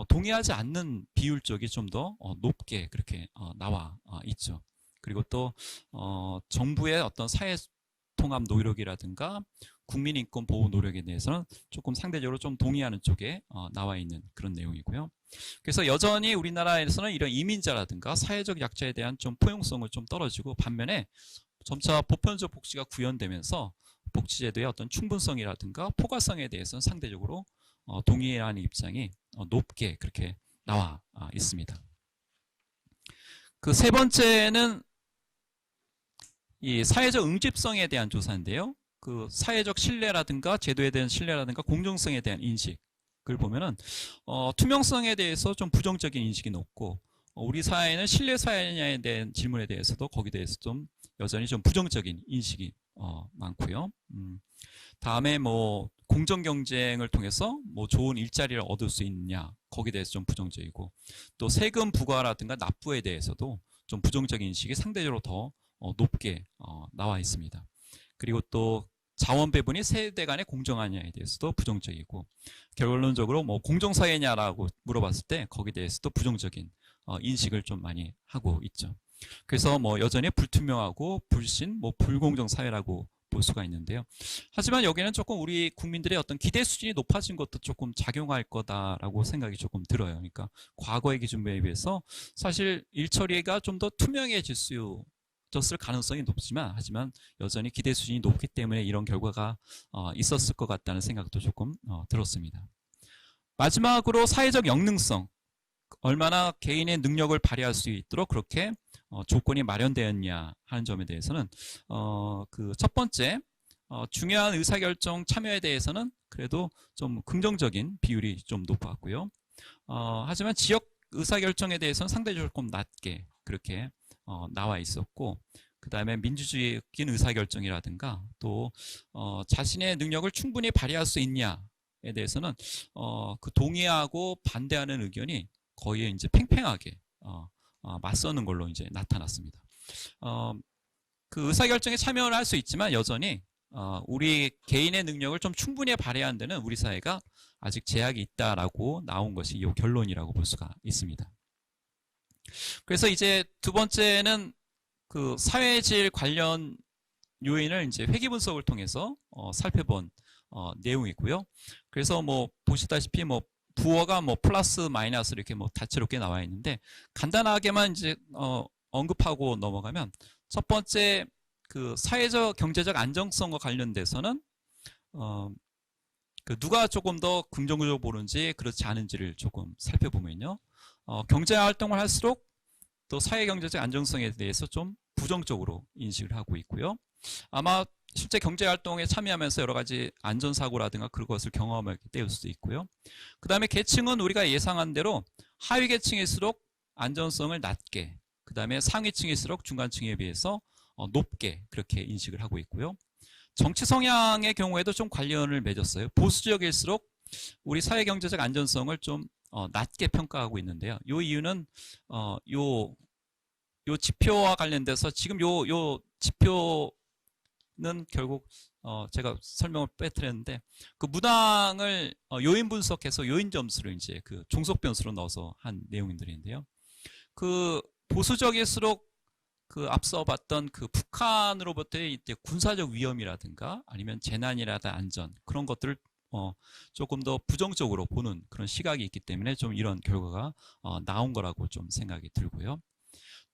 동의하지 않는 비율 쪽이 좀 더 높게 그렇게 나와 있죠. 그리고 또 정부의 어떤 사회 통합 노력이라든가 국민인권 보호 노력에 대해서는 조금 상대적으로 좀 동의하는 쪽에 나와 있는 그런 내용이고요. 그래서 여전히 우리나라에서는 이런 이민자라든가 사회적 약자에 대한 좀 포용성을 좀 떨어지고 반면에 점차 보편적 복지가 구현되면서 복지제도의 어떤 충분성이라든가 포괄성에 대해서는 상대적으로 동의하는 입장이 높게 그렇게 나와 있습니다. 그 세 번째는 이 사회적 응집성에 대한 조사인데요. 그 사회적 신뢰라든가 제도에 대한 신뢰라든가 공정성에 대한 인식을 보면은 투명성에 대해서 좀 부정적인 인식이 높고 우리 사회는 신뢰 사회냐에 대한 질문에 대해서도 거기에 대해서 좀 여전히 좀 부정적인 인식이 많고요. 다음에 뭐 공정 경쟁을 통해서 뭐 좋은 일자리를 얻을 수 있느냐, 거기에 대해서 좀 부정적이고, 또 세금 부과라든가 납부에 대해서도 좀 부정적인 인식이 상대적으로 더 높게 나와 있습니다. 그리고 또 자원 배분이 세대 간에 공정하냐에 대해서도 부정적이고, 결론적으로 뭐 공정사회냐라고 물어봤을 때 거기에 대해서도 부정적인 인식을 좀 많이 하고 있죠. 그래서 뭐 여전히 불투명하고 불신, 뭐 불공정 사회라고 볼 수가 있는데요. 하지만 여기는 조금 우리 국민들의 어떤 기대 수준이 높아진 것도 조금 작용할 거다라고 생각이 조금 들어요. 그러니까 과거의 기준에 비해서 사실 일 처리가 좀 더 투명해졌을 가능성이 높지만, 하지만 여전히 기대 수준이 높기 때문에 이런 결과가 있었을 것 같다는 생각도 조금 들었습니다. 마지막으로 사회적 역능성, 얼마나 개인의 능력을 발휘할 수 있도록 그렇게 조건이 마련되었냐 하는 점에 대해서는 그 첫 번째, 중요한 의사결정 참여에 대해서는 그래도 좀 긍정적인 비율이 좀 높았고요. 하지만 지역 의사결정에 대해서는 상대적으로 조금 낮게 그렇게 나와 있었고, 그 다음에 민주주의적인 의사결정이라든가 또 자신의 능력을 충분히 발휘할 수 있냐에 대해서는 그 동의하고 반대하는 의견이 거의 이제 팽팽하게 맞서는 걸로 이제 나타났습니다. 그 의사결정에 참여를 할 수 있지만 여전히 우리 개인의 능력을 좀 충분히 발휘하는 데는 우리 사회가 아직 제약이 있다라고 나온 것이 이 결론이라고 볼 수가 있습니다. 그래서 이제 두 번째는 그 사회질 관련 요인을 이제 회귀 분석을 통해서 살펴본 내용이고요. 그래서 뭐 보시다시피 뭐 부호가 뭐 플러스 마이너스 이렇게 뭐 다채롭게 나와 있는데, 간단하게만 이제 언급하고 넘어가면, 첫 번째 그 사회적 경제적 안정성과 관련돼서는 그 누가 조금 더 긍정적으로 보는지 그렇지 않은지를 조금 살펴보면요, 경제 활동을 할수록 또 사회 경제적 안정성에 대해서 좀 부정적으로 인식을 하고 있고요. 아마 실제 경제 활동에 참여하면서 여러 가지 안전사고라든가 그런 것을 경험하게 될 수도 있고요. 그 다음에 계층은 우리가 예상한 대로 하위 계층일수록 안전성을 낮게, 그 다음에 상위층일수록 중간층에 비해서 높게 그렇게 인식을 하고 있고요. 정치 성향의 경우에도 좀 관련을 맺었어요. 보수적일수록 우리 사회 경제적 안전성을 좀 낮게 평가하고 있는데요. 이 이유는 요 지표와 관련돼서 지금 요 지표는 결국 제가 설명을 빼뜨렸는데, 그 무당을 요인 분석해서 요인 점수를 이제 그 종속 변수로 넣어서 한 내용들인데요. 그 보수적일수록 그 앞서 봤던 그 북한으로부터의 이제 군사적 위험이라든가 아니면 재난이라든가 안전, 그런 것들을 조금 더 부정적으로 보는 그런 시각이 있기 때문에 좀 이런 결과가 나온 거라고 좀 생각이 들고요.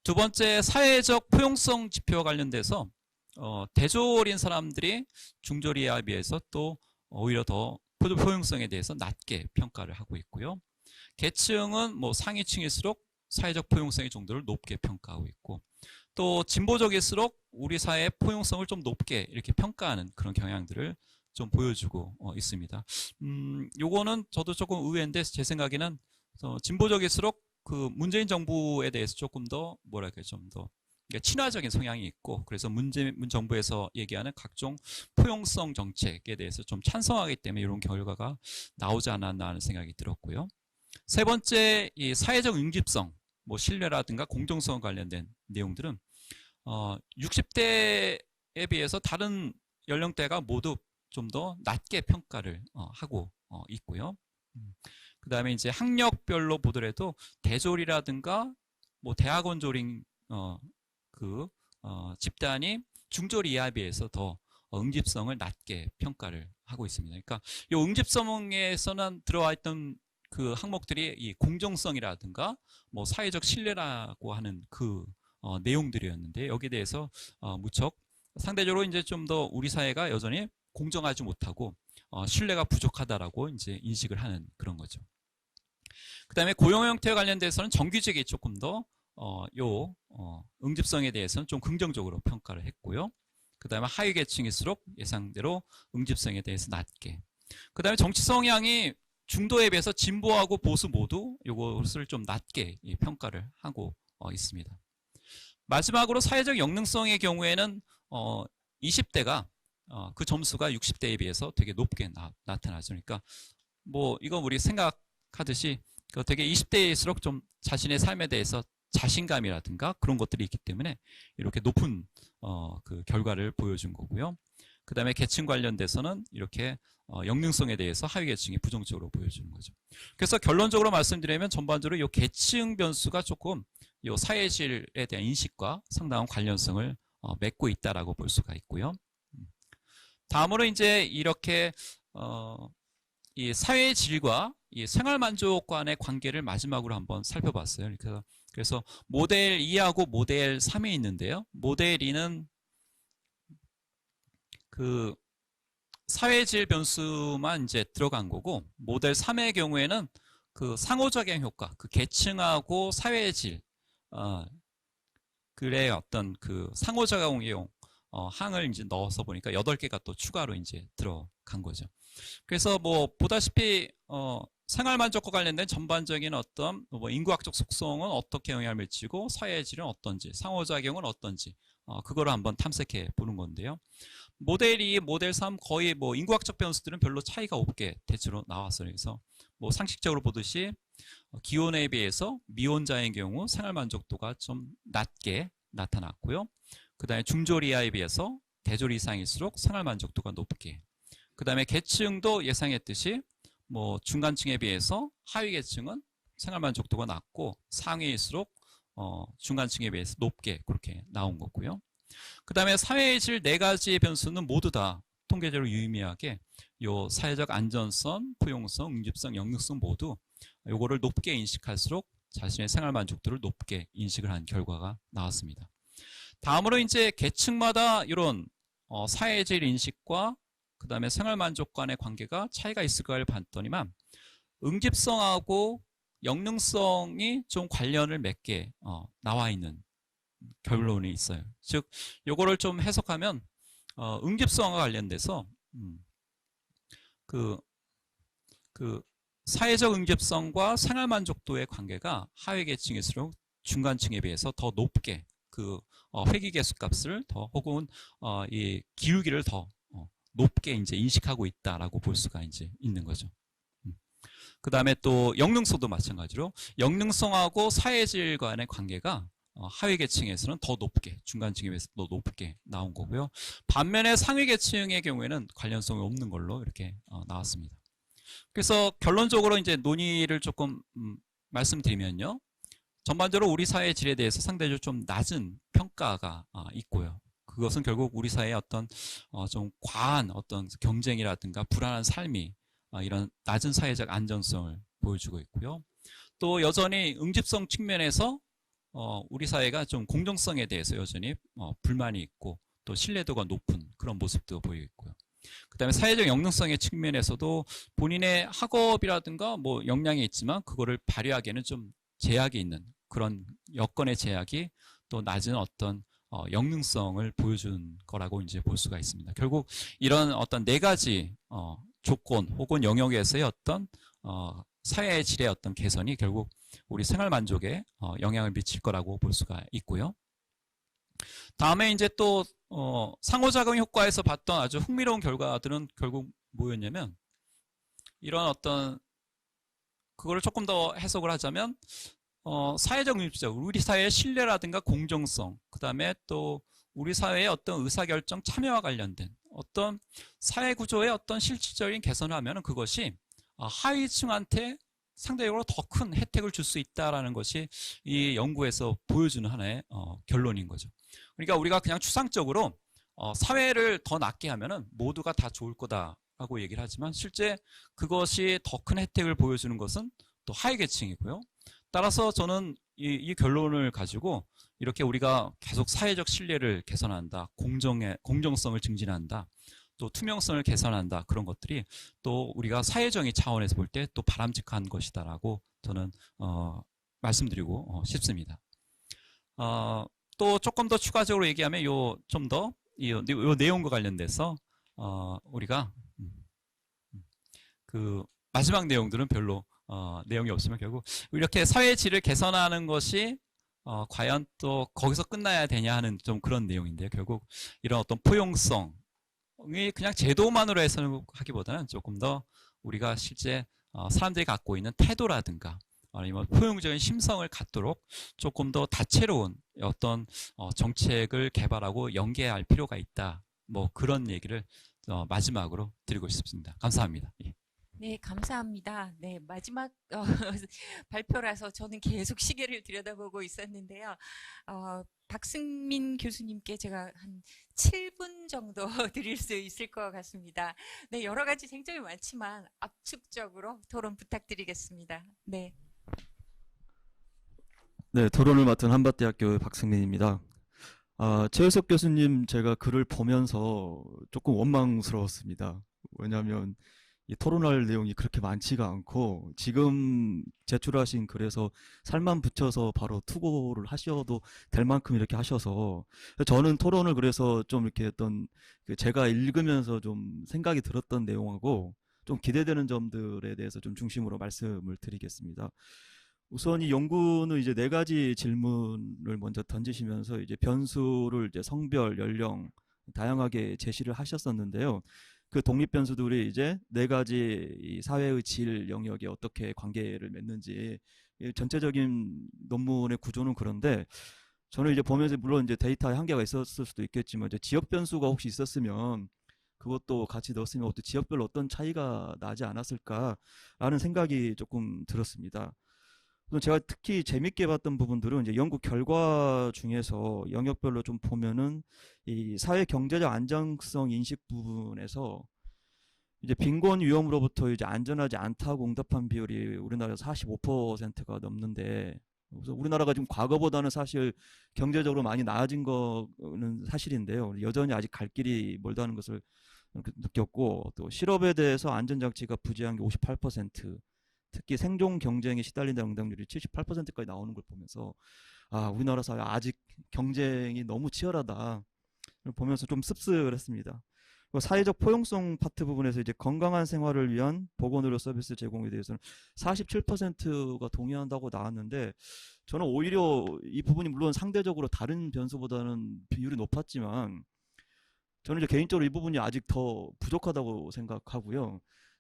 두 번째, 사회적 포용성 지표와 관련돼서 대졸인 사람들이 중졸이에 비해서 또 오히려 더 포용성에 대해서 낮게 평가를 하고 있고요. 계층은 뭐 상위층일수록 사회적 포용성의 정도를 높게 평가하고 있고, 또 진보적일수록 우리 사회의 포용성을 좀 높게 이렇게 평가하는 그런 경향들을 좀 보여주고 있습니다. 요거는 저도 조금 의외인데, 제 생각에는 진보적일수록 그 문재인 정부에 대해서 조금 더 뭐랄까 좀 더 친화적인 성향이 있고, 그래서 문재인 정부에서 얘기하는 각종 포용성 정책에 대해서 좀 찬성하기 때문에 이런 결과가 나오지 않았나 하는 생각이 들었고요. 세 번째, 이 사회적 응집성, 뭐 신뢰라든가 공정성 관련된 내용들은 60대에 비해서 다른 연령대가 모두 좀 더 낮게 평가를 하고 있고요. 그 다음에 이제 학력별로 보더라도 대졸이라든가 뭐 대학원 졸인 집단이 중졸 이하에 비해서 더 응집성을 낮게 평가를 하고 있습니다. 그러니까 이 응집성에서는 들어와 있던 그 항목들이 이 공정성이라든가 뭐 사회적 신뢰라고 하는 그 내용들이었는데, 여기에 대해서 무척 상대적으로 이제 좀 더 우리 사회가 여전히 공정하지 못하고 신뢰가 부족하다라고 이제 인식을 하는 그런 거죠. 그 다음에 고용 형태와 관련돼서는 정규직이 조금 더 응집성에 대해서는 좀 긍정적으로 평가를 했고요. 그 다음에 하위 계층일수록 예상대로 응집성에 대해서 낮게. 그 다음에 정치 성향이 중도에 비해서 진보하고 보수 모두 이것을 좀 낮게 평가를 하고 있습니다. 마지막으로 사회적 역능성의 경우에는 20대가 그 점수가 60대에 비해서 되게 높게 나타나죠. 그러니까 뭐 이건 우리 생각하듯이 되게 20대일수록 좀 자신의 삶에 대해서 자신감이라든가 그런 것들이 있기 때문에 이렇게 높은 그 결과를 보여준 거고요. 그 다음에 계층 관련돼서는 이렇게 역능성에 대해서 하위 계층이 부정적으로 보여주는 거죠. 그래서 결론적으로 말씀드리면 전반적으로 이 계층 변수가 조금 이 사회질에 대한 인식과 상당한 관련성을 맺고 있다라고 볼 수가 있고요. 다음으로 이제 이렇게 이 사회질과 이 생활만족 간의 관계를 마지막으로 한번 살펴봤어요. 그래서 모델 2하고 모델 3이 있는데요. 모델 2는 그 사회질 변수만 이제 들어간 거고, 모델 3의 경우에는 그 상호작용 효과, 그 계층하고 사회질, 글의 어떤 그 상호작용용 항을 이제 넣어서 보니까 8개가 또 추가로 이제 들어간 거죠. 그래서 뭐 보다시피 생활만족과 관련된 전반적인 어떤 뭐 인구학적 속성은 어떻게 영향을 미치고 사회질은 어떤지, 상호작용은 어떤지 그거를 한번 탐색해 보는 건데요. 모델 2, 모델 3 거의 뭐 인구학적 변수들은 별로 차이가 없게 대체로 나왔어요. 그래서 뭐 상식적으로 보듯이 기혼에 비해서 미혼자의 경우 생활만족도가 좀 낮게 나타났고요. 그 다음에 중졸 이하에 비해서 대졸 이상일수록 생활만족도가 높게. 그 다음에 계층도 예상했듯이 뭐 중간층에 비해서 하위 계층은 생활만족도가 낮고 상위일수록 중간층에 비해서 높게 그렇게 나온 거고요. 그 다음에 사회의 질 4가지의 변수는 모두 다 통계적으로 유의미하게 요 사회적 안전성, 포용성, 응집성, 역능성 모두 요거를 높게 인식할수록 자신의 생활만족도를 높게 인식을 한 결과가 나왔습니다. 다음으로 이제 계층마다 이런 사회의 질 인식과 그 다음에 생활만족 간의 관계가 차이가 있을까를 봤더니만 응집성하고 역능성이 좀 관련을 맺게 나와 있는 결론이 있어요. 즉 요거를 좀 해석하면 응집성과 관련돼서 그 사회적 응집성과 생활만족도의 관계가 하위 계층일수록 중간층에 비해서 더 높게 그 회귀계수값을 더 혹은 이 기울기를 더 높게 이제 인식하고 있다라고 볼 수가 이제 있는 거죠. 그 다음에 또 역능성도 마찬가지로 역능성하고 사회질 간의 관계가 하위 계층에서는 더 높게, 중간층에 비해서 더 높게 나온 거고요. 반면에 상위 계층의 경우에는 관련성이 없는 걸로 이렇게 나왔습니다. 그래서 결론적으로 이제 논의를 조금 말씀드리면요. 전반적으로 우리 사회의 질에 대해서 상대적으로 좀 낮은 평가가 있고요. 그것은 결국 우리 사회의 어떤 좀 과한 어떤 경쟁이라든가 불안한 삶이 이런 낮은 사회적 안정성을 보여주고 있고요. 또 여전히 응집성 측면에서 우리 사회가 좀 공정성에 대해서 여전히 불만이 있고 또 신뢰도가 높은 그런 모습도 보이고 있고요. 그 다음에 사회적 역능성의 측면에서도 본인의 학업이라든가 뭐 역량이 있지만 그거를 발휘하기에는 좀 제약이 있는 그런 여건의 제약이 또 낮은 어떤 역능성을 보여준 거라고 이제 볼 수가 있습니다. 결국 이런 어떤 4가지 조건 혹은 영역에서의 어떤 사회의 질의 어떤 개선이 결국 우리 생활 만족에 영향을 미칠 거라고 볼 수가 있고요. 다음에 이제 또 상호작용 효과에서 봤던 아주 흥미로운 결과들은 결국 뭐였냐면 이런 어떤 그거를 조금 더 해석을 하자면 사회적 응집성, 우리 사회의 신뢰라든가 공정성, 그 다음에 또 우리 사회의 어떤 의사결정 참여와 관련된 어떤 사회 구조의 어떤 실질적인 개선을 하면 그것이 하위층한테 상대적으로 더 큰 혜택을 줄 수 있다라는 것이 이 연구에서 보여주는 하나의 결론인 거죠. 그러니까 우리가 그냥 추상적으로 사회를 더 낫게 하면은 모두가 다 좋을 거다라고 얘기를 하지만 실제 그것이 더 큰 혜택을 보여주는 것은 또 하위 계층이고요. 따라서 저는 이 결론을 가지고 이렇게 우리가 계속 사회적 신뢰를 개선한다, 공정성을 증진한다, 또 투명성을 개선한다 그런 것들이 또 우리가 사회정의 차원에서 볼 때 또 바람직한 것이다라고 저는 말씀드리고 싶습니다. 또 조금 더 추가적으로 얘기하면 요 좀 더 요 내용과 관련돼서 우리가 그 마지막 내용들은 별로 내용이 없으면 결국 이렇게 사회의 질을 개선하는 것이 과연 또 거기서 끝나야 되냐 하는 좀 그런 내용인데요. 결국 이런 어떤 포용성이 그냥 제도만으로 해석하기보다는 조금 더 우리가 실제 사람들이 갖고 있는 태도라든가 아니면 포용적인 심성을 갖도록 조금 더 다채로운 어떤 정책을 개발하고 연계할 필요가 있다. 뭐 그런 얘기를 마지막으로 드리고 싶습니다. 감사합니다. 예. 네, 감사합니다. 네, 마지막 발표라서 저는 계속 시계를 들여다보고 있었는데요. 박승민 교수님께 제가 한 7분 정도 드릴 수 있을 것 같습니다. 네, 여러 가지 쟁점이 많지만 압축적으로 토론 부탁드리겠습니다. 네. 네, 토론을 맡은 한밭대학교의 박승민입니다. 최우석 교수님 제가 글을 보면서 조금 원망스러웠습니다. 왜냐하면 이 토론할 내용이 그렇게 많지가 않고 지금 제출하신 글에서 살만 붙여서 바로 투고를 하셔도 될 만큼 이렇게 하셔서 저는 토론을 그래서 좀 이렇게 어떤 제가 읽으면서 좀 생각이 들었던 내용하고 좀 기대되는 점들에 대해서 좀 중심으로 말씀을 드리겠습니다. 우선 이 연구는 이제 4가지 질문을 먼저 던지시면서 이제 변수를 이제 성별, 연령 다양하게 제시를 하셨었는데요. 그 독립 변수들이 이제 4가지 이 사회의 질 영역에 어떻게 관계를 맺는지 전체적인 논문의 구조는 그런데 저는 이제 보면서 물론 이제 데이터에 한계가 있었을 수도 있겠지만 이제 지역 변수가 혹시 있었으면 그것도 같이 넣었으면 어떤 지역별로 어떤 차이가 나지 않았을까라는 생각이 조금 들었습니다. 제가 특히 재밌게 봤던 부분들은 이제 연구 결과 중에서 영역별로 좀 보면은 이 사회 경제적 안정성 인식 부분에서 이제 빈곤 위험으로부터 이제 안전하지 않다고 응답한 비율이 우리나라에서 45%가 넘는데, 그래서 우리나라가 지금 과거보다는 사실 경제적으로 많이 나아진 거는 사실인데요. 여전히 아직 갈 길이 멀다는 것을 느꼈고, 또 실업에 대해서 안전장치가 부재한 게 58%, 특히 생존 경쟁에 시달린다는 응답률이 78%까지 나오는 걸 보면서 우리나라 사회 아직 경쟁이 너무 치열하다 보면서 좀 씁쓸했습니다. 사회적 포용성 파트 부분에서 이제 건강한 생활을 위한 보건의료 서비스 제공에 대해서는 47%가 동의한다고 나왔는데, 저는 오히려 이 부분이 물론 상대적으로 다른 변수보다는 비율이 높았지만 저는 이제 개인적으로 이 부분이 아직 더 부족하다고 생각하고요.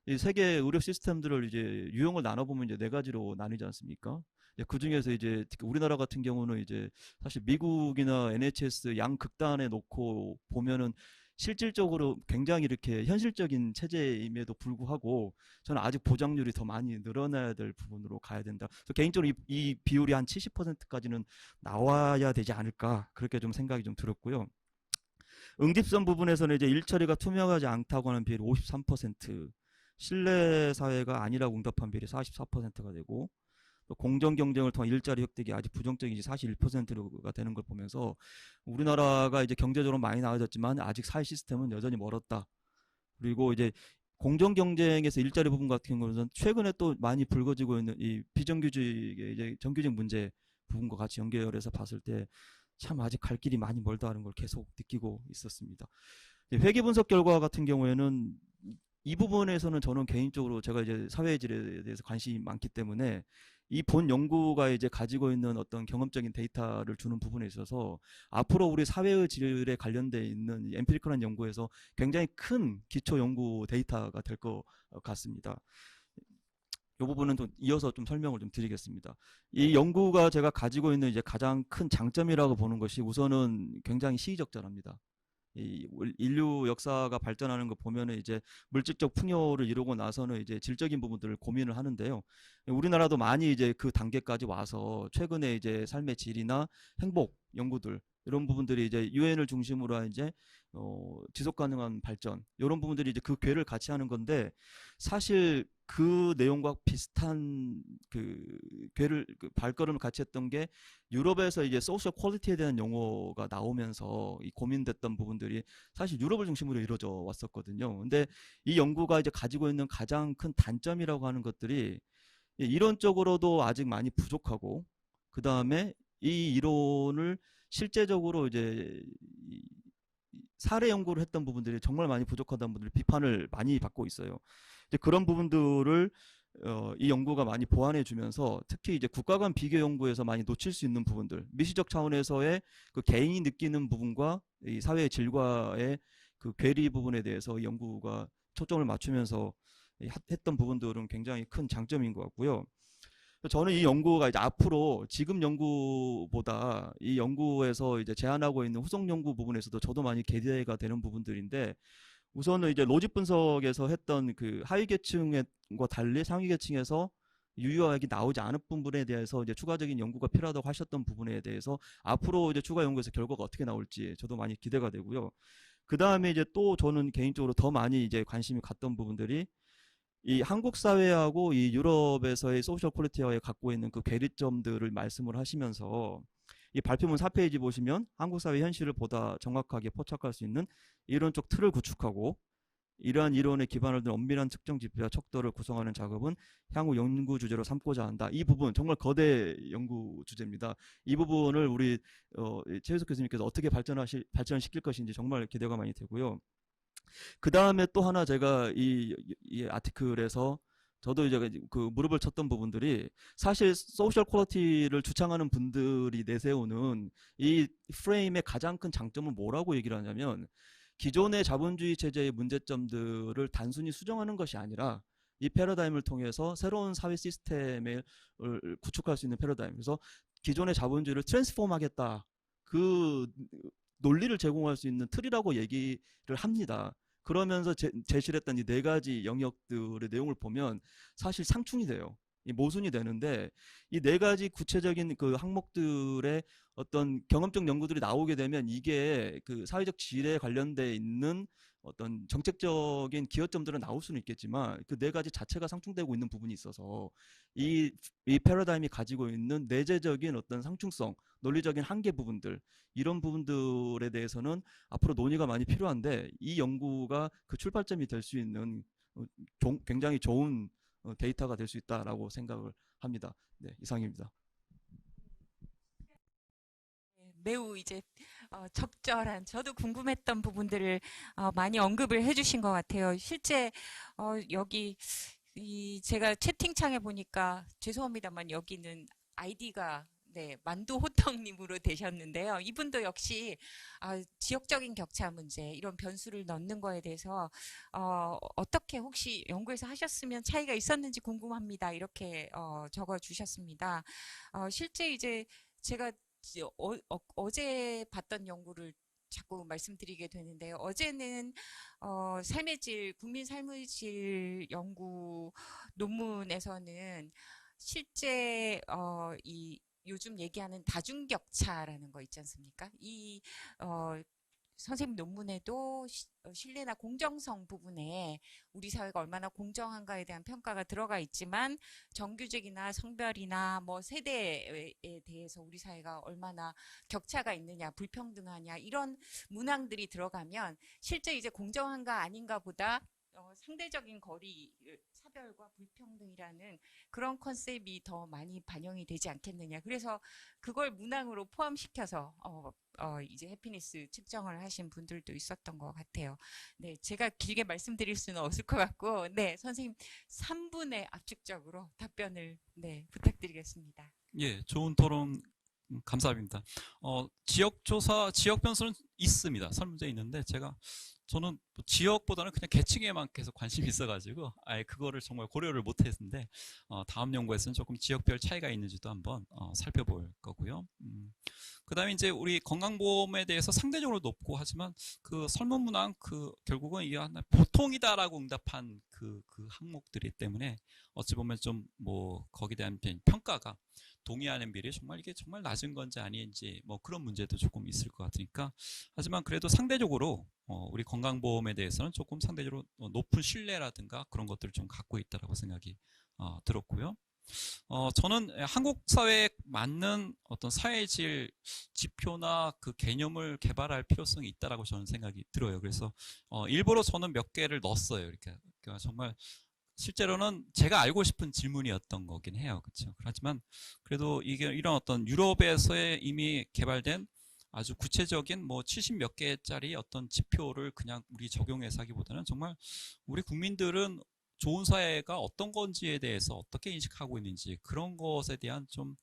이 세계 의료 시스템들을 이제 유형을 나눠보면 이제 4가지로 나뉘지 않습니까? 그 중에서 이제 특히 우리나라 같은 경우는 이제 사실 미국이나 NHS 양극단에 놓고 보면은 실질적으로 굉장히 이렇게 현실적인 체제임에도 불구하고 저는 아직 보장률이 더 많이 늘어나야 될 부분으로 가야 된다. 그래서 개인적으로 이 비율이 한 70%까지는 나와야 되지 않을까, 그렇게 좀 생각이 좀 들었고요. 응집선 부분에서는 이제 일처리가 투명하지 않다고 하는 비율이 53%, 신뢰 사회가 아니라고 응답한 비율이 44%가 되고, 또 공정 경쟁을 통한 일자리 획득이 아직 부정적이지 41%가 되는 걸 보면서 우리나라가 이제 경제적으로 많이 나아졌지만 아직 사회 시스템은 여전히 멀었다. 그리고 이제 공정 경쟁에서 일자리 부분 같은 경우는 최근에 또 많이 불거지고 있는 이 비정규직의 이제 정규직 문제 부분과 같이 연결해서 봤을 때 참 아직 갈 길이 많이 멀다는 걸 계속 느끼고 있었습니다. 회계 분석 결과 같은 경우에는 이 부분에서는 저는 개인적으로 제가 이제 사회의 질에 대해서 관심이 많기 때문에 이 본 연구가 이제 가지고 있는 어떤 경험적인 데이터를 주는 부분에 있어서 앞으로 우리 사회의 질에 관련돼 있는 엠피리컬한 연구에서 굉장히 큰 기초 연구 데이터가 될 것 같습니다. 이 부분은 좀 이어서 좀 설명을 좀 드리겠습니다. 이 연구가 제가 가지고 있는 이제 가장 큰 장점이라고 보는 것이 우선은 굉장히 시의적절합니다. 이 인류 역사가 발전하는 거 보면은 이제 물질적 풍요를 이루고 나서는 이제 질적인 부분들을 고민을 하는데요. 우리나라도 많이 이제 그 단계까지 와서 최근에 이제 삶의 질이나 행복 연구들 이런 부분들이 이제 유엔을 중심으로 한 이제 지속 가능한 발전 이런 부분들이 이제 그 궤를 같이 하는 건데, 사실 그 내용과 비슷한 그 궤를 발걸음을 같이 했던 게 유럽에서 이제 소셜 퀄리티에 대한 용어가 나오면서 이 고민됐던 부분들이 사실 유럽을 중심으로 이루어져 왔었거든요. 근데 이 연구가 이제 가지고 있는 가장 큰 단점이라고 하는 것들이 이론적으로도 아직 많이 부족하고, 그 다음에 이 이론을 실제적으로 이제 사례 연구를 했던 부분들이 정말 많이 부족하다는 분들이 비판을 많이 받고 있어요. 이제 그런 부분들을 이 연구가 많이 보완해 주면서 특히 이제 국가 간 비교 연구에서 많이 놓칠 수 있는 부분들, 미시적 차원에서의 그 개인이 느끼는 부분과 이 사회의 질과의 그 괴리 부분에 대해서 이 연구가 초점을 맞추면서 했던 부분들은 굉장히 큰 장점인 것 같고요. 저는 이 연구가 이제 앞으로 지금 연구보다 이 연구에서 이제 제안하고 있는 후속 연구 부분에서도 저도 많이 기대가 되는 부분들인데, 우선은 이제 로직 분석에서 했던 그 하위 계층과 달리 상위 계층에서 유효하게 나오지 않은 부분에 대해서 이제 추가적인 연구가 필요하다고 하셨던 부분에 대해서 앞으로 이제 추가 연구에서 결과가 어떻게 나올지 저도 많이 기대가 되고요. 그 다음에 이제 또 저는 개인적으로 더 많이 이제 관심이 갔던 부분들이 이 한국 사회하고 이 유럽에서의 소셜 퀄리티와의 갖고 있는 그 괴리점들을 말씀을 하시면서 이 발표문 4페이지 보시면 한국 사회 현실을 보다 정확하게 포착할 수 있는 이론적 틀을 구축하고 이러한 이론에 기반을 둔 엄밀한 측정 지표와 척도를 구성하는 작업은 향후 연구 주제로 삼고자 한다. 이 부분 정말 거대 연구 주제입니다. 이 부분을 우리 최유석 교수님께서 어떻게 발전시킬 것인지 정말 기대가 많이 되고요. 그 다음에 또 하나 제가 이 아티클에서 저도 이제 그 무릎을 쳤던 부분들이, 사실 소셜 퀄리티를 주창하는 분들이 내세우는 이 프레임의 가장 큰 장점은 뭐라고 얘기를 하냐면, 기존의 자본주의 체제의 문제점들을 단순히 수정하는 것이 아니라 이 패러다임을 통해서 새로운 사회 시스템을 구축할 수 있는 패러다임, 그래서 기존의 자본주의를 트랜스폼 하겠다, 그 논리를 제공할 수 있는 틀이라고 얘기를 합니다. 그러면서 제시를 했던 이 4가지 영역들의 내용을 보면 사실 상충이 돼요. 이 모순이 되는데, 이 4가지 구체적인 그 항목들의 어떤 경험적 연구들이 나오게 되면 이게 그 사회적 질에 관련돼 있는 어떤 정책적인 기여점들은 나올 수는 있겠지만 그 4가지 자체가 상충되고 있는 부분이 있어서 이 패러다임이 가지고 있는 내재적인 어떤 상충성, 논리적인 한계 부분들, 이런 부분들에 대해서는 앞으로 논의가 많이 필요한데, 이 연구가 그 출발점이 될 수 있는 굉장히 좋은 데이터가 될 수 있다라고 생각을 합니다. 네, 이상입니다. 매우 이제 적절한, 저도 궁금했던 부분들을 많이 언급을 해주신 것 같아요. 실제 여기 제가 채팅창에 보니까 죄송합니다만 여기는 아이디가 만두호떡님으로 되셨는데요. 이분도 역시 지역적인 격차 문제, 이런 변수를 넣는 거에 대해서 어떻게 혹시 연구에서 하셨으면 차이가 있었는지 궁금합니다. 이렇게 적어주셨습니다. 실제 이제 제가 어제 봤던 연구를 자꾸 말씀드리게 되는데요. 어제는 삶의 질, 국민 삶의 질 연구 논문에서는 실제 이 요즘 얘기하는 다중격차라는 거 있지 않습니까? 이 선생님 논문에도 신뢰나 공정성 부분에 우리 사회가 얼마나 공정한가에 대한 평가가 들어가 있지만, 정규직이나 성별이나 뭐 세대에 대해서 우리 사회가 얼마나 격차가 있느냐, 불평등하냐, 이런 문항들이 들어가면 실제 이제 공정한가 아닌가 보다 상대적인 거리, 차별과 불평등이라는 그런 컨셉이 더 많이 반영이 되지 않겠느냐. 그래서 그걸 문항으로 포함시켜서 이제 해피니스 측정을 하신 분들도 있었던 것 같아요. 네, 제가 길게 말씀드릴 수는 없을 것 같고, 네, 선생님 3분의 압축적으로 답변을 부탁드리겠습니다. 예, 좋은 토론 감사합니다. 지역조사, 지역 변수는 있습니다. 설문지에 있는데 저는 지역보다는 그냥 계층에만 계속 관심이 있어가지고 아예 그거를 정말 고려를 못했는데 다음 연구에서는 조금 지역별 차이가 있는지도 한번 살펴볼 거고요. 그다음에 이제 우리 건강보험에 대해서 상대적으로 높고 하지만 그 설문 문항 결국은 이게 하나 보통이다라고 응답한 그 항목들이 때문에 어찌 보면 좀 뭐 거기에 대한 평가가 동의하는 비율이 정말 이게 정말 낮은 건지 아닌지 뭐 그런 문제도 조금 있을 것 같으니까, 하지만 그래도 상대적으로 우리 건강보험에 대해서는 조금 상대적으로 높은 신뢰라든가 그런 것들을 좀 갖고 있다라고 생각이 들었고요. 저는 한국 사회에 맞는 어떤 사회질 지표나 그 개념을 개발할 필요성이 있다라고 저는 생각이 들어요. 그래서 일부러 저는 몇 개를 넣었어요. 이렇게 그러니까 정말 실제로는 제가 알고 싶은 질문이었던 거긴 해요. 그렇죠? 하지만 그래도 이게 이런 어떤 유럽에서의 이미 개발된 아주 구체적인 뭐 70 몇 개짜리 어떤 지표를 그냥 우리 적용해서 하기보다는 정말 우리 국민들은 좋은 사회가 어떤 건지에 대해서 어떻게 인식하고 있는지 그런 것에 대한 좀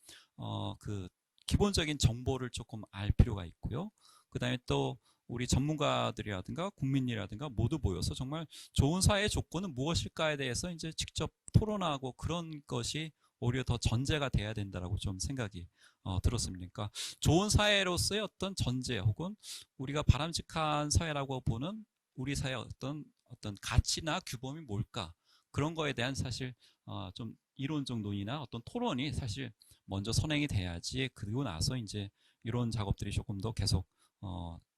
그 기본적인 정보를 조금 알 필요가 있고요. 그다음에 또 우리 전문가들이라든가 국민이라든가 모두 모여서 정말 좋은 사회의 조건은 무엇일까에 대해서 이제 직접 토론하고 그런 것이 오히려 더 전제가 돼야 된다라고 좀 생각이 들었습니다. 그러니까 좋은 사회로서의 어떤 전제 혹은 우리가 바람직한 사회라고 보는 우리 사회의 어떤 가치나 규범이 뭘까 그런 거에 대한 사실 좀 이론적 논의나 어떤 토론이 사실 먼저 선행이 돼야지 그리고 나서 이제 이런 작업들이 조금 더 계속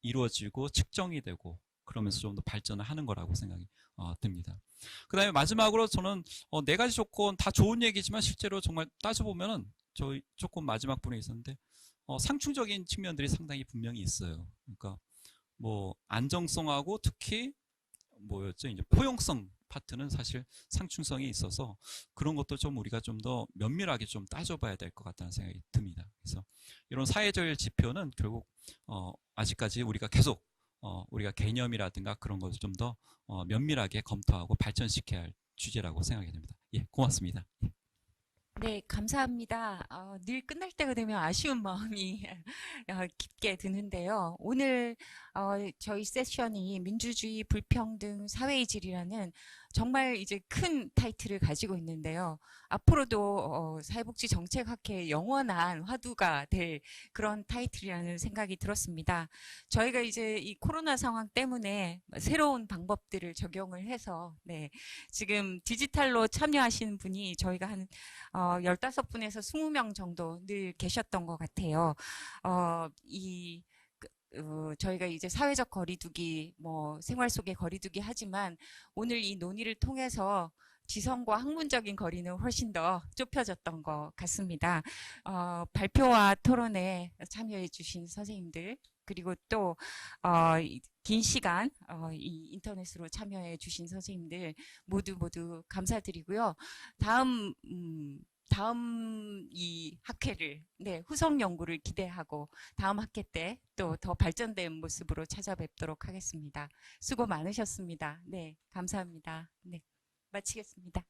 이루어지고 측정이 되고 그러면서 좀 더 발전을 하는 거라고 생각이 듭니다. 그 다음에 마지막으로 저는 네 가지 조건 다 좋은 얘기지만 실제로 정말 따져보면은 저희 조금 마지막 분에 있었는데 상충적인 측면들이 상당히 분명히 있어요. 그러니까 뭐 안정성하고 특히 뭐였죠? 이제 포용성 파트는 사실 상충성이 있어서 그런 것도 좀 우리가 좀 더 면밀하게 좀 따져봐야 될 것 같다는 생각이 듭니다. 그래서 이런 사회적 지표는 결국 아직까지 우리가 계속 우리가 개념이라든가 그런 것을 좀 더 면밀하게 검토하고 발전시켜야 할 주제라고 생각이 됩니다. 예, 고맙습니다. 예. 네, 감사합니다. 늘 끝날 때가 되면 아쉬운 마음이 깊게 드는데요. 오늘 저희 세션이 민주주의, 불평등, 사회의 질이라는 정말 이제 큰 타이틀을 가지고 있는데요. 앞으로도 사회복지 정책학회의 영원한 화두가 될 그런 타이틀이라는 생각이 들었습니다. 저희가 이제 이 코로나 상황 때문에 새로운 방법들을 적용을 해서 네, 지금 디지털로 참여하시는 분이 저희가 한 15분에서 20명 정도 늘 계셨던 것 같아요. 저희가 이제 사회적 거리두기, 뭐 생활 속의 거리두기 하지만 오늘 이 논의를 통해서 지성과 학문적인 거리는 훨씬 더 좁혀졌던 것 같습니다. 발표와 토론에 참여해 주신 선생님들 그리고 또 긴 시간 이 인터넷으로 참여해 주신 선생님들 모두 감사드리고요. 다음 이 학회를 후속 연구를 기대하고 다음 학회 때 또 더 발전된 모습으로 찾아뵙도록 하겠습니다. 수고 많으셨습니다. 네, 감사합니다. 네, 마치겠습니다.